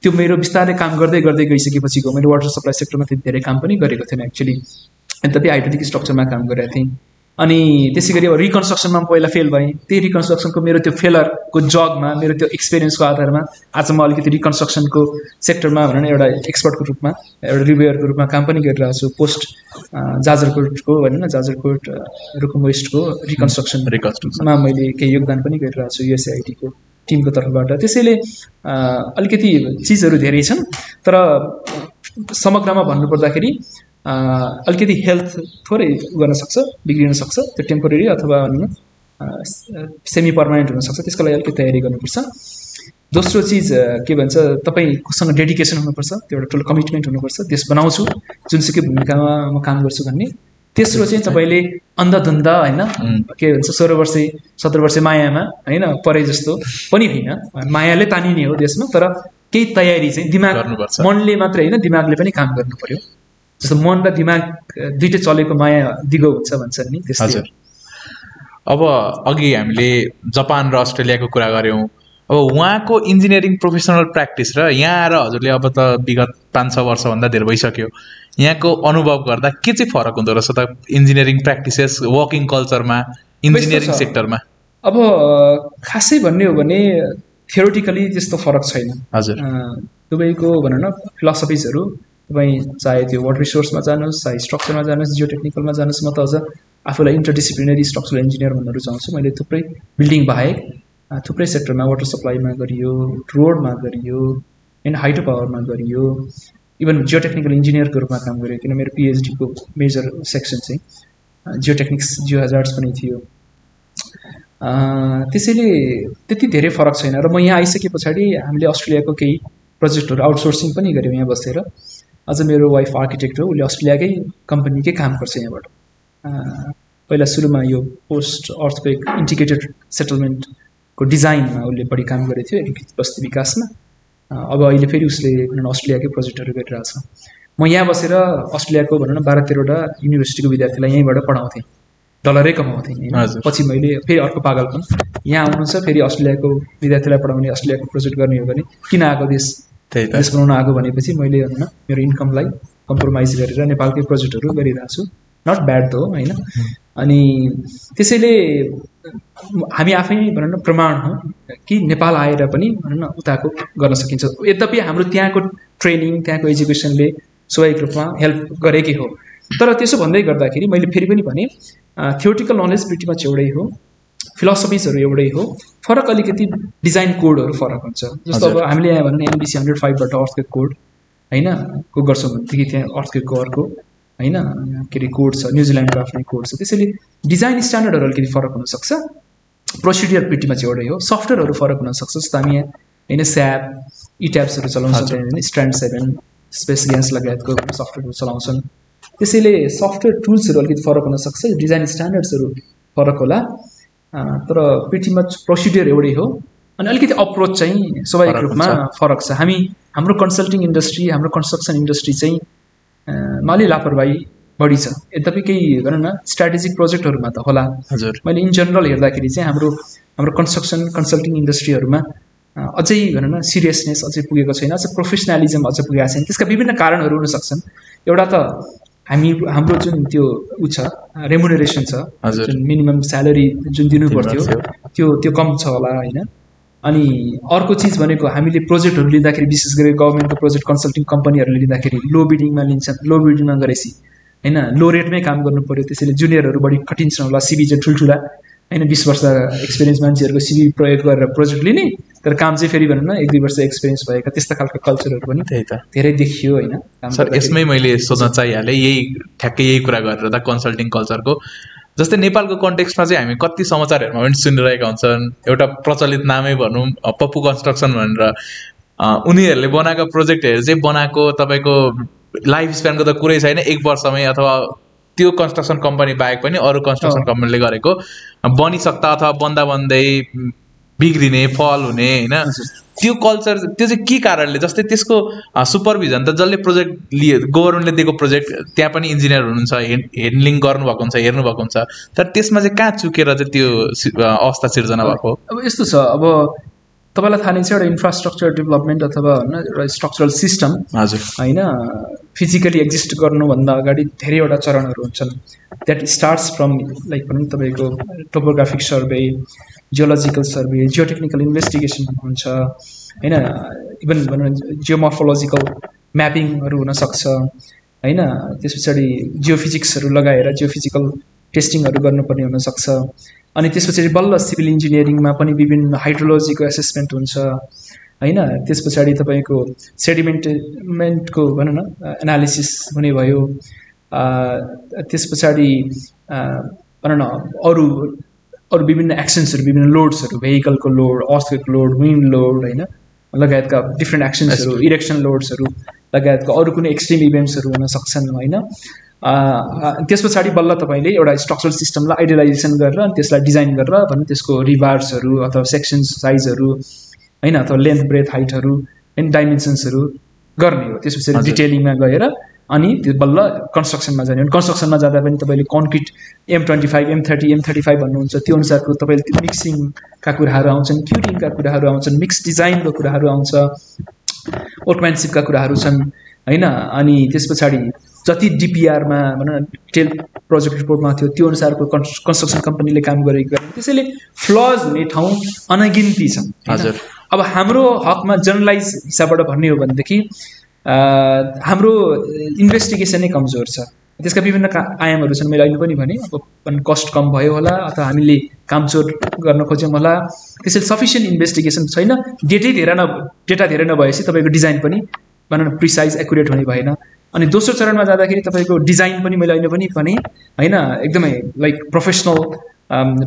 त्यो मेरो बिस्तारै काम गर्दै गइसकेपछिको मैले वाटर सप्लाई सेक्टरमा त्यति धेरै काम पनि गरेको थिएन एक्चुअली। यद्यपि हाइड्रोलिक स्ट्रक्चरमा काम गरेको थिएँ अनि त्यसै गरी अब रिकन्स्ट्रक्सनमा पहिला फेल भएँ, त्यही रिकन्स्ट्रक्सनको मेरो त्यो फेलरको जगमा मेरो त्यो एक्सपिरियन्सको आधारमा आज म अलिकति रिकन्स्ट्रक्सनको सेक्टरमा भनौँ न एउटा एक्सपर्टको रूपमा एउटा रिभ्युअरको रूपमा काम पनि गरिरहेको छु। पोस्ट जाजरकोटको भनौँ न जाजरकोट रुकुम वेस्टको रिकन्स्ट्रक्सनमा मैले केही योगदान पनि गरिरहेको छु युएसएआइटीको टिमको तर्फबाट। त्यसैले अलिकति चिजहरू धेरै छन्, तर समग्रमा भन्नुपर्दाखेरि अलिकति हेल्थ थोरै गर्न सक्छ, बिग्रिन सक्छ, त्यो टेम्पोरेरी अथवा सेमी पर्मानेन्ट हुनसक्छ, त्यसको लागि अलिकति तयारी गर्नुपर्छ। दोस्रो चिज के भन्छ, तपाईँसँग डेडिकेसन हुनुपर्छ, त्यो एउटा ठुलो कमिटमेन्ट हुनुपर्छ, देश बनाउँछु जुनसुकै भूमिकामा म काम गर्छु भन्ने। तेस्रो चाहिँ तपाईँले अन्धाधुन्दा होइन के भन्छ 16 वर्षे 17 वर्षे मायामा होइन परे जस्तो पनि होइन, मायाले तानिने हो देशमा, तर केही तयारी चाहिँ दिमाग मनले मात्रै होइन दिमागले पनि काम गर्नु पर्यो। जस्तो मन र दिमाग दुइटै चलेको माया दिगो हुन्छ भन्छन् नि, त्यस्तै। अब अघि हामीले जापान र अस्ट्रेलियाको कुरा गऱ्यौँ, अब उहाँको इन्जिनियरिङ प्रोफेसनल प्र्याक्टिस र यहाँ आएर हजुरले अब त विगत 5-6 वर्षभन्दा धेरै भइसक्यो, यहाँको अनुभव गर्दा के चाहिँ फरक हुँदो रहेछ त इन्जिनियरिङ प्र्याक्टिसेस वर्किङ कल्चरमा इन्जिनियरिङ सेक्टरमा? अब खासै भन्ने हो भने थियोरिटिकली त्यस्तो फरक छैन हजुर। दुबईको भनौँ न फिलोसफिजहरू, तपाईँ चाहे त्यो वाटर रिसोर्समा जानुहोस्, चाहे स्ट्रक्चरमा जानुहोस्, जियो टेक्निकलमा जानुहोस्, म त अझ आफूलाई इन्टरडिसिप्लिनरी स्ट्रक्चरल इन्जिनियर भन्न रुचाउँछु। मैले थुप्रै बिल्डिङ बाहेक थुप्रै सेक्टरमा वाटर सप्लाईमा गरियो, रोडमा गरियो, होइन हाइड्रो पावरमा गरियो, इभन जियो टेक्निकल इन्जिनियरको रूपमा काम गरेँ, किन मेरो पिएचडीको मेजर सेक्सन चाहिँ जियो टेक्निक्स जियो हजार्ड्स पनि थियो। त्यसैले त्यति धेरै फरक छैन। र म यहाँ आइसके पछाडि हामीले अस्ट्रेलियाको केही प्रोजेक्टहरू आउटसोर्सिङ पनि गऱ्यौँ यहाँ बसेर। अझ मेरो वाइफ आर्किटेक्ट हो, उसले अस्ट्रेलियाकै कम्पनीकै काम गर्छ यहाँबाट। पहिला सुरुमा यो पोस्ट अर्थक्वेक इन्टिग्रेटेड सेटलमेन्टको डिजाइनमा उसले बढी काम गरेको थियो एकीकृत बस्ती विकासमा। अब अहिले फेरि उसले अस्ट्रेलियाकै प्रोजेक्टहरू गरिरहेछ। म यहाँ बसेर अस्ट्रेलियाको भनौँ न 12-13वटा युनिभर्सिटीको विद्यार्थीलाई यहीँबाट पढाउँथेँ, डलरै कमाउँथेँ होइन। पछि मैले फेरि अर्को पागलपन, यहाँ आउनुहुन्छ फेरि अस्ट्रेलियाको विद्यार्थीलाई पढाउने, अस्ट्रेलियाको प्रोजेक्ट गर्ने हो भने किन आएको देश बनाउन आएको भनेपछि मैले भनौँ न मेरो इन्कमलाई कम्प्रोमाइज गरेर नेपालकै प्रोजेक्टहरू गरिरहेको छु। नट ब्याड त हो होइन। अनि त्यसैले हामी आफै भनौँ न प्रमाण हो कि नेपाल आएर पनि भनौँ न उताको गर्न सकिन्छ। यद्यपि हाम्रो त्यहाँको ट्रेनिङ, त्यहाँको एजुकेसनले स्वाभाविक रूपमा हेल्प गरेकै हो, तर त्यसो भन्दै गर्दाखेरि मैले फेरि पनि भने थियोरिटिकल नलेज प्रिटी मच एउटै हो, फिलोसफिजहरू एउटै हो, फरक अलिकति डिजाइन कोडहरू फरक हुन्छ। जस्तो अब हामीले यहाँ भनौँ न NBC 105बाट अर्थक्वेक कोड होइन को गर्छौँ भनेदेखि त्यहाँ अर्थक्वेकको अर्को होइन के अरे कोड छ, न्युजिल्यान्डको आफ्नै कोड छ। त्यसैले डिजाइन स्ट्यान्डर्डहरू अलिकति फरक हुनसक्छ, प्रोसिडियर प्रिटी मच एउटै हो। सफ्टवेयरहरू फरक हुनसक्छ, जस्तो हामी यहाँ होइन स्याप इट्याप्सहरू चलाउँछौँ, होइन स्ट्यान्ड 7 स्पेस ग्यास लगायतको सफ्टवेयरहरू चलाउँछन्। त्यसैले सफ्टवेयर टुल्सहरू अलिकति फरक हुनसक्छ, डिजाइन स्ट्यान्डर्ड्सहरू फरक होला, तर प्रिटी मच प्रोसिडियर एउटै हो। अनि अलिकति अप्रोच चाहिँ स्वाभाविक रूपमा फरक छ। हाम्रो कन्सल्टिङ इन्डस्ट्री, हाम्रो कन्स्ट्रक्सन इन्डस्ट्री चाहिँ अलि लापरवाही बढी छ। यद्यपि केही भनौँ न स्ट्राटेजिक प्रोजेक्टहरूमा त होला, मैले इन जनरल हेर्दाखेरि चाहिँ हाम्रो कन्स्ट्रक्सन कन्सल्टिङ इन्डस्ट्रीहरूमा अझै भनौँ न सिरियसनेस अझै पुगेको छैन, अझ प्रोफेसनलिजम अझ पुगेको छैन। त्यसका विभिन्न कारणहरू हुन सक्छन्। एउटा त हाम्रो जुन त्यो छ रेमुनरेसन छ, जुन मिनिमम स्यालेरी जुन दिनु पर्थ्यो त्यो कम छ होला होइन। अनि अर्को चिज भनेको हामीले प्रोजेक्टहरू लिँदाखेरि विशेष गरी गभर्मेन्टको प्रोजेक्ट कन्सल्टिङ कम्पनीहरूले लिँदाखेरि लो बिडिङमा लिन्छन्, लो बिडिङमा गरेपछि होइन लो रेटमै काम गर्नु पऱ्यो। त्यसैले जुनियरहरू बढी कठिन छन् होला, सिबी चाहिँ ठुल्ठुला होइन 20 वर्ष एक्सपिरियन्स मान्छेहरूको सिबी प्रयोग गरेर प्रोजेक्ट लिने, तर काम चाहिँ फेरि भनौँ न 1-2 वर्ष एक्सपिरियन्स भएका त्यस्ता खालको कल्चरहरू पनि धेरै देखियो होइन। सर यसमै मैले सोध्न चाहिहालेँ, ठ्याक्कै यही कुरा गरेर त कन्सल्टिङ कल्चरको जस्तै नेपालको कन्टेक्स्टमा चाहिँ हामी कति समाचारहरूमा पनि सुनिरहेका हुन्छन्, एउटा प्रचलित नामै भनौँ पप्पु कन्स्ट्रक्सन भनेर, उनीहरूले बनाएको प्रोजेक्टहरू चाहिँ बनाएको तपाईँको लाइफ स्प्यानको त कुरै छैन, 1 वर्षमै अथवा त्यो कन्स्ट्रक्सन कम्पनी बाहेक पनि अरू कन्स्ट्रक्सन कम्पनीले गरेको बनिसक्दा अथवा बन्दा बन्दै बिग्रिने फल हुने होइन। त्यो कल्चर त्यो चाहिँ के कारणले, जस्तै त्यसको सुपरभिजन त जसले प्रोजेक्ट गभर्मेन्टले दिएको प्रोजेक्ट त्यहाँ पनि इन्जिनियर हुनुहुन्छ, ह्यान्डलिङ गर्नुभएको हुन्छ, हेर्नुभएको हुन्छ, तर त्यसमा चाहिँ कहाँ चुकेर चाहिँ त्यो अवस्था सिर्जना भएको? अब यस्तो छ, अब तपाईँलाई थाहा नै छ एउटा इन्फ्रास्ट्रक्चर डेभलपमेन्ट अथवा होइन एउटा स्ट्रक्चरल सिस्टम हजुर होइन फिजिकली एक्जिस्ट गर्नुभन्दा अगाडि धेरैवटा चरणहरू हुन्छन् द्याट स्टार्ट्स फ्रम लाइक भनौँ तपाईँको topographic survey geological survey geotechnical investigation हुन्छ होइन इभन भनौँ जियोमर्फोलोजिकल म्यापिङहरू हुनसक्छ होइन त्यस पछाडि जियोफिजिक्सहरू लगाएर जियोफिजिकल टेस्टिङहरू गर्नुपर्ने हुनसक्छ अनि त्यस पछाडि बल्ल सिभिल इन्जिनियरिङमा पनि विभिन्न हाइड्रोलोजीको एसेसमेन्ट हुन्छ होइन त्यस पछाडि तपाईँको सेडिमेन्टको भनौँ न एनालिसिस हुने भयो त्यस पछाडि भनौँ न अरू विभिन्न एक्सन्सहरू विभिन्न लोड्सहरू भेहिकलको load earthquake load wind load होइन लगायतका डिफ्रेन्ट एक्सन्सहरू इरेक्सन लोड्सहरू लगायतका अरू कुनै एक्सट्रिम इभेन्ट्सहरू हुन सक्छन् होइन त्यस पछाडि बल्ल तपाईँले एउटा स्ट्रक्चरल सिस्टमलाई आइडियलाइजेसन गरेर अनि त्यसलाई डिजाइन गरेर भनौँ त्यसको रिबार्सहरू अथवा सेक्सन साइजहरू होइन अथवा लेन्थ ब्रेथ हाइटहरू होइन डाइमेन्सन्सहरू गर्ने हो त्यस पछाडि डिटेलिङमा गएर अनि त्यो बल्ल कन्स्ट्रक्सनमा जाने हो कन्स्ट्रक्सनमा जाँदा पनि तपाईँले कन्क्रिट M25 M30 M35 भन्नुहुन्छ त्यो अनुसारको तपाईँले मिक्सिङका कुराहरू आउँछन् क्युरिङका कुराहरू आउँछन् मिक्स डिजाइनको कुराहरू आउँछ वर्कम्यानसिपका कुराहरू छन् होइन अनि त्यस पछाडि जति डिपिआरमा भनौँ न डिटेल प्रोजेक्ट रिपोर्टमा थियो त्यो अनुसारको कन्स्ट्रक्सन कम्पनीले काम गरेको त्यसैले फ्लज हुने ठाउँ अनगिन्ती छन् हजुर अब हाम्रो हकमा जनरलाइज हिसाबबाट भन्ने हो भनेदेखि हाम्रो इन्भेस्टिगेसन नै कमजोर छ त्यसका विभिन्न आयामहरू छन् मैले अहिले पनि भने अब कस्ट कम भयो होला अथवा हामीले कामचोर गर्न खोज्यौँ होला त्यसैले सफिसियन्ट इन्भेस्टिगेसन छैन डेटा धेरै नभएपछि तपाईँको डिजाइन पनि भनौँ न प्रिसाइज एकुरेट हुने भएन अनि दोस्रो चरणमा जाँदाखेरि तपाईँको डिजाइन पनि मैले अहिले पनि भने होइन एकदमै लाइक प्रोफेसनल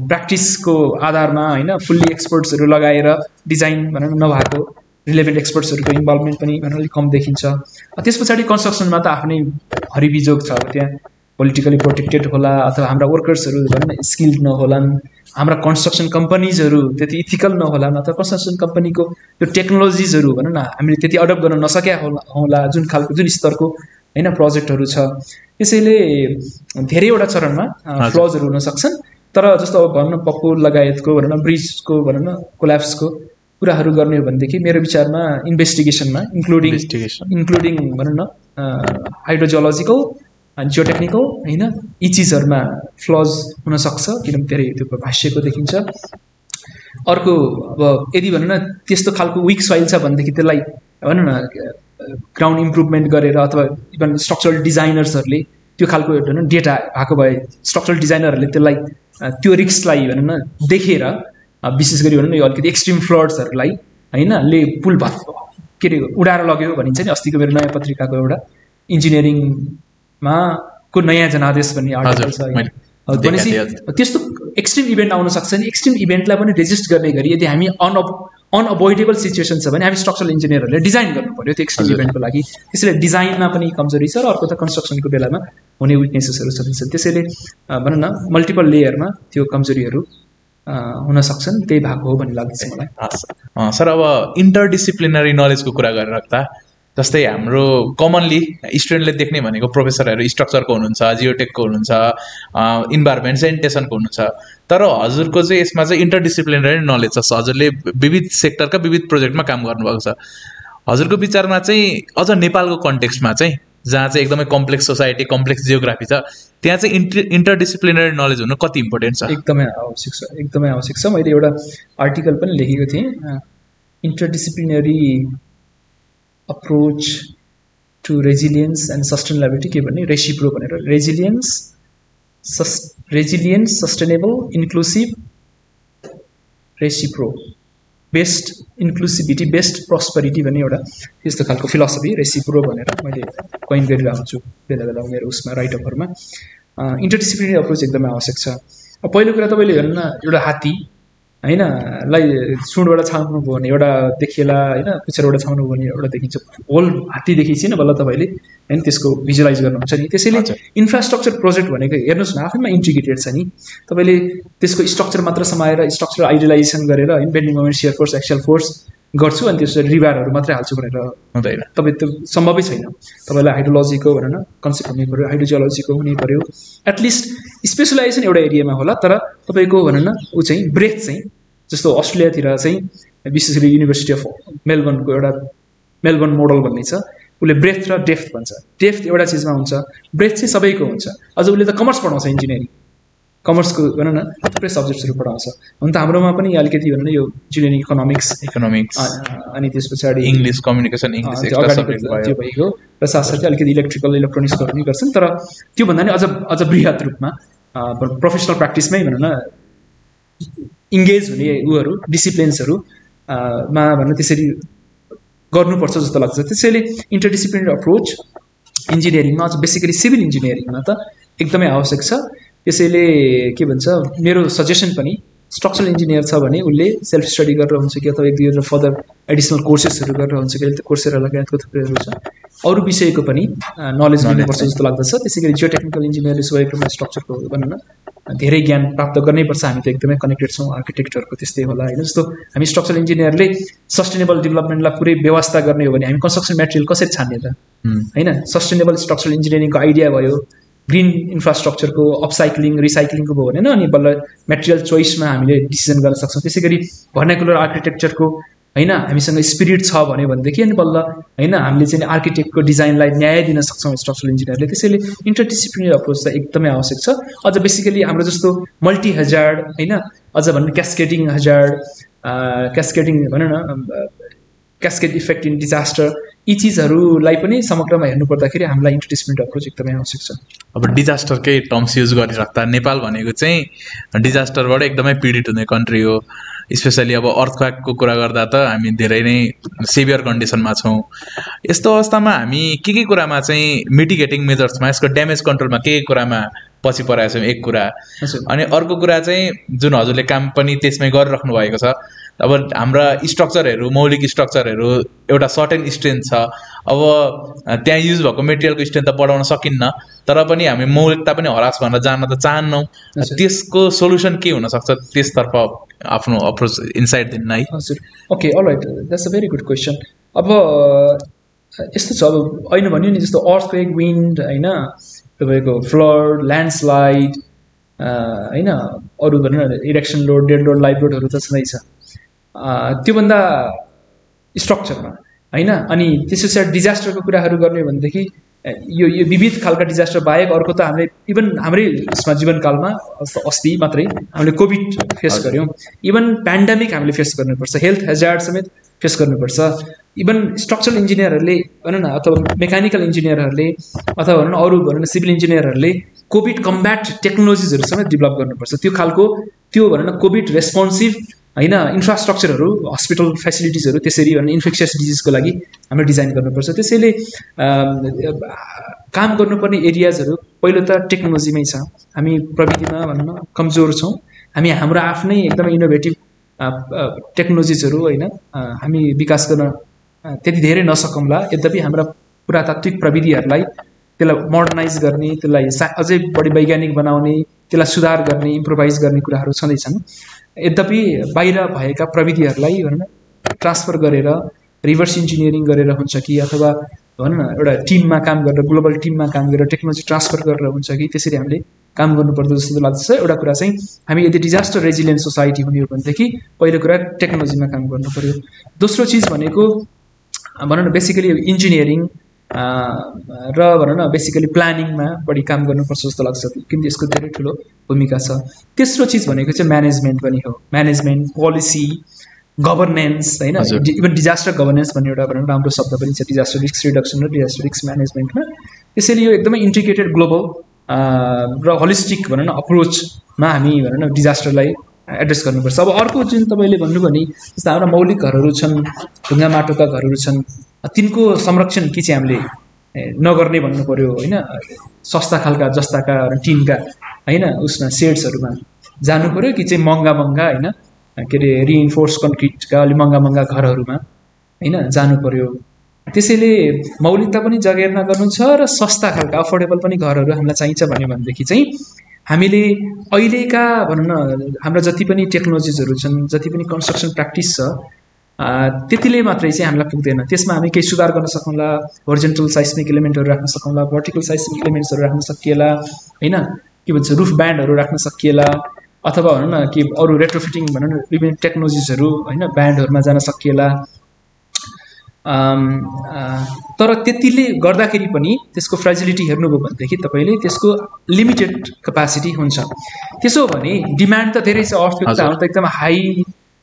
प्र्याक्टिसको आधारमा होइन फुल्ली एक्सपर्ट्सहरू लगाएर डिजाइन भनौँ न नभएको रिलेभेन्ट एक्सपर्ट्सहरूको इन्भल्भमेन्ट पनि भनौँ अलिक कम देखिन्छ त्यस पछाडि कन्स्ट्रक्सनमा त आफ्नै हरिबिजोग छ त्यहाँ पोलिटिकली प्रोटेक्टेड होला अथवा हाम्रा वर्कर्सहरू भनौँ न स्किल्ड नहोलान् हाम्रा कन्स्ट्रक्सन कम्पनीजहरू त्यति इथिकल नहोलान् अथवा कन्स्ट्रक्सन कम्पनीको त्यो टेक्नोलोजिजहरू भनौँ न हामीले त्यति अडप्ट गर्न नसक्या होला जुन खालको जुन स्तरको होइन प्रोजेक्टहरू छ त्यसैले धेरैवटा चरणमा फ्लजहरू हुन सक्छन् तर जस्तो अब भनौँ न पप्पु लगायतको भनौँ न ब्रिजको भनौँ न कोल्याप्सको कुराहरू गर्ने हो भनेदेखि मेरो विचारमा इन्भेस्टिगेसनमा इन्क्लुडिङ भनौँ न हाइड्रोजियोलोजिकल जियोटेक्निकल होइन यी चिजहरूमा फ्लज हुनसक्छ किनभने धेरै त्यो भाष्यको देखिन्छ अर्को अब यदि भनौँ न त्यस्तो खालको विक सोइल छ भनेदेखि त्यसलाई भनौँ न ग्राउन्ड इम्प्रुभमेन्ट गरेर अथवा इभन स्ट्रक्चरल डिजाइनर्सहरूले त्यो खालको भनौँ डेटा भएको भए स्ट्रक्चरल डिजाइनरहरूले त्यसलाई त्यो रिस्कलाई भनौँ न देखेर विशेष गरी भनौँ न यो अलिकति एक्सट्रिम फ्लड्सहरूलाई होइन ले पुल के अरे उडाएर लग्यो भनिन्छ नि अस्तिको मेरो नयाँ पत्रिकाको एउटा इन्जिनियरिङमा को नयाँ जनादेश भन्ने आर्टिकल छ भनेपछि त्यस्तो एक्सट्रिम इभेन्ट आउन सक्छ नि एक्सट्रिम इभेन्टलाई पनि रेजिस्ट गर्ने गरी यदि हामी अनअभोइडेबल सिचुएसन छ भने हामी स्ट्रक्चरल इन्जिनियरहरूले डिजाइन गर्नु पर्यो त्यो एक्सट्रिम इभेन्टको लागि त्यसैले डिजाइनमा पनि कमजोरी छ र अर्को त कन्स्ट्रक्सनको बेलामा हुने विकनेसेसहरू छन् त्यसैले भनौँ न मल्टिपल लेयरमा त्यो कमजोरीहरू हुन सक्छन् त्यही भएको हो भन्ने लाग्छ मलाई सर अब इन्टरडिसिप्लिनरी नलेजको कुरा गरेर राख्दा जस्तै हाम्रो कमनली स्टुडेन्टले देख्ने भनेको प्रोफेसरहरू स्ट्रक्चरको हुनुहुन्छ जियोटेकको हुनुहुन्छ इन्भाइरोमेन्ट सेनिटेसनको हुनुहुन्छ तर हजुरको चाहिँ यसमा चाहिँ इन्टरडिसिप्लिनरी नलेज छ हजुरले विविध सेक्टरका विविध प्रोजेक्टमा काम गर्नुभएको छ हजुरको विचारमा चाहिँ अझ नेपालको कन्टेक्स्टमा चाहिँ जहाँ चाहिँ एकदमै कम्प्लेक्स सोसाइटी कम्प्लेक्स जियोग्राफी छ त्यहाँ चाहिँ इन्टरडिसिप्लिनरी नलेज हुनु कति इम्पोर्टेन्ट छ एकदमै आवश्यक छ मैले एउटा आर्टिकल पनि लेखेको थिएँ interdisciplinary approach to resilience and sustainability के भन्ने रेसिप्रो भनेर रेजिलियन्स सस्टेनेबल इन्क्लुसिभ रेसिप्रो बेस्ट इन्क्लुसिभिटी बेस्ट प्रस्परिटी भन्ने एउटा त्यस्तो खालको फिलोसफी रेसिप्रो भनेर मैले कोइन गरिरहेको छु बेला बेला मेरो उसमा राइटअपहरूमा इन्टरडिसिप्लिनरी अप्रोच एकदमै आवश्यक छ अब पहिलो कुरा तपाईँले हेर्नु न एउटा हात्ती होइन लाई सुँडबाट छाउनु भयो भने एउटा देखिएला होइन पुच्छरबाट छाउनु भयो भने एउटा देखिन्छ होल हात्ती देखिन्छ नि बल्ल तपाईँले होइन त्यसको भिजुलाइज गर्नुहुन्छ नि त्यसैले इन्फ्रास्ट्रक्चर प्रोजेक्ट भनेको हेर्नुहोस् न आफैमा इन्टिग्रेटेड छ नि तपाईँले त्यसको स्ट्रक्चर मात्र समाएर स्ट्रक्चर आइडियलाइजेसन गरेर होइन bending moment share force axial force गर्छु अनि त्यसरी रिबारहरू मात्रै हाल्छु भनेर हुँदैन तपाईँ त्यो सम्भवै छैन तपाईँलाई हाइड्रोलोजीको भनौँ न कन्सेप्ट हुनै पऱ्यो हाइड्रोजियोलोजीको हुनै पऱ्यो एटलिस्ट स्पेसलाइजेसन एउटा एरियामा होला तर तपाईँको भनौँ न ऊ चाहिँ ब्रेथ चाहिँ जस्तो अस्ट्रेलियातिर चाहिँ विशेष गरी युनिभर्सिटी अफ मेलबर्नको एउटा मेलबर्न मोडल भन्ने छ, उसले ब्रेथ र डेप्थ भन्छ। डेप्थ एउटा चिजमा हुन्छ, ब्रेथ चाहिँ सबैको हुन्छ। अझ उसले त कमर्स पढाउँछ, इन्जिनियरिङ कमर्सको भनौँ न थुप्रै सब्जेक्ट्सहरू पढाउँछ। हुन त हाम्रोमा पनि अलिकति भनौँ न यो इन्जिनियरिङ इकोनोमिक्स अनि त्यस पछाडि इङ्ग्लिस कम्युनिकेसन इङ्ग्लिस त्यो भइगयो र साथसाथै अलिकति इलेक्ट्रिकल इलेक्ट्रोनिक्सहरू पनि गर्छन्। तर त्योभन्दा नि अझ बृहत रूपमा प्रोफेसनल प्र्याक्टिसमै भनौँ न इङ्गेज हुने उहरू डिसिप्लिन्सहरू मा भनौँ त्यसरी गर्नुपर्छ जस्तो लाग्छ। त्यसैले इन्टरडिसिप्लिनरी अप्रोच इन्जिनियरिङमा अझ बेसिकली सिभिल इन्जिनियरिङमा त एकदमै आवश्यक छ। त्यसैले के भन्छ मेरो सजेसन पनि स्ट्रक्चरल इन्जिनियर छ भने उसले सेल्फ स्टडी गरेर हुन्छ कि अथवा 1-2 फर्दर एडिसनल कोर्सेसहरू गरेर हुन्छ कि, अहिले त कोर्सेरा लगायतको थुप्रैहरू छ, अरू विषयको पनि नलेज लिनुपर्छ जस्तो लाग्दछ। त्यसै गरी जियो टेक्निकल इन्जिनियरले सोहेको स्ट्रक्चरको भनौँ न धेरै ज्ञान प्राप्त गर्नैपर्छ। हामी त एकदमै कनेक्टेड छौँ, आर्किटेक्टहरूको त्यस्तै होला होइन। जस्तो हामी स्ट्रक्चरल इन्जिनियरले सस्टेनेबल डेभलपमेन्टलाई पुरै व्यवस्था गर्ने हो भने हामी कन्स्ट्रक्सन मेटेरियल कसरी छान्ने त होइन। सस्टेनेबल स्ट्रक्चरल इन्जिनियरिङको आइडिया भयो, ग्रिन इन्फ्रास्ट्रक्चरको अपसाइक्लिङ रिसाइक्लिङको भयो भने अनि बल्ल मेटेरियल चोइसमा हामीले डिसिजन गर्न सक्छौँ। त्यसै गरी भर्नाकुलर आर्किटेक्चरको होइन हामीसँग स्पिरिट छ भनेदेखि अनि बल्ल होइन हामीले चाहिँ आर्किटेक्टको डिजाइनलाई न्याय दिन सक्छौँ स्ट्रक्चरल इन्जिनियरले। त्यसैले इन्टरडिसिप्लिनरी अप्रोच त एकदमै आवश्यक छ। अझ बेसिकली हाम्रो जस्तो मल्टी हजार्ड होइन, अझ भन्नु क्यास्केडिङ हजार्ड, क्यास्केडिङ भनौँ न क्यास्केड इफेक्ट इन डिजास्टर, यी चिजहरूलाई पनि समग्रमा हेर्नु पर्दाखेरि हामीलाई इन्टरडिसिप्लिनरी अप्रोच एकदमै आवश्यक छ। अब डिजास्टरकै टर्म्स युज गरिराख्दा नेपाल भनेको चाहिँ डिजास्टरबाट एकदमै पीडित हुने कन्ट्री हो। स्पेसली अब अर्थक्वेकको कुरा गर्दा त हामी धेरै नै सिभियर कन्डिसनमा छौँ। यस्तो अवस्थामा हामी के कुरामा चाहिँ मिटिगेटिङ मेजर्समा यसको ड्यामेज कन्ट्रोलमा के कुरामा पछि परेका छौँ एक कुरा, अनि अर्को कुरा चाहिँ जुन हजुरले काम पनि त्यसमै गरिराख्नु भएको छ। अब हाम्रा स्ट्रक्चरहरू मौलिक स्ट्रक्चरहरू एउटा सर्टेन स्ट्रेन्थ छ, अब त्यहाँ युज भएको मेटेरियलको स्ट्रेन्थ त बढाउन सकिन्न, तर पनि हामी मौलिकता पनि हरास भनेर जान त चाहन्नौँ। त्यसको सोल्युसन के हुनसक्छ, त्यसतर्फ आफ्नो अप्रोच इन्साइट दिनु है। हजुर, okay, all right, that's a very good question. अब यस्तो छ, अब अहिले भन्यो नि जस्तो अर्थक्वेक, विन्ड होइन, तपाईँको फ्लड, ल्यान्डस्लाइड होइन, अरू भनौँ न erection load, dead load, live लोडहरू त छँदैछ। त्योभन्दा स्ट्रक्चरमा होइन, अनि त्यसपछि डिजास्टरको कुराहरू गर्ने भनेदेखि यो विविध खालका डिजास्टर बाहेक अर्को त हामीले इभन हाम्रै उसमा जीवनकालमा अस्ति मात्रै हामीले कोभिड फेस गऱ्यौँ, इभन पेन्डेमिक हामीले फेस गर्नुपर्छ, हेल्थ हेजार्ड समेत फेस गर्नुपर्छ। इभन स्ट्रक्चरल इन्जिनियरहरूले भनौँ न अथवा मेकानिकल इन्जिनियरहरूले अथवा भनौँ न अरू भनौँ न सिभिल इन्जिनियरहरूले कोभिड कम्ब्याट टेक्नोलोजिजहरू समेत डेभलप गर्नुपर्छ। त्यो खालको त्यो भनौँ न कोभिड रेस्पोन्सिभ होइन इन्फ्रास्ट्रक्चरहरू, हस्पिटल फेसिलिटिजहरू त्यसरी भनौँ इन्फेक्सियस डिजिजको लागि हामीले डिजाइन गर्नुपर्छ। त्यसैले काम गर्नुपर्ने एरियाजहरू पहिलो त टेक्नोलोजीमै छ। हामी प्रविधिमा भनौँ न कमजोर छौँ, हामी हाम्रो आफ्नै एकदमै इनोभेटिभ टेक्नोलोजिजहरू होइन हामी विकास गर्न त्यति धेरै नसकौँला। यद्यपि हाम्रा पुरातात्विक प्रविधिहरूलाई त्यसलाई मोडर्नाइज गर्ने, त्यसलाई अझै बढी वैज्ञानिक बनाउने, त्यसलाई सुधार गर्ने, इम्प्रोभाइज गर्ने कुराहरू छँदैछन्। यद्यपि बाहिर भएका प्रविधिहरूलाई भनौँ न ट्रान्सफर गरेर रिभर्स इन्जिनियरिङ गरेर हुन्छ कि अथवा भनौँ न एउटा टिममा काम गरेर ग्लोबल टिममा काम गरेर टेक्नोलोजी ट्रान्सफर गरेर हुन्छ कि त्यसरी हामीले काम गर्नुपर्छ जस्तो लाग्छ। एउटा कुरा चाहिँ हामी यदि डिजास्टर रेजिलियन्ट सोसाइटी हुने हो भनेदेखि पहिलो कुरा टेक्नोलोजीमा काम गर्नु पऱ्यो। दोस्रो चिज भनेको भनौँ न बेसिकली इन्जिनियरिङ र भनौँ न बेसिकली प्लानिङमा बढी काम गर्नुपर्छ जस्तो लाग्छ, किनकि यसको धेरै ठुलो भूमिका छ। तेस्रो चिज भनेको चाहिँ म्यानेजमेन्ट पनि हो, म्यानेजमेन्ट, पोलिसी, गभर्नेन्स होइन, इभन डिजास्टर गभर्नेन्स भन्ने एउटा भनौँ राम्रो शब्द पनि छ डिजास्टर रिस्क रिडक्सन र डिजास्टर रिस्क म्यानेजमेन्टमा। त्यसैले यो एकदमै इन्टिग्रेटेड ग्लोबल र होलिस्टिक भनौँ न अप्रोचमा हामी भनौँ न डिजास्टरलाई एड्रेस गर्नुपर्छ। अब अर्को जुन तपाईँले भन्नुभयो नि जस्तो हाम्रा मौलिक घरहरू छन्, ढुङ्गा माटोका घरहरू छन्, तिनको संरक्षण के चाहिँ हामीले नगर्ने भन्नु पऱ्यो होइन। सस्ता खालका जस्ताका टिनका होइन उसमा सेड्सहरूमा जानु पऱ्यो कि चाहिँ महँगा होइन के अरे रिइन्फोर्स कन्क्रिटका अलिक महँगा घरहरूमा होइन जानु पऱ्यो। त्यसैले मौलिकता पनि जगेर्ना गर्नु छ र सस्ता खालका अफोर्डेबल पनि घरहरू हामीलाई चाहिन्छ भनेदेखि चाहिँ हामीले अहिलेका भनौँ न हाम्रा जति पनि टेक्नोलोजिजहरू छन्, जति पनि कन्स्ट्रक्सन प्र्याक्टिस छ त्यतिले मात्रै चाहिँ हामीलाई पुग्दैन। त्यसमा हामी केही सुधार गर्न सकौँला, होरिजेन्टल साइस्मिक इलिमेन्टहरू राख्न सकौँला, भर्टिकल साइस्मिक इलिमेन्ट्सहरू राख्न सकिएला होइन, के भन्छ रुफ ब्यान्डहरू राख्न सकिएला अथवा भनौँ न कि अरू रेट्रोफिटिङ भनौँ न विभिन्न टेक्नोलोजिजहरू होइन ब्यान्डहरूमा जान सकिएला। तर त्यतिले गर्दाखेरि पनि त्यसको फ्रेजिलिटी हेर्नुभयो भनेदेखि तपाईँले त्यसको लिमिटेड क्यापासिटी हुन्छ। त्यसो भने डिमान्ड त धेरै छ, अर्थक्वेक त हाम्रो त एकदम हाई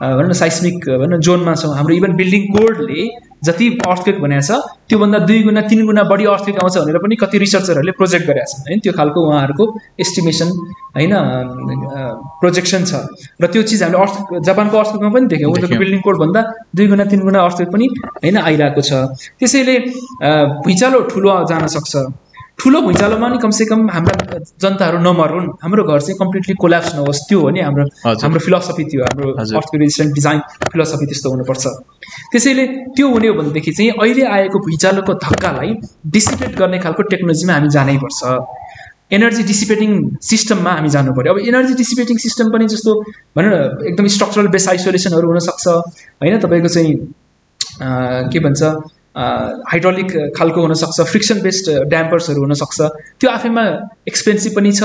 भनौँ न साइस्मिक भनौँ न जोनमा छौँ। हाम्रो इभन बिल्डिङ कोडले जति अर्थक्वेक भनेको छ त्योभन्दा 2 गुणा 3 गुणा बढी अर्थक्वेक आउँछ भनेर पनि कति रिसर्चरहरूले प्रोजेक्ट गरेका छन् होइन। त्यो खालको उहाँहरूको एस्टिमेसन होइन प्रोजेक्सन छ। र त्यो चिज हामीले जापानको अर्थक्वेकमा पनि देख्यौँ, उनीहरूको बिल्डिङ कोडभन्दा 2 गुणा 3 गुणा अर्थक्वेक पनि होइन आइरहेको छ। त्यसैले भुइँचालो ठुलो जान सक्छ। ठुलो भुइँचालोमा नि कमसेकम हाम्रा जनताहरू नमरुन्, हाम्रो घर चाहिँ कम्प्लिटली कोल्याप्स नहोस्, त्यो हो नि हाम्रो फिलोसफी थियो। हाम्रो अर्थक्वेक रेजिस्टेन्ट डिजाइन फिलोसफी त्यस्तो हुनुपर्छ। त्यसैले त्यो हुने हो भनेदेखि चाहिँ अहिले आएको भुइँचालोको धक्कालाई डिसिपेट गर्ने खालको टेक्नोलोजीमा हामी जानैपर्छ। एनर्जी डिसिपेटिङ सिस्टममा हामी जानु पर्यो। अब एनर्जी डिसिपेटिङ सिस्टम पनि जस्तो भनौँ न एकदम स्ट्रक्चरल बेस आइसोलेसनहरू हुनसक्छ होइन, तपाईँको चाहिँ के भन्छ हाइड्रोलिक खालको हुनसक्छ, फ्रिक्सन बेस्ड ड्याम्पर्सहरू हुनसक्छ। त्यो आफैमा एक्सपेन्सिभ पनि छ,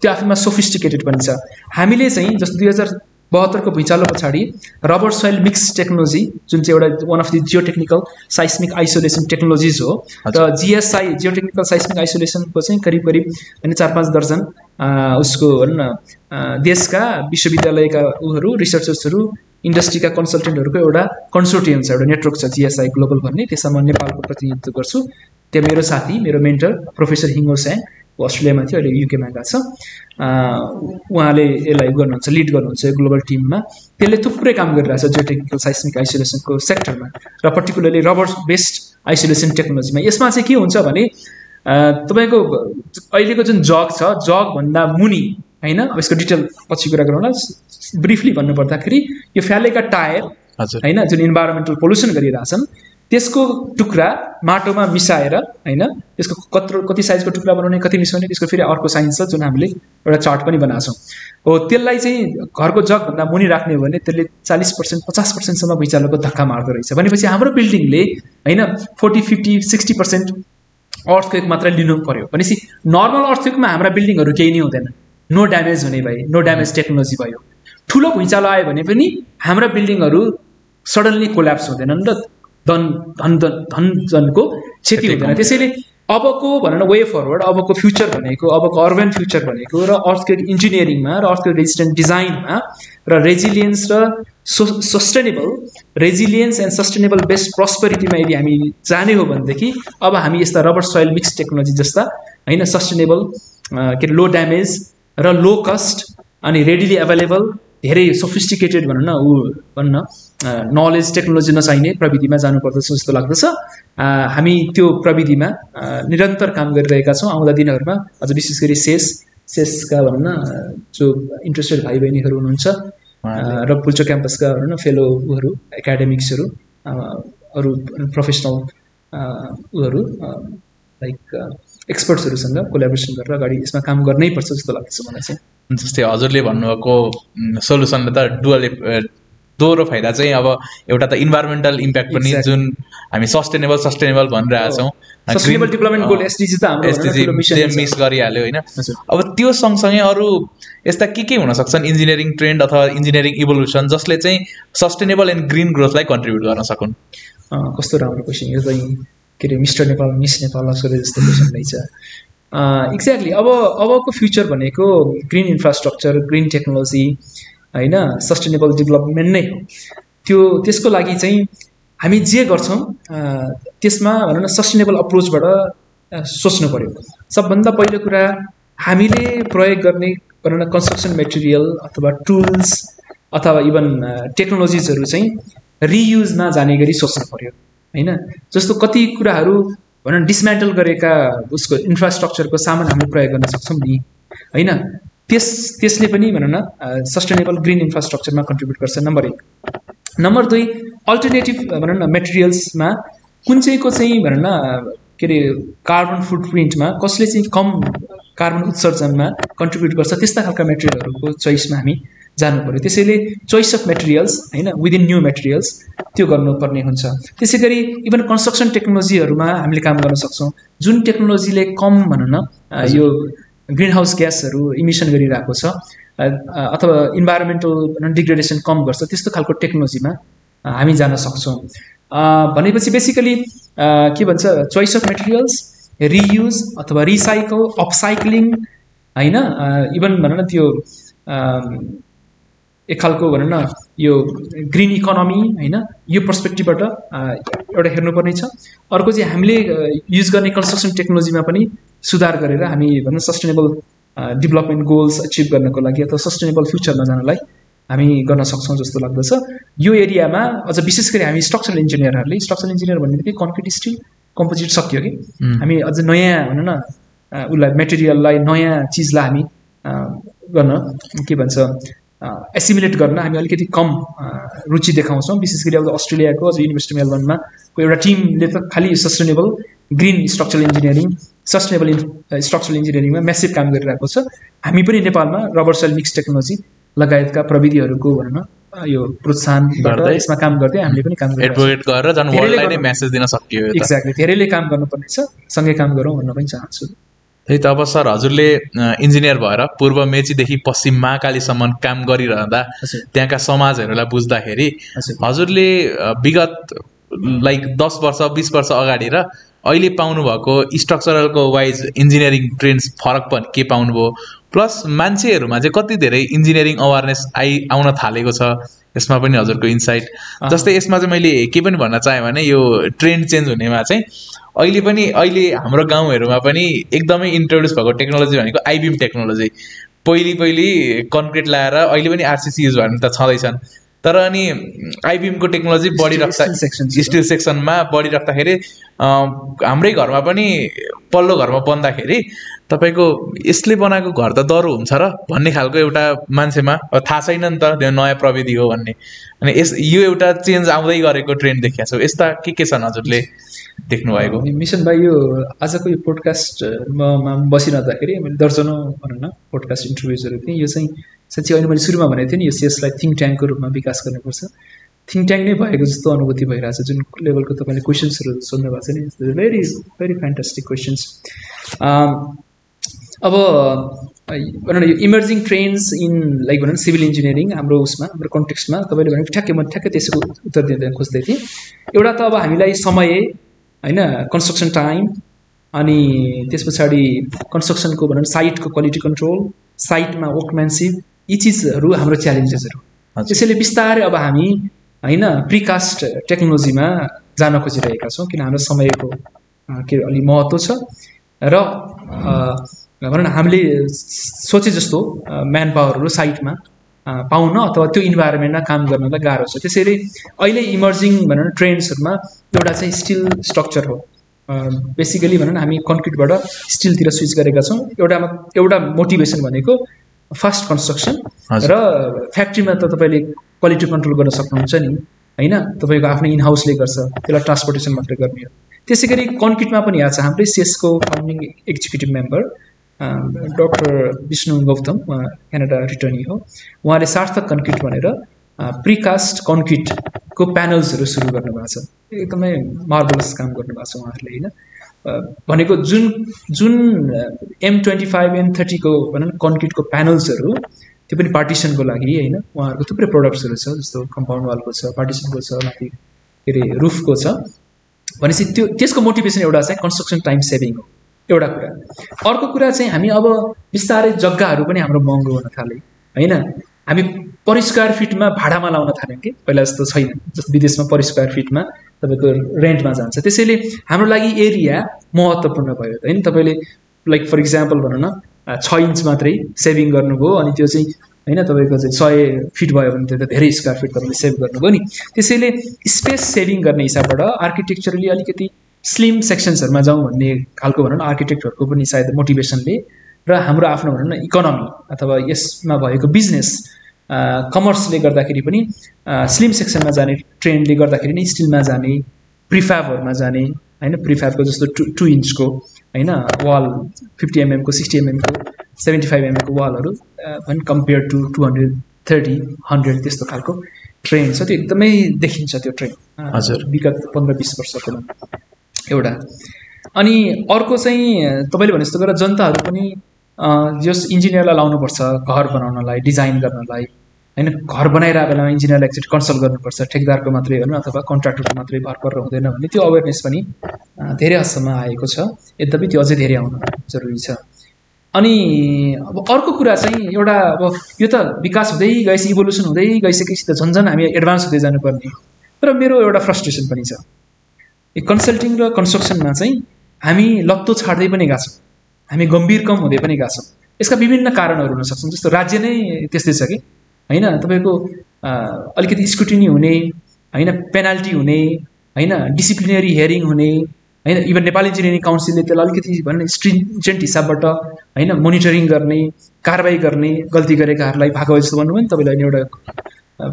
त्यो आफैमा सोफिस्टिकेटेड पनि छ। हामीले चाहिँ जस्तो 2072 को भुइँचालो पछाडि रबर सोइल मिक्स टेक्नोलोजी जुन चाहिँ एउटा one of the geotechnical साइस्मिक isolation technologies हो, र जिएसआई जियोटेक्निकल साइस्मिक आइसोलेसनको चाहिँ करिब करिब होइन 4-5 दर्जन उसको भनौँ न देशका विश्वविद्यालयका उहरू रिसर्चर्सहरू इन्डस्ट्रीका कन्सल्टेन्टहरूको एउटा कन्सोर्टियम छ, एउटा नेटवर्क छ जिएसआई ग्लोबल भन्ने। त्यसमा म नेपालको प्रतिनिधित्व गर्छु। त्यहाँ मेरो साथी मेरो मेन्टर प्रोफेसर हिङ्गो स्याङ अस्ट्रेलियामा थियो, अहिले युकेमा गएको छ। उहाँले यसलाई गर्नुहुन्छ, लिड गर्नुहुन्छ यो ग्लोबल टिममा। त्यसले थुप्रै काम गरिरहेछ जियोटेक्निकल साइस्मिक आइसोलेसनको सेक्टरमा र पर्टिकुलरली रबर बेस्ड आइसोलेसन टेक्नोलोजीमा। यसमा चाहिँ के हुन्छ भने तपाईँको अहिलेको जुन जग छ, जगभन्दा मुनि होइन, अब यसको डिटेल पछि कुरा गरौँला। ब्रिफली भन्नुपर्दाखेरि यो फ्यालेका टायर होइन जुन इन्भाइरोमेन्टल पोल्युसन गरिरहेछन् त्यसको टुक्रा माटोमा मिसाएर होइन, त्यसको कति साइजको टुक्रा बनाउने, कति मिसाउने, त्यसको फेरि अर्को साइन्स छ जुन हामीले एउटा चार्ट पनि बनाएको छौँ हो। त्यसलाई चाहिँ घरको जगभन्दा मुनि राख्ने हो भने त्यसले 40% 50%सम्म भुइँचालोको धक्का मार्दो रहेछ। भनेपछि हाम्रो बिल्डिङले होइन 40-50-60% अर्थक्वेक मात्र लिनु पर्यो। भनेपछि नर्मल अर्थक्वेकमा हाम्रा बिल्डिङहरू केही नै हुँदैन, नो ड्यामेज हुने भए, नो ड्यामेज टेक्नोलोजी भयो। ठुलो भुइँचालो आयो भने पनि हाम्रा बिल्डिङहरू सडनली कोल्याप्स हुँदैनन् र धनको क्षति हुँदैन। त्यसैले अबको भनौँ न वे फरवर्ड, अबको फ्युचर भनेको, अबको अर्बन फ्युचर भनेको र अर्थक्वेक इन्जिनियरिङमा र अर्थक्वेक रेजिस्टेन्ट डिजाइनमा र रेजिलियन्स र sustainable resilience and sustainable based प्रस्पेरिटीमा यदि हामी जाने हो भनेदेखि अब हामी यस्ता रबर सोइल मिक्स टेक्नोलोजी जस्ता होइन सस्टेनेबल के लो ड्यामेज र लो कस्ट अनि रेडिली एभाइलेबल धेरै सोफिस्टिकेटेड भनौँ न नलेज टेक्नोलोजी नचाहिने प्रविधिमा जानुपर्दछ जस्तो लाग्दछ। हामी त्यो प्रविधिमा निरन्तर काम गरिरहेका छौँ। आउँदा दिनहरूमा अझ विशेष गरी सेसका भनौँ न जो इन्ट्रेस्टेड भाइ बहिनीहरू हुनुहुन्छ र पुल्चो क्याम्पसका भनौँ न फेलो उहरू एकाडेमिक्सहरू अरू प्रोफेसनल उहरू लाइक एक्सपर्ट्सहरूसँग कोलाबोरेसन गरेर अगाडि यसमा काम गर्नै पर्छ जस्तो लाग्छ मलाई चाहिँ। जस्तै हजुरले भन्नुभएको सोल्युसनले त दोहोरो फाइदा चाहिँ अब एउटा त इन्भाइरोमेन्टल इम्प्याक्ट पनि जुन हामी सस्टेनेबल भनिरहेछौँ, सस्टेनेबल डेभलपमेन्ट गोल एसडिजी त हाम्रो मिस गरिहाल्यो होइन। अब त्यो सँगसँगै अरू यस्ता के हुन सक्छन् इन्जिनियरिङ ट्रेन्ड अथवा इन्जिनियरिङ इभोल्युसन जसले चाहिँ सस्टेनेबल एन्ड ग्रिन ग्रोथलाई कन्ट्रिब्युट गर्न सकुन्? कस्तो राम्रो क्वेसन यो चाहिँ, के अरे मिस्टर नेपाल मिस नेपाल जस्तो क्वेसन रहेछ। एक्ज्याक्टली अबको फ्युचर भनेको ग्रिन इन्फ्रास्ट्रक्चर, ग्रिन टेक्नोलोजी होइन, सस्टेनेबल डेभलपमेन्ट नै हो। त्यसको लागि चाहिँ हामी जे गर्छौँ त्यसमा भनौँ न सस्टेनेबल अप्रोचबाट सोच्नु पर्यो। सबभन्दा पहिलो कुरा हामीले प्रयोग गर्ने भनौँ न कन्स्ट्रक्सन मेटेरियल अथवा टुल्स अथवा इभन टेक्नोलोजिजहरू चाहिँ रियुजमा जाने गरी सोच्नु पर्यो होइन। जस्तो कति कुराहरू भनौँ डिसमेन्टल गरेका उसको इन्फ्रास्ट्रक्चरको सामान हामीले प्रयोग गर्न सक्छौँ नि होइन। त्यसले पनि भनौँ न सस्टेनेबल ग्रिन इन्फ्रास्ट्रक्चरमा कन्ट्रिब्युट गर्छ, नम्बर 1। नम्बर 2 अल्टरनेटिभ भनौँ न मेटेरियल्समा कुन चाहिँको चाहिँ भनौँ न के अरे कार्बन फुटप्रिन्टमा कसले चाहिँ कम कार्बन उत्सर्जनमा कन्ट्रिब्युट गर्छ त्यस्ता खालका मेटेरियलहरूको चोइसमा हामी जानु पर्यो। त्यसैले चोइस अफ मेटेरियल्स होइन विदिन न्यू मेटेरियल्स त्यो गर्नुपर्ने हुन्छ। त्यसै गरी इभन कन्स्ट्रक्सन टेक्नोलोजीहरूमा हामीले काम गर्न सक्छौँ जुन टेक्नोलोजीले कम भनौँ न यो ग्रिन हाउस ग्यासहरू इमिसन गरिरहेको छ अथवा इन्भाइरोमेन्टल डिग्रेडेसन कम गर्छ त्यस्तो खालको टेक्नोलोजीमा हामी जान सक्छौँ। भनेपछि बेसिकली के भन्छ चोइस अफ मेटेरियल्स, रियुज अथवा रिसाइकल, अपसाइक्लिङ होइन, इभन भनौँ न त्यो एक खालको भनौँ न यो ग्रिन इकोनोमी होइन, यो पर्सपेक्टिभबाट एउटा हेर्नुपर्ने छ। अर्को चाहिँ हामीले युज गर्ने कन्स्ट्रक्सन टेक्नोलोजीमा पनि सुधार गरेर हामी भनौँ सस्टेनेबल डेभलपमेन्ट गोल्स अचिभ गर्नको लागि अथवा सस्टेनेबल फ्युचरमा जानलाई हामी गर्न सक्छौँ जस्तो लाग्दछ। यो एरियामा अझ विशेष गरी हामी स्ट्रक्चरल इन्जिनियरहरूले, स्ट्रक्चरल इन्जिनियर भन्ने बित्तिकै कन्क्रिट, स्टिल, कम्पोजिट सक्यो कि हामी अझ नयाँ भनौँ न उसलाई मेटेरियललाई, नयाँ चिजलाई हामी गर्न के भन्छ एसिमुलेट गर्न हामी अलिकति कम रुचि देखाउँछौँ। विशेष गरी अब अस्ट्रेलियाको अझ युनिभर्सिटी मेलबर्नमा एउटा टिमले त खालि sustainable green structural engineering, sustainable structural इन्जिनियरिङमा म्यासिभ काम गरिरहेको छ। हामी पनि नेपालमा रबर सेल मिक्स टेक्नोलोजी लगायतका प्रविधिहरूको भनौँ न यो प्रोत्साहन गर्दै यसमा काम गर्दै हामीले पनि काम गरिरहेको। एक्ज्याक्टली, धेरैले काम गर्नुपर्ने छ, सँगै काम गरौँ भन्न पनि चाहन्छु। त्यही त। अब सर हजुरले इन्जिनियर भएर पूर्व मेचीदेखि पश्चिम महाकालीसम्म काम गरिरहँदा त्यहाँका समाजहरूलाई बुझ्दाखेरि हजुरले विगत लाइक 10 वर्ष 20 वर्ष अगाडि र अहिले पाउनुभएको स्ट्रक्चरलको वाइज इन्जिनियरिङ ट्रेन्ड्स फरक पनि के पाउनुभयो, प्लस मान्छेहरूमा चाहिँ कति धेरै इन्जिनियरिङ अवेरनेस आउन थालेको छ, यसमा पनि हजुरको इन्साइट। जस्तै यसमा चाहिँ मैले के पनि भन्न चाहेँ भने यो ट्रेन्ड चेन्ज हुनेमा चाहिँ अहिले हाम्रो गाउँहरूमा पनि एकदमै इन्ट्रोड्युस भएको टेक्नोलोजी भनेको आइबिम टेक्नोलोजी। पहिले कन्क्रिट लगाएर अहिले पनि आरसिसी युज भन्ने त छँदैछन्, तर अनि आइबिएमको टेक्नोलोजी बढिराख्दा स्टिल सेक्सनमा बढिराख्दाखेरि हाम्रै घरमा पनि पल्लो घरमा बन्दाखेरि तपाईँको यसले बनाएको घर त दह्रो हुन्छ र भन्ने खालको एउटा मान्छेमा थाहा छैन नि त, त्यो नयाँ प्रविधि हो भन्ने। अनि यो एउटा चेन्ज आउँदै गरेको ट्रेन्ड देखिया छौँ। यस्ता के छन् हजुरले देख्नुभएको? मिसन भाइ, यो आजको यो पोडकास्टमा बसिरहँदाखेरि मैले दर्जनौँ भनौँ न पोडकास्ट इन्टरभ्युजहरू थिएँ। यो चाहिँ साँच्चै अहिले मैले सुरुमा भनेको थिएँ नि, यो सिएसलाई थिङ्क ट्याङ्कको रूपमा विकास गर्नुपर्छ। थिङ्क ट्याङ्क नै भएको जस्तो अनुभूति भइरहेछ। जुन लेभलको तपाईँले क्वेसन्सहरू सोध्नु भएको छ नि, भेरी भेरी फ्यान्टास्टिक क्वेसन्स। अब भनौँ न यो इमर्जिङ ट्रेन्ड्स इन लाइक भनौँ सिभिल इन्जिनियरिङ हाम्रो उसमा, हाम्रो कन्टेक्स्टमा तपाईँले भनेको ठ्याक्कै त्यसको उत्तर दिन खोज्दै थिएँ। एउटा त अब हामीलाई समय होइन, कन्स्ट्रक्सन टाइम, अनि त्यस पछाडि कन्स्ट्रक्सनको भनौँ साइटको क्वालिटी कन्ट्रोल, साइटमा वर्कम्यानसिप, यी चिजहरू हाम्रो च्यालेन्जेसहरू। त्यसैले बिस्तारै अब हामी होइन प्रिकास्ट टेक्नोलोजीमा जान खोजिरहेका छौँ, किन हाम्रो समयको के अलि महत्त्व छ र भनौँ न हामीले सोचे जस्तो म्यान पावरहरू साइटमा पाउन अथवा त्यो इन्भाइरोमेन्टमा काम गर्नलाई गाह्रो छ। त्यसैले अहिले इमर्जिङ भनौँ न ट्रेन्ड्सहरूमा एउटा चाहिँ स्टिल स्ट्रक्चर हो। बेसिकली भनौँ न हामी कन्क्रिटबाट स्टिलतिर स्विच गरेका छौँ। एउटा मोटिभेसन भनेको फास्ट कन्स्ट्रक्सन र फ्याक्ट्रीमा त तपाईँले क्वालिटी कन्ट्रोल गर्न सक्नुहुन्छ नि होइन, तपाईँको आफ्नै इन हाउसले गर्छ, त्यसलाई ट्रान्सपोर्टेसन मात्रै गर्ने हो। त्यसै गरी कन्क्रिटमा पनि आएको छ। हाम्रै सिएसको founding executive member doctor Bishnu Gautam, उहाँ क्यानाडा रिटर्नी हो, उहाँले सार्थक कन्क्रिट भनेर प्रिकास्ट कन्क्रिटको प्यानल्सहरू सुरु गर्नुभएको छ। एकदमै मार्भलस काम गर्नुभएको छ उहाँहरूले होइन। भनेको जुन M25 M30 को भनौँ न कन्क्रिटको प्यानल्सहरू, त्यो पनि पार्टिसनको लागि होइन, उहाँहरूको थुप्रै प्रडक्ट्सहरू छ, जस्तो कम्पाउन्ड वालको छ, पार्टिसनको छ, माथि के अरे रुफको छ। भनेपछि त्यसको मोटिभेसन एउटा चाहिँ कन्स्ट्रक्सन टाइम सेभिङ हो, एउटा कुरा। अर्को कुरा चाहिँ हामी अब बिस्तारै जग्गाहरू पनि हाम्रो महँगो हुन थाल्यो होइन। हामी पर स्क्वायर फिटमा भाडामा लाउन थाल्यौँ कि, पहिला जस्तो छैन। जस्तो विदेशमा पर स्क्वायर फिटमा तपाईँको रेन्टमा जान्छ। त्यसैले हाम्रो लागि एरिया महत्त्वपूर्ण भयो होइन। तपाईँले लाइक फर इक्जाम्पल भनौँ न 6 इन्च मात्रै सेभिङ गर्नुभयो, अनि त्यो चाहिँ होइन तपाईँको चाहिँ 100 फिट भयो भने त्यो त धेरै स्क्वायर फिट तपाईँले सेभ गर्नुभयो नि। त्यसैले स्पेस सेभिङ गर्ने हिसाबबाट आर्किटेक्चरली अलिकति स्लिम सेक्सन्सहरूमा जाउँ भन्ने खालको भनौँ न आर्किटेक्टहरूको पनि सायद मोटिभेसनले र हाम्रो आफ्नो भनौँ न इकोनोमी अथवा यसमा भएको बिजनेस कमर्सले गर्दाखेरि पनि स्लिम सेक्सनमा जाने ट्रेन्डले गर्दाखेरि नै स्टिलमा जाने, प्रिफ्याबहरूमा जाने होइन। प्रिफ्याबको जस्तो 2 इन्चको होइन वाल, 50 mm को, 60 mm को, 75 mm को वालहरू भन् कम्पेयर टु 230, 100 त्यस्तो खालको ट्रेन्ड छ। त्यो एकदमै देखिन्छ त्यो ट्रेन्ड हजुर विगत 15-20 वर्षको एउटा। अनि अर्को चाहिँ तपाईँले भने जस्तो गरेर जनताहरू पनि जस इन्जिनियरलाई लाउनुपर्छ घर बनाउनलाई, डिजाइन गर्नलाई, होइन घर बनाइरहेको बेलामा इन्जिनियरलाई एकचोटि कन्सल्ट गर्नुपर्छ, ठेकदारको मात्रै होइन अथवा कन्ट्राक्टरको मात्रै भर परेर हुँदैन भन्ने त्यो अवेरनेस पनि धेरै हदसम्म आएको छ। यद्यपि त्यो अझै धेरै आउन जरुरी छ। अनि अब अर्को कुरा चाहिँ एउटा अब यो त विकास हुँदै गएपछि, इभोल्युसन हुँदै गइसकेपछि त झन् हामी एडभान्स हुँदै जानुपर्ने, तर मेरो एउटा फ्रस्ट्रेसन पनि छ। यो कन्सल्टिङ र कन्स्ट्रक्सनमा चाहिँ हामी लत्तो छाड्दै पनि गएको छौँ, हामी गम्भीर कम हुँदै पनि गएको छौँ। यसका विभिन्न कारणहरू हुन सक्छन्, जस्तो राज्य नै त्यस्तै छ कि होइन, तपाईँको अलिकति स्क्रुटिनी हुने, होइन पेनाल्टी हुने, होइन डिसिप्लिनरी हियरिङ हुने, होइन इभन नेपाल इन्जिनियरिङ काउन्सिलले त्यसलाई अलिकति भन्ने स्ट्रिन्जेन्ट हिसाबबाट होइन मोनिटरिङ गर्ने, कारबाही गर्ने, गल्ती गरेकाहरूलाई भागो जस्तो भन्नुभयो नि तपाईँले। एउटा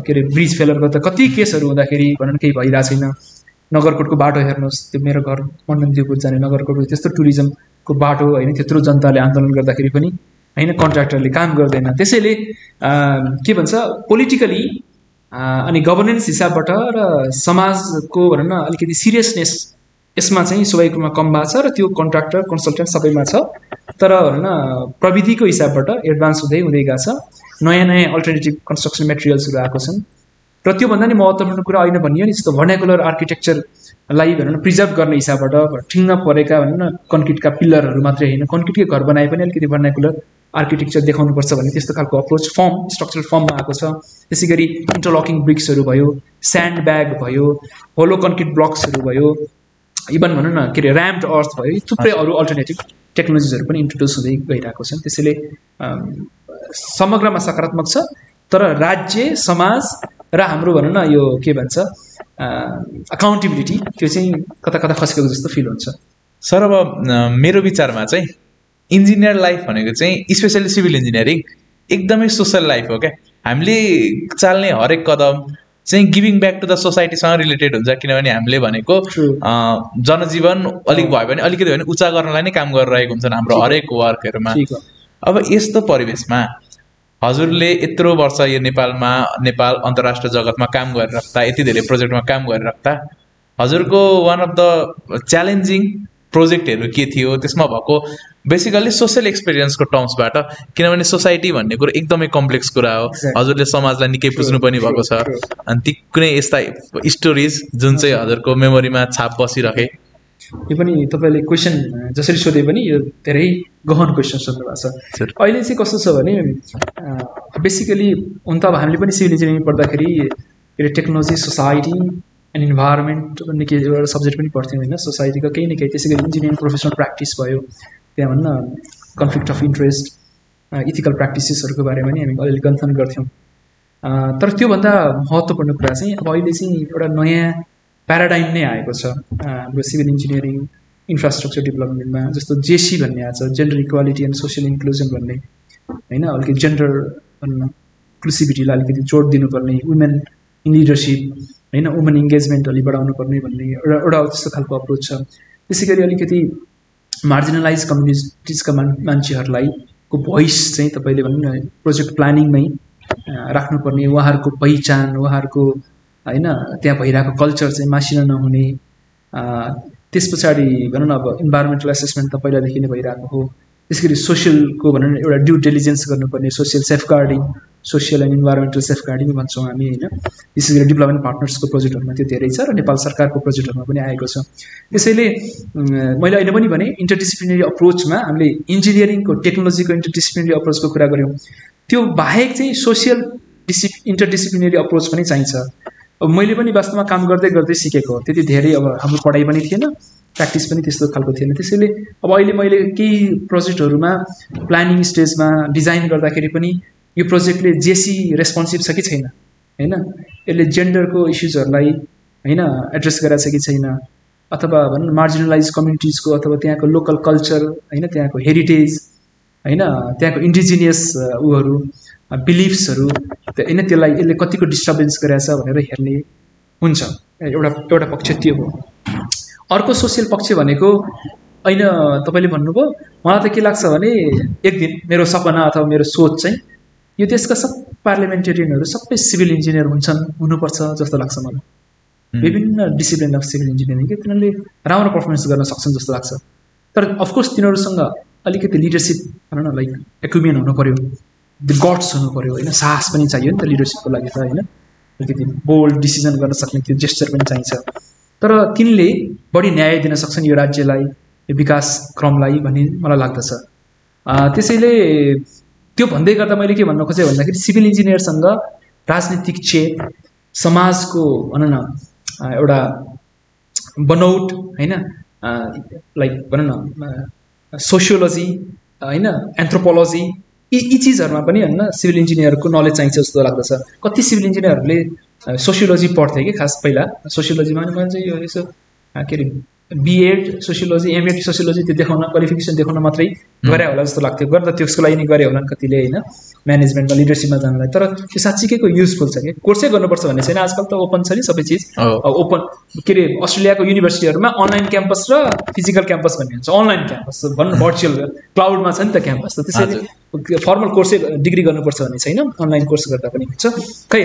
के अरे ब्रिज फेलरको त कति केसहरू हुँदाखेरि भनौँ केही भइरहेको छैन। नगरकोटको बाटो हेर्नुहोस्, त्यो मेरो घर मण्डनदेवपुर जाने नगरकोटको त्यस्तो टुरिज्मको बाटो होइन, त्यत्रो जनताले आन्दोलन गर्दाखेरि पनि होइन कन्ट्र्याक्टरले काम गर्दैन। त्यसैले के भन्छ पोलिटिकली अनि गभर्नेन्स हिसाबबाट र समाजको भनौँ न अलिकति सिरियसनेस यसमा चाहिँ सबैकोमा कम भएको छ र त्यो कन्ट्र्याक्टर कन्सल्टेन्ट सबैमा छ। तर भनौँ न प्रविधिको हिसाबबाट एडभान्स हुँदै हुँदै गएको छ, नयाँ नयाँ अल्टरनेटिभ कन्स्ट्रक्सन मेटेरियल्सहरू आएको छन्। र त्योभन्दा नि महत्त्वपूर्ण कुरा अहिले भनियो नि, जस्तो भर्नाकुलर आर्किटेक्चरलाई भनौँ न प्रिजर्भ गर्ने हिसाबबाट ठिङ्ग परेका भनौँ न कन्क्रिटका पिलरहरू मात्रै होइन, कन्क्रिटकै घर बनाए पनि अलिकति भर्नाकुलर आर्किटेक्चर देखाउनुपर्छ भन्ने त्यस्तो खालको अप्रोच फर्म स्ट्रक्चरल फर्ममा आएको छ। त्यसै गरी इन्टरलकिङ ब्रिक्सहरू भयो, स्यान्ड ब्याग भयो, होलो कन्क्रिट ब्लक्सहरू भयो, इभन भनौँ न के अरे ऱ्याम्ड अर्थ भयो, थुप्रै अरू अल्टरनेटिभ टेक्नोलोजिजहरू पनि इन्ट्रोड्युस हुँदै गइरहेको छन्। त्यसैले समग्रमा सकारात्मक छ, तर राज्य समाज र हाम्रो भनौँ न यो के भन्छ अकाउन्टेबिलिटी त्यो चाहिँ कता कता खस्केको जस्तो फिल हुन्छ। सर अब मेरो विचारमा चाहिँ इन्जिनियर लाइफ भनेको चाहिँ स्पेसली सिभिल इन्जिनियरिङ एकदमै सोसल लाइफ हो क्या। हामीले चाल्ने हरेक कदम चाहिँ गिभिङ ब्याक टु द सोसाइटीसँग रिलेटेड हुन्छ, किनभने हामीले भनेको जनजीवन अलिक भयो भने अलिकति भयो भने उच्च गर्नलाई नै काम गरिरहेको हुन्छन् हाम्रो हरेक वर्कहरूमा। अब यस्तो परिवेशमा हजुरले यत्रो वर्ष यो नेपाल अन्तर्राष्ट्रिय जगतमा काम गरिराख्दा, यति धेरै प्रोजेक्टमा काम गरिराख्दा हजुरको वान अफ द च्यालेन्जिङ प्रोजेक्टहरू के थियो, त्यसमा भएको बेसिकल्ली सोसियल एक्सपिरियन्सको टर्म्सबाट, किनभने सोसाइटी भन्ने कुरो एकदमै कम्प्लेक्स कुरा हो, हजुरले समाजलाई निकै बुझ्नु पनि भएको छ। अनि ती कुनै यस्ता स्टोरिज जुन चाहिँ हजुरको मेमोरीमा छाप बसिरहे? यो पनि तपाईँले क्वेसन जसरी सोधे पनि यो धेरै गहन क्वेसन सोध्नु भएको छ। अहिले चाहिँ कस्तो छ भने बेसिकली हुन त अब हामीले पनि सिभिल इन्जिनियरिङ पढ्दाखेरि के अरे टेक्नोलोजी, सोसाइटी एन्ड इन्भाइरोमेन्ट भन्ने के एउटा सब्जेक्ट पनि पढ्थ्यौँ होइन, सोसाइटीको केही न केही। त्यसै गरी इन्जिनियरिङ प्रोफेसनल प्र्याक्टिस भयो, त्यहाँ भन्न कन्फ्लिक्ट अफ इन्ट्रेस्ट, इथिकल प्र्याक्टिसेसहरूको बारेमा नि हामी अलिअलि गन्थन गर्थ्यौँ। तर त्योभन्दा महत्त्वपूर्ण कुरा चाहिँ अब अहिले चाहिँ एउटा नयाँ प्याराडाइम नै आएको छ हाम्रो सिभिल इन्जिनियरिङ इन्फ्रास्ट्रक्चर डेभलपमेन्टमा। जस्तो जेसी भन्ने आएको छ, gender equality and social inclusion भन्ने होइन, अलिकति जेन्डर इन्क्लुसिभिटीलाई अलिकति जोड दिनुपर्ने, वुमेन इन लिडरसिप होइन, वुमेन इङ्गेजमेन्ट अलि बढाउनु पर्ने भन्ने एउटा त्यस्तो खालको अप्रोच छ। त्यसै गरी अलिकति मार्जिनलाइज कम्युनिटिजका मान्छेहरूलाई को भोइस चाहिँ तपाईँले भन्नु न प्रोजेक्ट प्लानिङमै राख्नुपर्ने, उहाँहरूको पहिचान, उहाँहरूको होइन त्यहाँ भइरहेको कल्चर चाहिँ मासिन नहुने। त्यस पछाडि भनौँ न अब इन्भाइरोमेन्टल एसेसमेन्ट त पहिलादेखि नै भइरहेको हो। त्यसै गरी सोसियलको भनौँ न एउटा ड्यु डिलिजेन्स गर्नुपर्ने, social safeguarding, social and environmental safeguarding भन्छौँ हामी होइन। त्यसै गरी डेभलपमेन्ट पार्टनर्सको प्रोजेक्टहरूमा त्यो धेरै छ र नेपाल सरकारको प्रोजेक्टहरूमा पनि आएको छ। त्यसैले मैले अहिले पनि भने इन्टरडिसिप्लिनरी अप्रोचमा हामीले इन्जिनियरिङको टेक्नोलोजीको इन्टरडिसिप्लिनरी अप्रोचको कुरा गऱ्यौँ, त्यो बाहेक चाहिँ सोसियल इन्टरडिसिप्लिनरी अप्रोच पनि चाहिन्छ। अब मैले पनि वास्तवमा काम गर्दै गर्दै सिकेको हो, त्यति धेरै अब हाम्रो पढाइ पनि थिएन, प्र्याक्टिस पनि त्यस्तो खालको थिएन। त्यसैले अब अहिले मैले केही प्रोजेक्टहरूमा प्लानिङ स्टेजमा डिजाइन गर्दाखेरि पनि यो प्रोजेक्टले जेसी रेस्पोन्सिभ छ कि छैन होइन, यसले जेन्डरको इस्युजहरूलाई होइन एड्रेस गराएको छ कि छैन, अथवा भनौँ मार्जिनलाइज कम्युनिटिजको अथवा त्यहाँको लोकल कल्चर होइन, त्यहाँको हेरिटेज होइन, त्यहाँको इन्डिजिनियस उहरू बिलिफ्सहरू होइन, त्यसलाई यसले कतिको डिस्टर्बेन्स गराएछ भनेर हेर्ने हुन्छ। एउटा पक्ष त्यो हो। अर्को सोसियल पक्ष भनेको होइन तपाईँले भन्नुभयो, मलाई त के लाग्छ भने एक दिन मेरो सपना अथवा मेरो सोच चाहिँ यो देशका सब पार्लिमेन्टेरियनहरू सबै सिभिल इन्जिनियर हुनुपर्छ जस्तो लाग्छ मलाई। विभिन्न डिसिप्लिन अफ सिभिल इन्जिनियरिङ के तिनीहरूले राम्रो पर्फर्मेन्स गर्न सक्छन् जस्तो लाग्छ। तर अफकोर्स तिनीहरूसँग अलिकति लिडरसिप भनौँ न लाइक एक्युमेन हुनु पऱ्यो, द गट्स हुनु पऱ्यो होइन, साहस पनि चाहियो नि त लिडरसिपको लागि त होइन, अलिकति बोल्ड डिसिजन गर्न सक्ने त्यो जेस्चर पनि चाहिन्छ। तर तिनले बढी न्याय दिन सक्छन् यो राज्यलाई, यो विकास क्रमलाई भन्ने मलाई लाग्दछ। त्यसैले त्यो भन्दै गर्दा मैले के भन्न खोजेँ भन्दाखेरि सिभिल इन्जिनियरसँग राजनीतिक चेप, समाजको भनौँ न एउटा बनौट होइन, लाइक भनौँ न सोसियोलोजी होइन, एन्थ्रोपोलोजी, यी चिजहरूमा पनि होइन सिभिल इन्जिनियरको नलेज चाहिन्छ जस्तो लाग्दछ। कति सिभिल इन्जिनियरहरूले सोसियोलोजी पढ्थे कि खास पहिला, सोसियोलोजीमा पनि मैले चाहिँ यो यसो के अरे बिएड सोसियोलोजी, एमएड सोसियोलोजी त्यो देखाउन, क्वालिफिकेसन देखाउन मात्रै गरे होला जस्तो लाग्थ्यो। गर्दा त्यसको लागि नै गरे होला कतिले होइन, म्यानेजमेन्टमा लिडरसिपमा जानलाई। तर त्यो साँच्चीकैको युजफुल छ कि कोर्सै गर्नुपर्छ भन्ने छैन, आजकल त ओपन छ नि सबै चिज। ओपन के अरे अस्ट्रेलियाको युनिभर्सिटीहरूमा अनलाइन क्याम्पस र फिजिकल क्याम्पस भन्ने हुन्छ। अनलाइन क्याम्पस भन्नु भर्चुअल क्लाउडमा छ नि त क्याम्पस, त त्यसैले फर्मल कोर्सै डिग्री गर्नुपर्छ भन्ने छैन, अनलाइन कोर्स गर्दा पनि हुन्छ। खै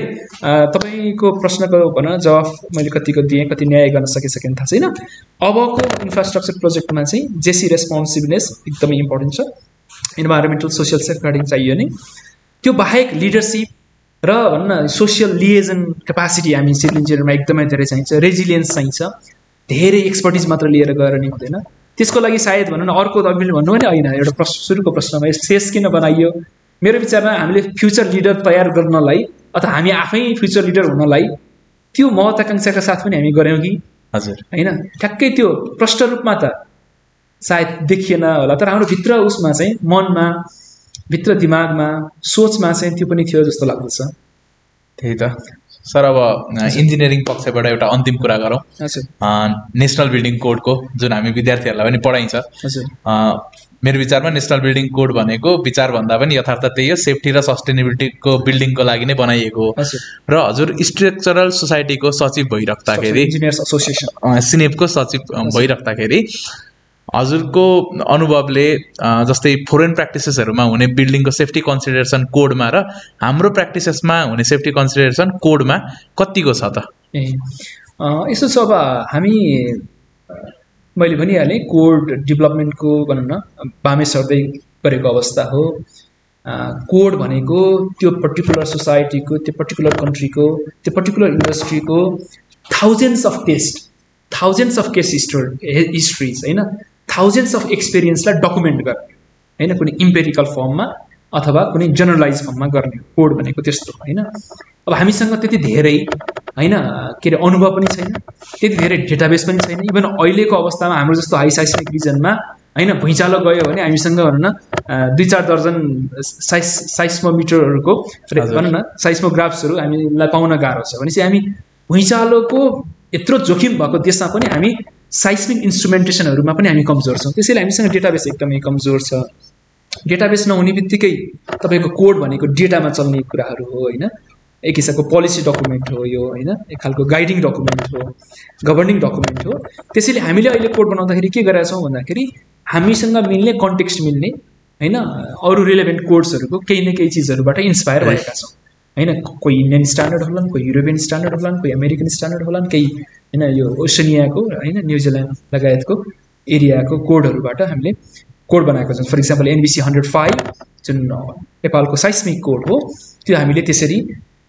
तपाईँको प्रश्नको भनौँ जवाफ मैले कतिको दिएँ, कति न्याय गर्न सकेन थाहा छैन। अबको इन्फ्रास्ट्रक्चर प्रोजेक्टमा चाहिँ जेसी रेस्पोन्सिभनेस एकदमै इम्पोर्टेन्ट छ, इन्भाइरोमेन्टल सोसियल सेफगार्डिङ चाहियो नि। त्यो बाहेक लिडरसिप र भन्न सोसियल लिएजन क्यापासिटी हामी सिभिल इन्जिनियरमा एकदमै धेरै चाहिन्छ, रेजिलियन्स चाहिन्छ, धेरै एक्सपर्टिज मात्र लिएर गएर नि हुँदैन। त्यसको लागि सायद भनौँ न अर्को त अघि भन्नु भने होइन, एउटा सुरुको प्रश्नमा सेस किन बनाइयो, मेरो विचारमा हामीले फ्युचर लिडर तयार गर्नलाई अथवा हामी आफै फ्युचर लिडर हुनलाई त्यो महत्त्वाकांक्षाका साथ पनि हामी गऱ्यौँ कि हजुर होइन, ठ्याक्कै त्यो प्रष्ट रूपमा त सायद देखिएन होला, तर हाम्रो भित्र उसमा चाहिँ मनमा, भित्र दिमागमा, सोचमा चाहिँ त्यो पनि थियो जस्तो लाग्दछ। त्यही त सर। अब इन्जिनियरिङ पक्षबाट एउटा अन्तिम कुरा गरौँ, नेसनल बिल्डिङ कोडको जुन हामी विद्यार्थीहरूलाई पनि पढाइन्छ। मेरो विचारमा नेसनल बिल्डिङ कोड भनेको विचारभन्दा पनि यथार्थ त्यही हो, सेफ्टी र सस्टेनेबिलिटीको बिल्डिङको लागि नै बनाइएको हो। र हजुर स्ट्रक्चरल सोसाइटीको सचिव भइराख्दाखेरि, इन्जिनियर्स एसोसिएसन सिनेपको सचिव भइराख्दाखेरि हजुरको अनुभवले जस्तै फरेन प्र्याक्टिसेसहरूमा हुने बिल्डिङको सेफ्टी कन्सिडरेसन कोडमा र हाम्रो प्र्याक्टिसेसमा हुने सेफ्टी कन्सिडरेसन कोडमा कतिको छ त? यसो छ, अब हामी मैले भनिहालेँ कोड डेभलपमेन्टको भनौँ न बामे सर्दै गरेको अवस्था हो। कोड भनेको त्यो पर्टिकुलर सोसाइटीको, त्यो पर्टिकुलर कन्ट्रीको, त्यो पर्टिकुलर इन्डस्ट्रीको थाउजन्ड्स अफ केस हिस्ट्रिज होइन, थाउजन्ड्स अफ एक्सपिरियन्सलाई डकुमेन्ट गर्ने होइन, कुनै इम्पेरिकल फर्ममा अथवा कुनै जनरलाइज फर्ममा गर्ने कोड भनेको त्यस्तो होइन। अब हामीसँग त्यति धेरै होइन के अरे अनुभव पनि छैन, त्यति धेरै डेटाबेस पनि छैन। इभन अहिलेको अवस्थामा हाम्रो जस्तो हाई साइस्मिक रिजनमा होइन भुइँचालो गयो भने हामीसँग भनौँ न 2-4 दर्जन साइस्मोमिटरहरूको भनौँ न साइस्मोग्राफ्सहरू हामीलाई पाउन गाह्रो छ भनेपछि हामी भुइँचालोको यत्रो जोखिम भएको देशमा पनि हामी साइस्मिक इन्स्ट्रुमेन्टेसनहरूमा पनि हामी कमजोर छौँ। त्यसैले हामीसँग डेटाबेस एकदमै कमजोर छ। डेटाबेस नहुने बित्तिकै तपाईँको कोड भनेको डेटामा चल्ने कुराहरू हो होइन, एक हिसाबको पोलिसी डकुमेन्ट हो यो होइन, एक खालको गाइडिङ डकुमेन्ट हो, गभर्निङ डकुमेन्ट हो। त्यसैले हामीले अहिले कोड बनाउँदाखेरि के गरेका छौँ भन्दाखेरि हामीसँग मिल्ने कन्टेक्स्ट मिल्ने होइन अरू रिलेभेन्ट कोड्सहरूको केही न केही चिजहरूबाट इन्सपायर भएका छौँ होइन। कोही इन्डियन स्ट्यान्डर्ड होलान्, कोही युरोपियन स्ट्यान्डर्ड होलान्, कोही अमेरिकन स्ट्यान्डर्ड होलान्, केही होइन यो ओसेनियाको होइन न्युजिल्यान्ड लगायतको एरियाको कोडहरूबाट हामीले कोड बनाएको छौँ। फर इक्जाम्पल NBC 105 जुन नेपालको साइस्मिक कोड हो, त्यो हामीले त्यसरी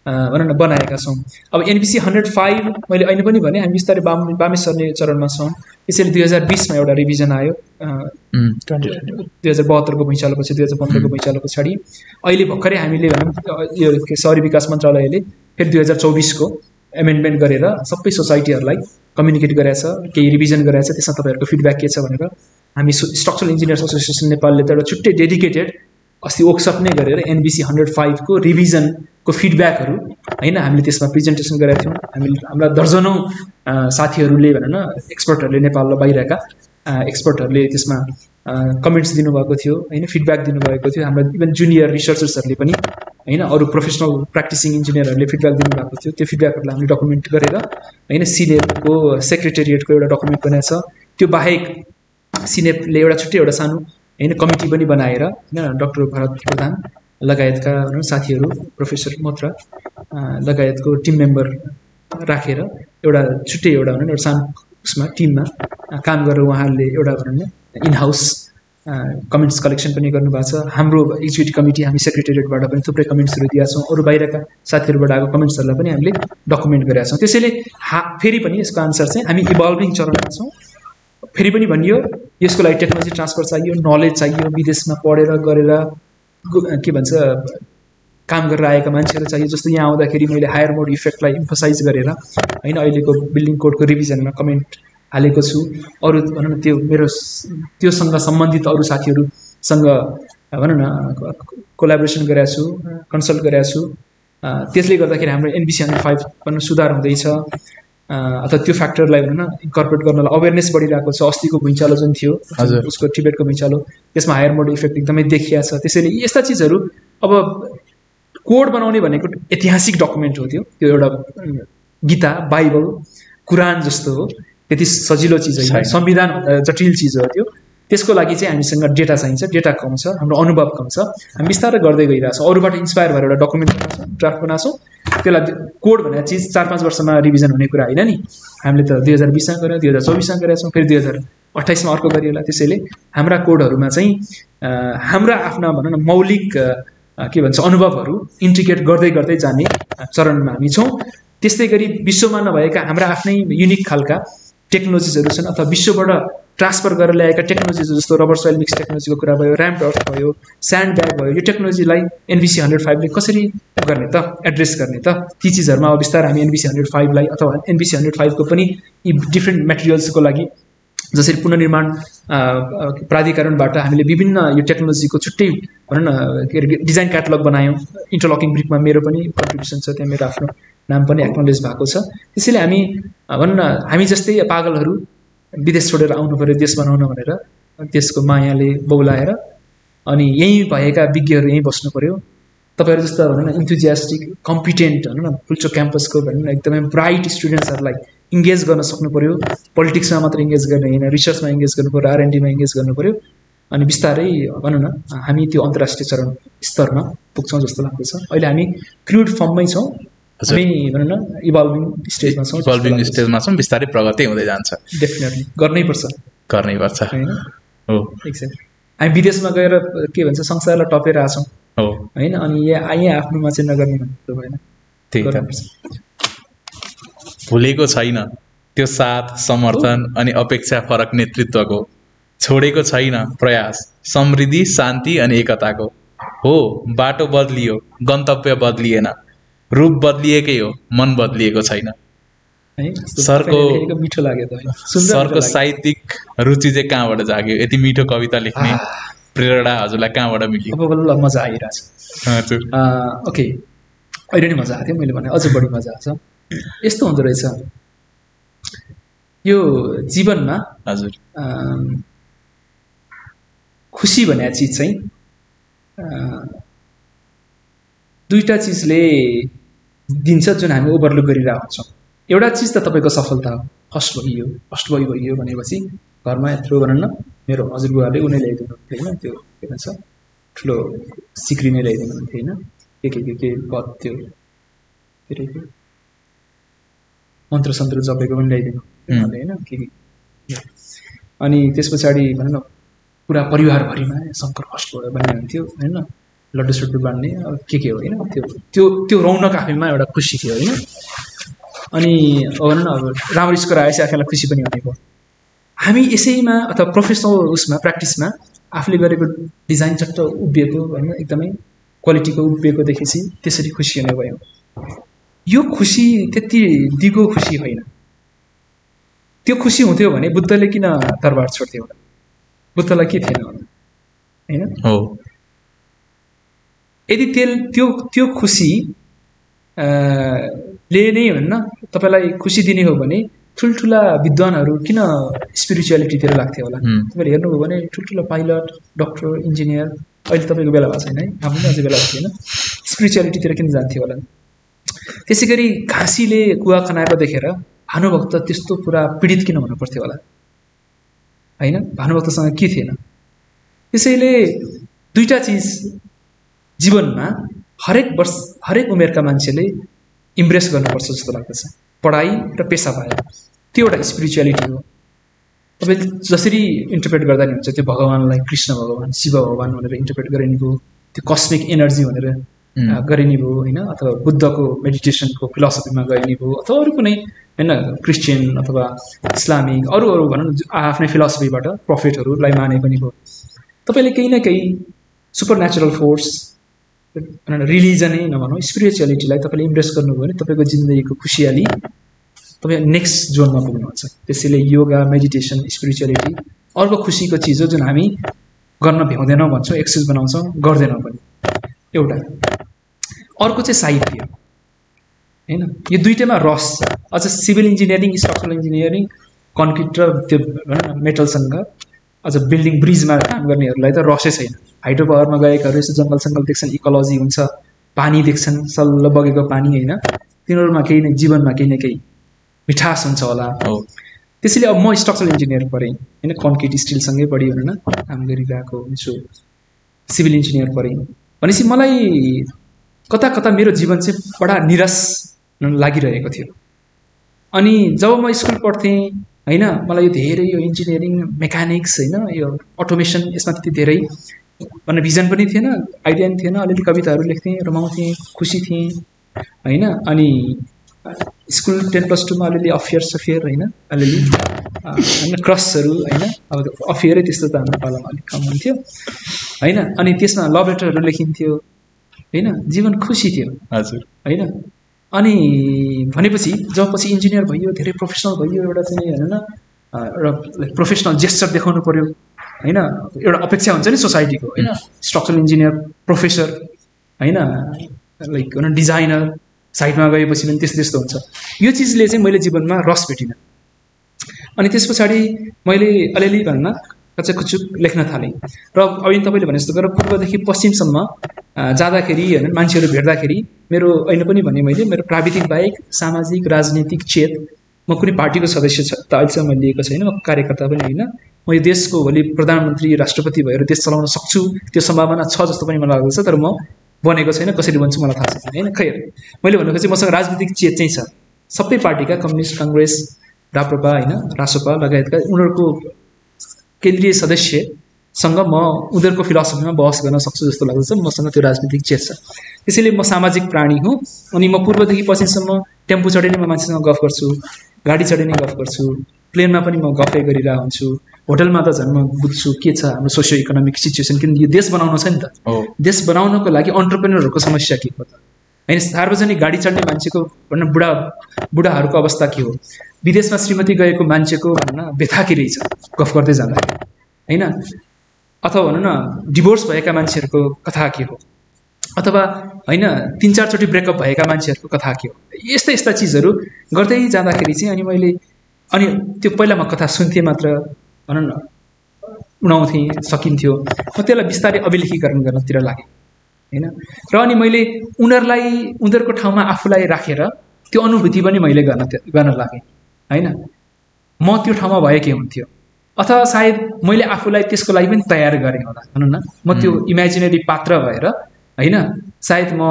भनौँ न बनाएका छौँ। अब NBC 105 मैले अहिले पनि भने हामी बिस्तारै बामे सर्ने चरणमा छौँ। त्यसैले 2020मा एउटा रिभिजन आयो, 2072को भुइँचालो पछि 2015को भुइँचालो पछाडि अहिले भर्खरै हामीले भनौँ यो सहरी विकास मन्त्रालयले फेरि 2024को एमेन्डमेन्ट गरेर सबै सोसाइटीहरूलाई कम्युनिकेट गरेछ, केही रिभिजन गरेछ। त्यसमा तपाईँहरूको फिडब्याक के छ भनेर हामी स्ट्रक्चरल इन्जिनियर्स एसोसिएसन नेपालले त एउटा छुट्टै डेडिकेटेड अस्ति वर्कसप नै गरेर NBC 105 को रिभिजनको फिडब्याकहरू होइन हामीले त्यसमा प्रेजेन्टेसन गरेका थियौँ। हामीले हाम्रा दर्जनौँ साथीहरूले भनौँ न एक्सपर्टहरूले, नेपाल र बाहिरका एक्सपर्टहरूले त्यसमा कमेन्ट्स दिनुभएको थियो होइन, फिडब्याक दिनुभएको थियो। हाम्रा इभन जुनियर रिसर्चर्सहरूले पनि होइन अरू प्रोफेसनल प्र्याक्टिसिङ इन्जिनियरहरूले फिडब्याक दिनुभएको थियो। त्यो फिडब्याकहरूलाई हामीले डकुमेन्ट गरेर होइन सिनेपको सेक्रेटेरिएटको एउटा डकुमेन्ट बनाएको छ। त्यो बाहेक सिनेपले एउटा छुट्टै एउटा सानो होइन कमिटी पनि बनाएर होइन डक्टर भरत प्रधान लगायतका साथीहरू, प्रोफेसर मोत्रा लगायतको टिम मेम्बर राखेर एउटा छुट्टै एउटा भनौँ एउटा सानो उसमा टिममा काम गरेर उहाँहरूले एउटा भनौँ न इन हाउस कमेन्ट्स कलेक्सन पनि गर्नुभएको छ। हाम्रो एक्जिक्युटिभ कमिटी हामी सेक्रेटेरिएटबाट पनि थुप्रै कमेन्ट्सहरू दिएका छौँ। अरू बाहिरका साथीहरूबाट आएको कमेन्ट्सहरूलाई पनि हामीले डकुमेन्ट गरेका छौँ। त्यसैले फेरि पनि यसको आन्सर चाहिँ हामी इभल्भिङ चरणमा छौँ। फेरि पनि भनियो यसको लागि टेक्नोलोजी ट्रान्सफर चाहियो, नलेज चाहियो, विदेशमा पढेर गरेर के भन्छ काम गरेर आएका मान्छेहरू चाहियो। जस्तो यहाँ आउँदाखेरि मैले हायर मोड इफेक्टलाई इम्फोसाइज गरेर होइन अहिलेको बिल्डिङ कोडको रिभिजनमा कमेन्ट हालेको छु। अरू भनौँ न त्यो मेरो त्योसँग सम्बन्धित अरू साथीहरूसँग भनौँ न कोलाबोरेसन गरेको छु, कन्सल्ट गरेको छु। त्यसले गर्दाखेरि हाम्रो NBC 105 पनि सुधार हुँदैछ अथवा त्यो फ्याक्टरलाई भनौँ न इन्कर्पोरेट गर्नलाई अवेरनेस बढिरहेको छ। अस्तिको भुइँचालो जुन थियो उसको टिबेटको भुइँचालो त्यसमा हायर मोड इफेक्ट एकदमै देखिया छ। त्यसैले यस्ता चिजहरू अब कोड बनाउने भनेको ऐतिहासिक डकुमेन्ट हो। त्यो एउटा गीता बाइबल कुरान जस्तो हो, त्यति सजिलो चिज होइन। संविधान जटिल चिज हो त्यो। त्यसको लागि चाहिँ हामीसँग डेटा चाहिन्छ, डेटा कम छ, हाम्रो अनुभव कम छ। हामी बिस्तारै गर्दै गइरहेछौँ, अरूबाट इन्सपायर भएर एउटा डकुमेन्ट बनाउँछौँ, ड्राफ्ट बनाउँछौँ। त्यसलाई कोड भनेर चिज 4-5 वर्षमा रिभिजन हुने कुरा होइन नि। हामीले त 2020मा गऱ्यौँ, 2024मा गरेका छौँ, फेरि 2028मा अर्को गरियो होला। त्यसैले हाम्रा कोडहरूमा चाहिँ हाम्रा आफ्ना भनौँ न मौलिक के भन्छ अनुभवहरू इन्टिग्रेट गर्दै गर्दै जाने चरणमा हामी छौँ। त्यस्तै गरी विश्वमा नभएका हाम्रा आफ्नै युनिक खालका टेक्नोलोजिजहरू छन् अथवा विश्वबाट ट्रान्सफर गरेर ल्याएका टेक्नोलोजिज जस्तो रबर सोइल मिक्स टेक्नोलोजीको कुरा भयो, ऱ्याम्ड अर्थ भयो, स्यान्ड ब्याग भयो। यो टेक्नोलोजीलाई NBC 105ले कसरी गर्ने त, एड्रेस गर्ने त? ती चिजहरूमा अब बिस्तारै हामी NBC 105लाई अथवा NBC 105को पनि यी डिफ्रेन्ट मेटेरियल्सको लागि जसरी पुनर्निर्माण प्राधिकरणबाट हामीले विभिन्न यो टेक्नोलोजीको छुट्टै भनौँ न के अरे डिजाइन क्याटलग बनायौँ। इन्टरलकिङ ब्रिकमा मेरो पनि कन्ट्रिब्युसन छ, त्यहाँ मेरो आफ्नो नाम पनि एक्नोलेज भएको छ। त्यसैले हामी भनौँ न हामी जस्तै पागलहरू विदेश छोडेर आउनु पऱ्यो देश बनाउन भनेर देशको मायाले बौलाएर अनि यहीँ भएका विज्ञहरू यहीँ बस्नु पऱ्यो। तपाईँहरू जस्तो भनौँ न इन्थुजियास्टिक कम्पिटेन्ट भनौँ न पुल्चोक क्याम्पसको भनौँ न एकदमै ब्राइट स्टुडेन्ट्सहरूलाई इङ्गेज गर्न सक्नु पऱ्यो। पोलिटिक्समा मात्र इङ्गेज गर्ने होइन, रिसर्चमा इङ्गेज गर्नु पऱ्यो, R&Dमा इङ्गेज गर्नु पऱ्यो। अनि बिस्तारै भनौँ न हामी त्यो अन्तर्राष्ट्रिय चरण स्तरमा पुग्छौँ जस्तो लाग्दैछ। अहिले हामी क्रुड फर्ममै छौँ, हामी भनौँ न इभल्भिङ स्टेजमा छौँ। इभल्भिङ स्टेजमा छौँ, बिस्तारै प्रगति हुँदै जान्छ। डेफिनेटली गर्नैपर्छ होइन? हो, एक्ज्याक्टली। हामी विदेशमा गएर के भन्छ संसारलाई टपेर आछौँ होइन, अनि यहाँ आफ्नोमा चाहिँ नगर्ने भन्ने भएन। त्यही त भुलेको छैन त्यो साथ, समर्थन अनि अपेक्षा फरक नेतृत्वको। छोडेको छैन प्रयास समृद्धि, शान्ति अनि एकताको। हो, बाटो बदलियो, गन्तव्य बदलिएन, रूप बदलिएकै हो, मन बदलिएको छैन। मिठो लाग्यो सरको साहित्यिक रुचि चाहिँ कहाँबाट जाग्यो? यति मिठो कविता लेख्ने प्रेरणा हजुरलाई कहाँबाट मिल्यो? अब मजा आइरहेछ। हजुर ओके, अहिले नै मजा आएको थियो, मैले भने अझ बढी मजा आएको छ। यस्तो हुँदो रहेछ यो जीवनमा। हजुर खुसी भन्ने चिज चाहिँ दुईटा चिजले दिन्छ जुन हामी ओभरलुक गरिरहेको हुन्छौँ। एउटा चिज त तपाईँको सफलता हो, फर्स्ट भइयो भनेपछि घरमा यत्रो भनौँ न मेरो हजुरबुवाले उनी ल्याइदिनु हुन्थ्यो होइन, त्यो के भन्छ ठुलो सिक्री नै ल्याइदिनु हुन्थ्यो होइन, के पद त्यो के अरे मन्त्र सन्त्र जपेको पनि ल्याइदिनु होइन के। अनि त्यस पछाडि भनौँ न पुरा परिवारभरिमा शङ्कर फर्स्ट भयो भन्ने हुन्थ्यो होइन, लड्डु सड्डु बाँड्ने अब के होइन, त्यो रौनक आफैमा एउटा खुसी थियो होइन। अनि भनौँ न अब राम्रो स्कोर आएपछि आफैलाई खुसी पनि हुने भयो। हामी यसैमा अथवा प्रोफेसनल उसमा प्र्याक्टिसमा आफूले गरेको डिजाइन चट्ट उभिएको होइन, एकदमै क्वालिटीको उभिएको देखेपछि त्यसरी खुसी हुने भयो। यो खुसी त्यति दिगो खुसी होइन। त्यो खुसी हुन्थ्यो भने बुद्धले किन दरबार छोड्थ्यो होला? बुद्धलाई के थिएन होइन? यदि त्यो खुसी ले नै भन्न तपाईँलाई खुसी दिने हो भने ठुल्ठुला विद्वानहरू किन स्पिरिचुअलिटीतिर लाग्थ्यो होला? तपाईँले हेर्नुभयो भने ठुल्ठुला पाइलट, डक्टर, इन्जिनियर, अहिले तपाईँको बेला भएको छैन है, आफ्नो अझै बेला भएको थिएन, स्पिरिचुअलिटीतिर किन जान्थ्यो होला? त्यसै गरी घाँसीले कुवा खनाएको देखेर भानुभक्त त्यस्तो पुरा पीडित किन हुनु पर्थ्यो होला? होइन, भानुभक्तसँग के थिएन? त्यसैले दुईटा चिज जीवनमा हरेक उमेरका मान्छेले इम्प्रेस गर्नुपर्छ जस्तो लाग्दछ। पढाइ र पेसा भयो, त्यो एउटा स्पिरिचुअलिटी हो। तपाईँले जसरी इन्टरप्रेट गर्दा नि हुन्छ त्यो भगवान्लाई कृष्ण भगवान् शिव भगवान् भनेर इन्टरप्रेट गरिने भयो, त्यो कस्मिक एनर्जी भनेर गरिने भयो होइन, अथवा बुद्धको मेडिटेसनको फिलोसफीमा गरिने भयो, अथवा अरू कुनै होइन क्रिस्चियन अथवा इस्लामिक अरू भनौँ न आफ्नै फिलोसफीबाट प्रफेटहरूलाई माने पनि भयो। तपाईँले केही न केही सुपर नेचुरल फोर्स रिलिजनै नभनौँ स्पिरिचुअलिटीलाई तपाईँले इम्प्रेस गर्नुभयो भने तपाईँको जिन्दगीको खुसियाली तपाईँ नेक्स्ट जोनमा पुग्नुहुन्छ। त्यसैले योगा मेडिटेसन स्पिरिचुअलिटी अर्को खुसीको चिज हो जुन हामी गर्न भ्याउँदैनौँ भन्छौँ, एक्सक्युज बनाउँछौँ, गर्दैनौँ पनि। एउटा अर्को चाहिँ साहित्य होइन, यो दुइटैमा रस छ। अझ civil engineering structural engineering concrete र त्यो मेटलसँग अझ बिल्डिङ ब्रिजमा काम गर्नेहरूलाई त रसै छैन। हाइड्रो पावरमा गएकाहरू यसो जङ्गल सङ्गल देख्छन्, इकोलोजी हुन्छ, पानी देख्छन्, सल्ल बगेको पानी होइन, तिनीहरूमा केही न जीवनमा केही न केही मिठास हुन्छ होला। त्यसैले अब म स्ट्रक्चरल इन्जिनियर परेँ होइन, कन्क्रिट स्टिलसँगै पढी भनेर काम गरिरहेको हुन्छु, सिभिल इन्जिनियर परेँ भनेपछि मलाई कता कता मेरो जीवन चाहिँ बडा निराश लागिरहेको थियो। अनि जब म स्कुल पढ्थेँ होइन, मलाई यो धेरै यो इन्जिनियरिङ मेकानिक्स होइन यो अटोमेसन यसमा त्यति धेरै भन्ने भिजन पनि थिएन, आइडिया पनि थिएन। अलिअलि कविताहरू लेख्थेँ, रमाउँथेँ, खुसी थिएँ होइन। अनि स्कुल 10+2मा अलिअलि अफेयर होइन, अलिअलि होइन क्रसहरू होइन, अब अफेयरै त्यस्तो त हाम्रो पालामा अलिक कम हुन्थ्यो होइन। अनि त्यसमा लभ लेटरहरू लेखिन्थ्यो होइन, जीवन खुसी थियो हजुर होइन। अनि भनेपछि जब पछि इन्जिनियर भइयो, धेरै प्रोफेसनल भइयो, एउटा चाहिँ होइन एउटा प्रोफेसनल जेस्चर देखाउनु पऱ्यो होइन, एउटा अपेक्षा हुन्छ नि सोसाइटीको होइन, स्ट्रक्चरल इन्जिनियर प्रोफेसर होइन, लाइक होइन डिजाइनर, साइडमा गएपछि पनि त्यस्तो त्यस्तो हुन्छ। यो चिजले चाहिँ मैले जीवनमा रस भेटिनँ। अनि त्यस पछाडि मैले अलिअलि भन्न कच्चाकुचुक लेख्न थालेँ र अहिले तपाईँले भने जस्तो गरेर पूर्वदेखि पश्चिमसम्म जाँदाखेरि होइन मान्छेहरू भेट्दाखेरि मेरो अहिले पनि भने मैले मेरो प्राविधिक बाहेक सामाजिक राजनीतिक चेत म कुनै पार्टीको सदस्य त अहिलेसम्म मैले लिएको छैन, म कार्यकर्ता पनि होइन। म यो देशको भोलि प्रधानमन्त्री राष्ट्रपति भएर देश चलाउन सक्छु त्यो सम्भावना छ जस्तो पनि मलाई लाग्दछ, तर म बनेको छैन, कसरी बन्छु मलाई थाहा छैन होइन। खैर मैले भनेको चाहिँ मसँग राजनीतिक चेत चाहिँ छ। सबै पार्टीका कम्युनिस्ट, काङ्ग्रेस, राप्रपा होइन, रासोपा लगायतका उनीहरूको केन्द्रीय सदस्यसँग म उनीहरूको फिलोसफीमा बहस गर्न सक्छु जस्तो लाग्दछ। मसँग त्यो राजनीतिक चेत छ। त्यसैले म सामाजिक प्राणी हुँ। अनि म पूर्वदेखि पश्चिमसम्म टेम्पो चढे नै म मान्छेसँग गफ गर्छु, गाडी चढे नै गफ गर्छु, प्लेनमा पनि म गफै गरिरहेको हुन्छु, होटलमा त झन् म बुझ्छु के छ हाम्रो सोसियो इकोनोमिक सिचुएसन। किनकि यो देश बनाउनु छ नि त, देश बनाउनको लागि अन्टरप्रेनरहरूको समस्या के हो त होइन, सार्वजनिक गाडी चढ्ने मान्छेको भन्न बुढाहरूको अवस्था के हो, विदेशमा श्रीमती गएको मान्छेको भन्न व्यथा के रहेछ गफ गर्दै जाँदाखेरि होइन, अथवा भनौँ न डिभोर्स भएका मान्छेहरूको कथा के हो, अथवा होइन 3-4 चोटि ब्रेकअप भएका मान्छेहरूको कथा के हो, यस्ता यस्ता चिजहरू गर्दै जाँदाखेरि चाहिँ अनि त्यो पहिला म कथा सुन्थेँ मात्र भनौँ न उडाउँथेँ सकिन्थ्यो, म त्यसलाई बिस्तारै अभिलेखीकरण गर्नतिर लागेँ होइन। र अनि मैले उनीहरूको ठाउँमा आफूलाई राखेर त्यो अनुभूति पनि मैले गर्न लागेँ होइन। म त्यो ठाउँमा भए के हुन्थ्यो, अथवा सायद मैले आफूलाई त्यसको लागि पनि तयार गरेँ होला भनौँ न, म त्यो इमेजिनेरी पात्र भएर होइन, सायद म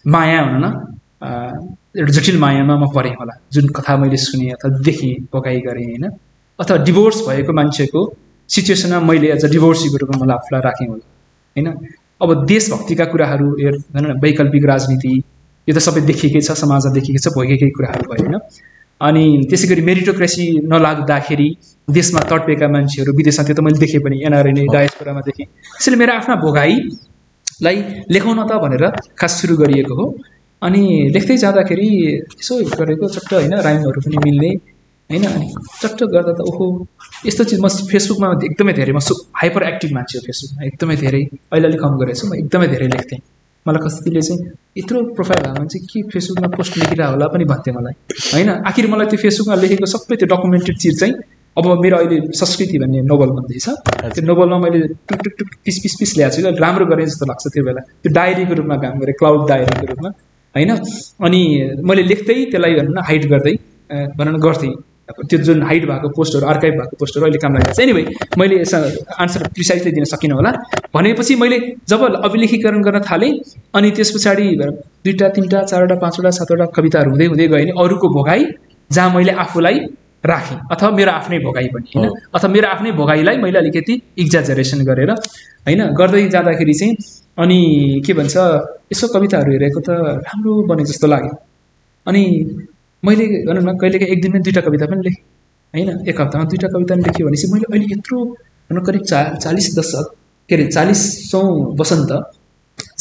माया भनौँ न एउटा जटिल मायामा म परेँ होला, जुन कथा मैले सुनेँ अथवा देखेँ, भोगाइ गरेँ होइन। अथवा डिभोर्स भएको मान्छेको सिचुएसनमा मैले एज अ डिभोर्सीको रूपमा मलाई आफूलाई राखेँ होला होइन। अब देशभक्तिका कुराहरू भनौँ न, वैकल्पिक राजनीति, यो त सबै देखिएकै छ, समाजमा देखिएकै छ, भोगेकै कुराहरू भयो होइन। अनि त्यसै गरी मेरिटोक्रेसी नलाग्दाखेरि देशमा तडपेका मान्छेहरू विदेशमा, त्यो त मैले देखेँ पनि, एनआरएनए डायस्पोरामा देखेँ। त्यसैले मेरो आफ्ना भोगाईलाई लेखाउन त भनेर खास सुरु गरिएको हो। अनि लेख्दै जाँदाखेरि यसो गरेको चट्ट होइन, राइमहरू पनि मिल्ने होइन। अनि चट्ट गर्दा त ओहो यस्तो चिज, म फेसबुकमा एकदमै धेरै, म हाइपर एक्टिभ मान्छे हो फेसबुकमा, एकदमै धेरै, अहिले अलिक कम गरेको छु, म एकदमै धेरै लेख्थेँ। मलाई कतिले चाहिँ यत्रो प्रोफाइल हाल्नु चाहिँ के फेसबुकमा पोस्ट लेखिरह होला पनि भन्थ्यो मलाई होइन। आखिर मलाई त्यो फेसबुकमा लेखेको सबै त्यो डकुमेन्टेड चिज चाहिँ अब मेरो अहिले संस्कृति भन्ने नोभल बन्दैछ, त्यो नोभलमा मैले टुक पिस ल्याएको छु कि राम्रो गरेँ जस्तो लाग्छ। त्यो बेला त्यो डायरीको रूपमा काम गरेँ, क्लाउड डायरीको रूपमा होइन। अनि मैले लेख्दै त्यसलाई भनौँ न हाइड गर्दै भनौँ न गर्थेँ। त्यो जुन हाइड भएको पोस्टहरू, आर्काइभ भएको पोस्टहरू अहिले काम लागिरहेको छ। एनिवे मैले आन्सर प्रिसाइजली दिन सकिनँ होला। भनेपछि मैले जब अभिलेखीकरण गर्न थालेँ अनि त्यस पछाडि 2टा 3टा 4टा 5वटा 7वटा कविताहरू हुँदै गएँ नि, अरूको भोगाई जहाँ मैले आफूलाई राखेँ अथवा मेरो आफ्नै भोगाइ पनि होइन अथवा मेरो आफ्नै भोगाइलाई मैले अलिकति एक्जाजरेसन गरेर होइन गर्दै जाँदाखेरि चाहिँ अनि के भन्छ यसो कविताहरू हेरेको त राम्रो बने जस्तो लाग्यो अनि मैले भनौँ न कहिलेकाहीँ एक दिनमा 2टा कविता पनि लेखेँ होइन एक हप्तामा 2टा कविता पनि लेखेँ भनेपछि मैले अहिले यत्रो भनौँ करिब 40 दशक के अरे 40औँ वसन्त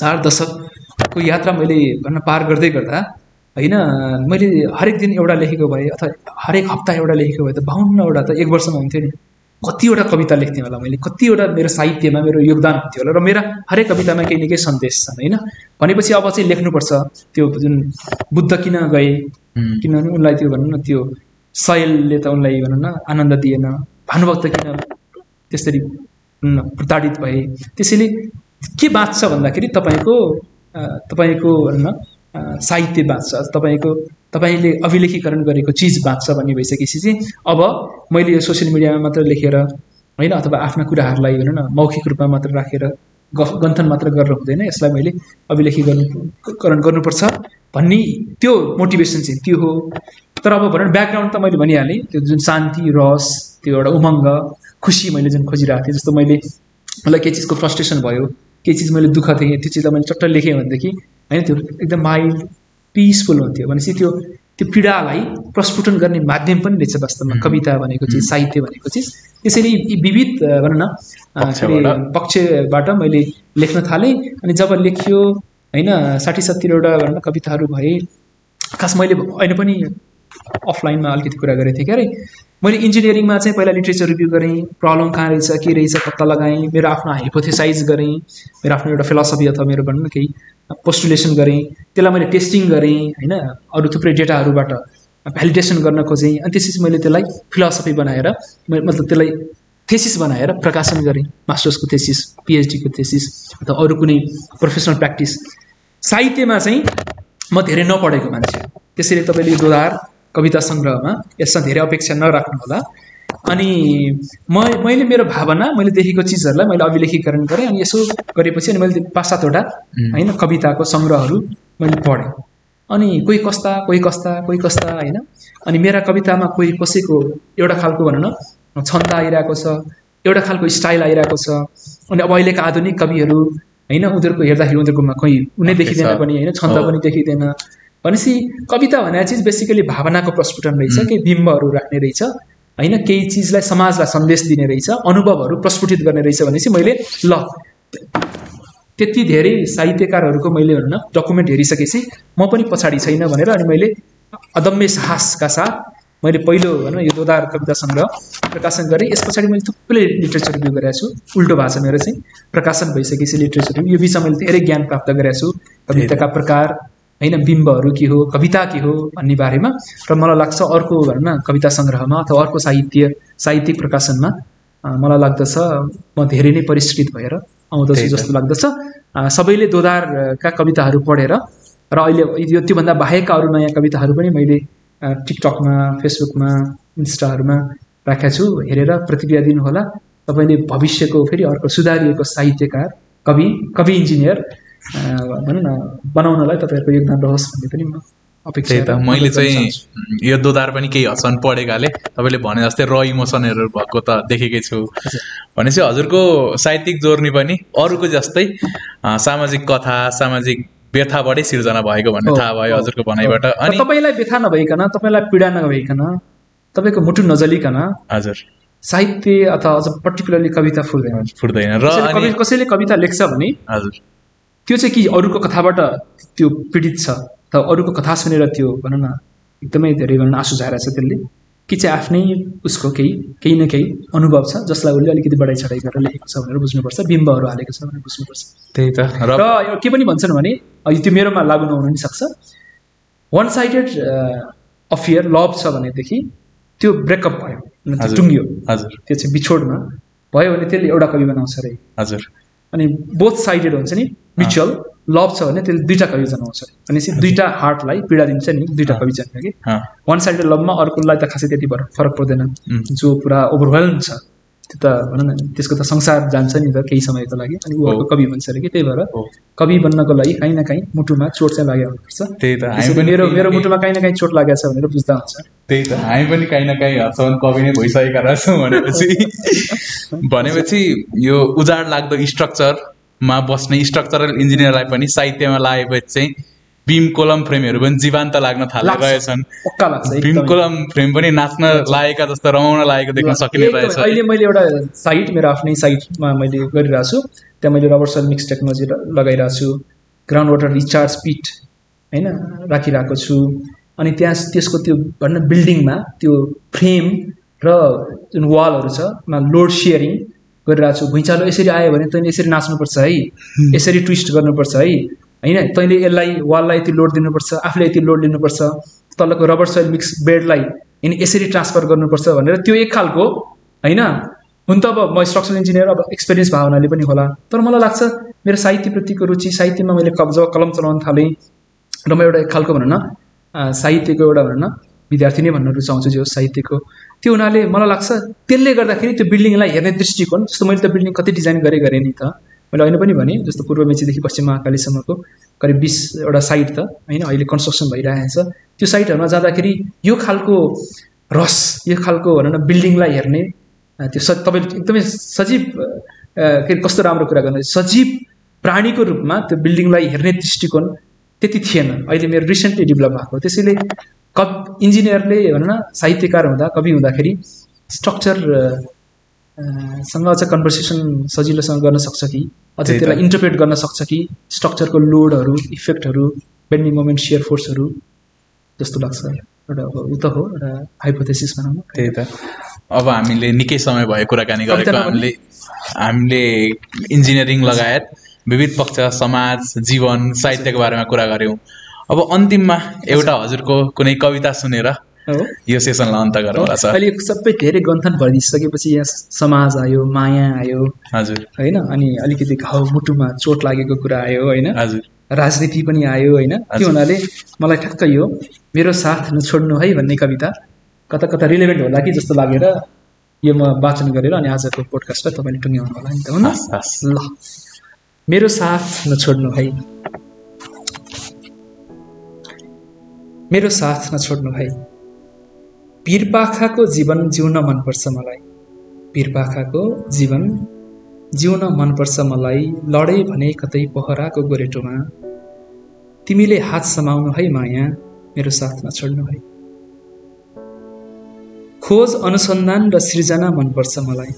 4 दशकको यात्रा मैले भन्न पार गर्दै गर्दा होइन मैले हरेक दिन एउटा लेखेको भए अथवा हरेक हप्ता एउटा लेखेको भए त 52वटा त एक वर्षमा हुन्थ्यो नि कतिवटा कविता लेख्थेँ होला मैले कतिवटा मेरो साहित्यमा मेरो योगदान हुन्थ्यो होला र मेरा हरेक कवितामा केही न केही सन्देश छन् होइन भनेपछि अब चाहिँ लेख्नुपर्छ त्यो जुन बुद्ध किन गए किनभने उनलाई त्यो भनौँ न त्यो शैलले त उनलाई भनौँ न आनन्द दिएन भानुभक्त किन त्यसरी प्रताडित भए त्यसैले के बाँच्छ भन्दाखेरि तपाईँको भनौँ न साहित्य बाँच्छ तपाईँले अभिलेखीकरण गरेको चिज बाँच्छ भन्ने भइसकेपछि चाहिँ अब मैले यो सोसियल मिडियामा मात्र लेखेर होइन अथवा आफ्ना कुराहरूलाई भनौँ न मौखिक रूपमा मात्र राखेर गन्थन मात्र गरेर हुँदैन यसलाई मैले अभिलेखीकरण गर्नुपर्छ भन्ने त्यो मोटिभेसन चाहिँ त्यो हो तर अब भनौँ ब्याकग्राउन्ड त मैले भनिहालेँ त्यो जुन शान्ति रस त्यो एउटा उमङ्ग खुसी मैले जुन खोजिरहेको थिएँ जस्तो मैले मलाई केही चिजको फ्रस्ट्रेसन भयो केही चिज मैले दुःख थिएँ त्यो चिजलाई मैले चट्ट लेखेँ भनेदेखि होइन त्यो एकदम माइल्ड पिसफुल हुन्थ्यो भनेपछि त्यो पीडालाई प्रस्फुटन गर्ने माध्यम पनि रहेछ वास्तवमा कविता भनेको चिज साहित्य भनेको चिज त्यसैले यी विविध भनौँ न पक्षबाट मैले लेख्न थालेँ अनि जब लेखियो होइन 60-70वटा भनौँ न कविताहरू भए खास मैले अहिले पनि अफलाइनमा अलिकति कुरा गरेको थिएँ क्यारे मैले इन्जिनियरिङमा चाहिँ पहिला लिट्रेचर रिभ्यू गरेँ प्रब्लम कहाँ रहेछ के रहेछ पत्ता लगाएँ मेरो आफ्नो हाइपोथेसाइज गरेँ मेरो आफ्नो एउटा फिलोसफी अथवा मेरो भनौँ न केही पोस्टुलेसन गरेँ त्यसलाई मैले टेस्टिङ गरेँ होइन अरू थुप्रै डेटाहरूबाट भ्यालिडेसन गर्न खोजेँ अनि त्यसपछि मैले त्यसलाई फिलोसफी बनाएर मतलब त्यसलाई थेसिस बनाएर प्रकाशन गरेँ मास्टर्सको थेसिस पिएचडीको थेसिस अथवा अरू कुनै प्रोफेसनल प्र्याक्टिस साहित्यमा चाहिँ म धेरै नपढेको मान्छे त्यसैले तपाईँले यो दोधार कविता सङ्ग्रहमा यसमा धेरै अपेक्षा नराख्नु होला अनि मैले मेरो भावना मैले देखेको चिजहरूलाई मैले अभिलेखीकरण गरेँ अनि यसो गरेपछि अनि मैले 5-7वटा होइन कविताको सङ्ग्रहहरू मैले पढेँ अनि कोही कस्ता होइन अनि मेरा कवितामा कोही कसैको एउटा खालको भनौँ न छन्द आइरहेको छ एउटा खालको स्टाइल आइरहेको छ अनि अब अहिलेका आधुनिक कविहरू होइन उनीहरूको हेर्दाखेरि उनीहरूकोमा कोही उनी देखिँदैन पनि होइन छन्द पनि देखिँदैन भनेपछि कविता भन्ने चिज बेसिकली भावनाको प्रस्फुटन रहेछ केही बिम्बहरू राख्ने रहेछ होइन केही चिजलाई समाजलाई सन्देश दिने रहेछ अनुभवहरू प्रस्फुटित गर्ने रहेछ भनेपछि मैले ल त्यति धेरै साहित्यकारहरूको मैले भनौँ न डकुमेन्ट हेरिसकेपछि म पनि पछाडि छैन भनेर अनि मैले अदम्य साहसका साथ मैले पहिलो भनौँ यो दोधार कविता सङ्ग्रह प्रकाशन गरेँ यस पछाडि मैले थुप्रै लिट्रेचर रिभ्यू गरेको छु उल्टो भएको छ मेरो चाहिँ प्रकाशन भइसकेपछि लिट्रेचर रिभ्यू यो बिचमा मैले धेरै ज्ञान प्राप्त गरेको छु कविताका प्रकार होइन बिम्बहरू के हो कविता के हो भन्ने बारेमा र मलाई लाग्छ अर्को भनौँ न कविता सङ्ग्रहमा अथवा अर्को साहित्यिक प्रकाशनमा मलाई लाग्दछ म धेरै नै परिष्कृत भएर आउँदछु जस्तो लाग्दछ सबैले दोधारका कविताहरू पढेर र अहिले त्योभन्दा बाहेकका अरू नयाँ कविताहरू पनि मैले टिकटकमा फेसबुकमा इन्स्टाहरूमा राखेको छु हेरेर प्रतिक्रिया दिनुहोला तपाईँले भविष्यको फेरि अर्को सुधारिएको साहित्यकार कवि इन्जिनियर भनौँ न बनाउनलाई तपाईँहरूको योगदान रहोस् भन्ने पनि म अपेक्षा मैले चाहिँ यो दोधार पनि केही हदसम्म पढेकाले तपाईँले भने जस्तै र इमोसनहरू भएको त देखेकै छु भनेपछि हजुरको साहित्यिक जोर्नी पनि अरूको जस्तै सामाजिक कथा सामाजिक व्यथाबाटै सिर्जना भएको भन्ने थाहा भयो हजुरको भनाइबाट अनि तपाईँलाई व्यथा नभइकन तपाईँलाई पीडा नभइकन तपाईँको मुटु नजलिकन हजुर साहित्य अथवा अझ पर्टिकुलरली कविता फुट्दैन र कसैले कविता लेख्छ भने हजुर त्यो चाहिँ कि अरूको कथाबाट त्यो पीडित छ अथवा अरूको कथा सुनेर त्यो भनौँ न एकदमै धेरै भनौँ आँसु झारेको छ त्यसले कि चाहिँ आफ्नै उसको केही न केही अनुभव छ जसलाई उसले अलिकति बढाइ चढाइ गरेर लेखेको छ भनेर बुझ्नुपर्छ बिम्बहरू हालेको छ भनेर बुझ्नुपर्छ त्यही त र के पनि भन्छन् भने त्यो मेरोमा लागु नहुन पनि सक्छ वान साइडेड अफेयर लभ छ भनेदेखि त्यो ब्रेकअप भयो टुङ्गियो हजुर त्यो चाहिँ बिछोडमा भयो भने त्यसले एउटा कवि बनाउँछ अरे हजुर अनि बोथ साइडेड हुन्छ नि म्युचुअल लभ छ भने त्यसले 2टा कवि जन्माउँछ भनेपछि 2टा हार्टलाई पीडा दिन्छ नि 2टा कवि जन्मियो कि वान साइडेड लभमा अर्कोलाई त खासै त्यति फरक पर्दैन जो पुरा ओभरवेल्म छ त्यो त भनौँ न त्यसको त संसार जान्छ नि त केही समयको लागि अनि ऊ अर्को कवि भन्छ अरे कि त्यही भएर कवि बन्नको लागि काहीँ न काहीँ मुटुमा चोट चाहिँ लागेको हुनुपर्छ त्यही त मेरो मुटुमा काहीँ न काहीँ चोट लागेको छ भनेर बुझ्दा हुन्छ त्यही त हामी पनि काहीँ न काहीँ हदसम्म कवि नै भइसकेका रहेछौँ भनेपछि यो उजाड लाग्दो स्ट्रक्चरमा बस्ने स्ट्रक्चरल इन्जिनियरलाई पनि साहित्यमा लागेपछि चाहिँ बीम कोलम फ्रेमहरू पनि जीवान्त लाग्न थाले रहेछन् पक्का लाग्छ बीम कोलम फ्रेम पनि नाच्न लागेका जस्तो रमाउन लागेको देख्न सकिने रहेछ अहिले मैले एउटा साइट मेरो आफ्नै साइटमा मैले गरिरहेको छु त्यहाँ मैले रबर सोइल मिक्स टेक्नोलोजी लगाइरहेको छु ग्राउन्ड वाटर रिचार्ज पिट होइन राखिरहेको छु अनि त्यहाँ त्यसको त्यो भन्न बिल्डिङमा त्यो फ्रेम र जुन वालहरू छ लोड सेयरिङ गरिरहेको छु भुइँचालो यसरी आयो भने तैँले यसरी नाच्नुपर्छ है यसरी ट्विस्ट गर्नुपर्छ है होइन तैँले यसलाई वाललाई यति लोड दिनुपर्छ आफूले यति लोड लिनुपर्छ तलको रबर सोइल मिक्स बेडलाई अनि यसरी ट्रान्सफर गर्नुपर्छ भनेर त्यो एक खालको होइन हुन त अब म स्ट्रक्चरल इन्जिनियर अब एक्सपिरियन्स भएको हुनाले पनि होला तर मलाई लाग्छ मेरो साहित्यप्रतिको रुचि साहित्यमा मैले जब कलम चलाउन थालेँ र म एउटा एक खालको भनौँ न साहित्यको एउटा भनौँ न विद्यार्थी नै भन्न रुचाउँछु जो साहित्यको त्यो हुनाले मलाई लाग्छ त्यसले गर्दाखेरि त्यो बिल्डिङलाई हेर्ने दृष्टिकोण जस्तो मैले त बिल्डिङ कति डिजाइन गरेँ नि त मैले अहिले पनि भने जस्तो पूर्व मेचीदेखि पश्चिम महाकालीसम्मको करिब 20वटा साइट त होइन अहिले कन्स्ट्रक्सन भइरहेको छ त्यो साइटहरूमा जाँदाखेरि यो खालको रस यो खालको भनौँ न बिल्डिङलाई हेर्ने त्यो तपाईँले एकदमै सजीव कस्तो राम्रो कुरा गर्नु सजीव प्राणीको रूपमा त्यो बिल्डिङलाई हेर्ने दृष्टिकोण त्यति थिएन अहिले मेरो रिसेन्टली डेभलप भएको त्यसैले इन्जिनियरले भनौँ न साहित्यकार हुँदा कवि हुँदाखेरि स्ट्रक्चर सँग अझ कन्भर्सेसन सजिलोसँग गर्न सक्छ कि अझ त्यसलाई इन्टरप्रेट गर्न सक्छ कि स्ट्रक्चरको लोडहरू इफेक्टहरू बेन्डिङ मोमेन्ट सियर फोर्सहरू जस्तो लाग्छ एउटा अब उ त हो एउटा हाइपोथेसिस भनौँ त्यही त अब हामीले निकै समय भयो कुराकानी गरेको हामीले इन्जिनियरिङ लगायत विविध पक्ष समाज जीवन साहित्यको बारेमा कुरा गऱ्यौँ अब अन्तिममा एउटा हजुरको कुनै कविता सुनेर यो सेसनलाई अन्त गरौँला सर अहिले सबै धेरै गन्थन भरिसकेपछि यहाँ समाज आयो माया आयो हजुर होइन अनि अलिकति घाउ मुटुमा चोट लागेको कुरा आयो होइन हजुर राजनीति पनि आयो होइन त्यो हुनाले मलाई ठ्याक्क यो मेरो साथ नछोड्नु है भन्ने कविता कता कता रिलेभेन्ट होला कि जस्तो लागेर यो म वाचन गरेर अनि आजको पोडकास्टलाई तपाईँले टुङ्ग्याउनु होला नि त हुन ल मेरो साथ नछोड्नु है मेरो साथ नछोड्नु है वीरपाखाको जीवन जिउन मनपर्छ मलाई वीरपाखाको जीवन जिउन मनपर्छ मलाई लडे भने कतै पोखराको गोरेटोमा तिमीले हात समाउनु है माया मेरो साथ नछोड्नु है खोज अनुसन्धान र सृजना मनपर्छ मलाई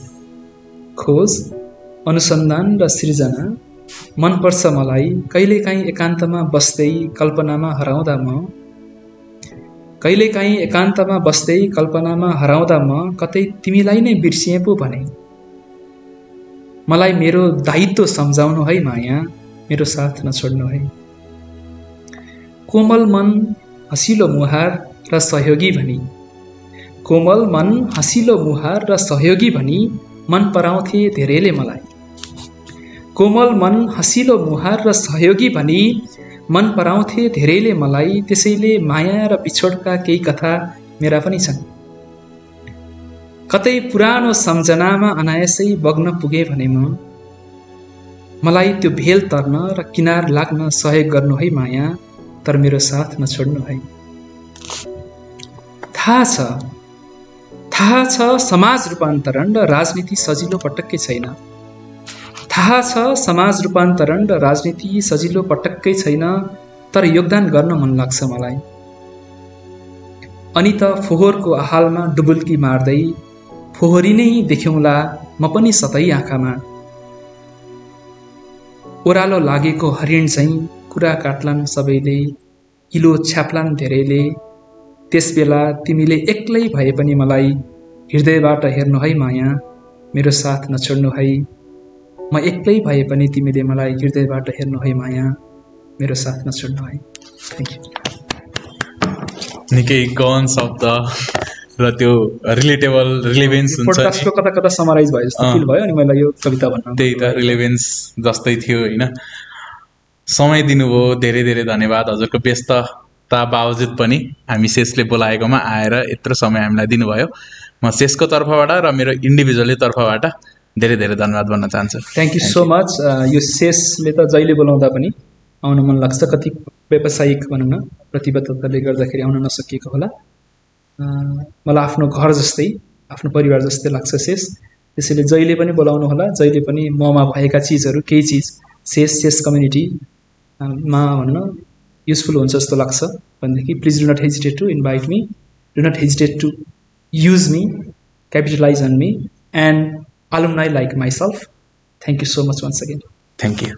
खोज अनुसन्धान र सृजना मनपर्छ मलाई कहिलेकाहीँ एकान्तमा बस्दै कल्पनामा हराउँदा म कहिलेकाहीँ एकान्तमा बस्दै कल्पनामा हराउँदा म कतै तिमीलाई नै बिर्सिए पो भने मलाई मेरो दायित्व सम्झाउनु है माया मेरो साथ नछोड्नु है कोमल मन हँसिलो मुहार र सहयोगी भनी कोमल मन हँसिलो मुहार र सहयोगी भनी मन पराउँथे धेरैले मलाई कोमल मन हँसिलो मुहार र सहयोगी भनी मन पराउँथे धेरैले मलाई त्यसैले माया र बिछोडका केही कथा मेरा पनि छन् कतै पुरानो सम्झनामा अनायासै बग्न पुगे भने मलाई त्यो भेल तर्न र किनार लाग्न सहयोग गर्नु है माया तर मेरो साथ नछोड्नु है थाहा छ समाज रूपान्तरण र राजनीति सजिलो पटक्कै छैन थाहा छ समाज रूपान्तरण र राजनीति सजिलो पटक्कै छैन तर योगदान गर्न मन लाग्छ मलाई अनि त फोहोरको आहालमा डुबुल्की मार्दै फोहोरी नै देख्यौँला म पनि सतै आँखामा ओह्रालो लागेको हरिण चाहिँ कुरा काट्लान् सबैले किलो छ्याप्लान् धेरैले त्यसबेला तिमीले एक्लै भए पनि मलाई हृदयबाट हेर्नु है माया मेरो साथ नछोड्नु है म एक्लै भए पनि तिमीले मलाई हृदयबाट हेर्नु है माया मेरो साथ नछोड्नु है थ्याङ्क यू निकै गहन शब्द र त्यो रिलेटेबल रिलेभेन्स हुन्छ पोडकास्टको कता कता समराइज भयो जस्तो फिल भयो अनि मलाई यो कविता भन्न त्यही त रिलेभेन्स जस्तै थियो होइन समय दिनुभयो धेरै धेरै धन्यवाद हजुरको व्यस्त ता बावजुद पनि हामी सेसले बोलाएकोमा आएर यत्रो समय हामीलाई दिनुभयो। म सेसको तर्फबाट र मेरो इन्डिभिजुअली तर्फबाट धेरै धेरै धन्यवाद भन्न चाहन्छु। Thank you so much. यो सेसले त जहिले बोलाउँदा पनि आउन मन लाग्छ, कति व्यावसायिक भनौँ न प्रतिबद्धताले गर्दाखेरि आउन नसकिएको होला। मलाई आफ्नो घर जस्तै, आफ्नो परिवार जस्तै लाग्छ सेस। त्यसैले जहिले पनि बोलाउनु होला, जहिले पनि ममा भएका चिजहरू केही चिज सेस कम्युनिटी मा भनौँ न युजफुल हुन्छ जस्तो लाग्छ भनेदेखि please do not hesitate to invite me, do not hesitate to use me, capitalize on me, and alumni like myself. Thank you so much once again. Thank you.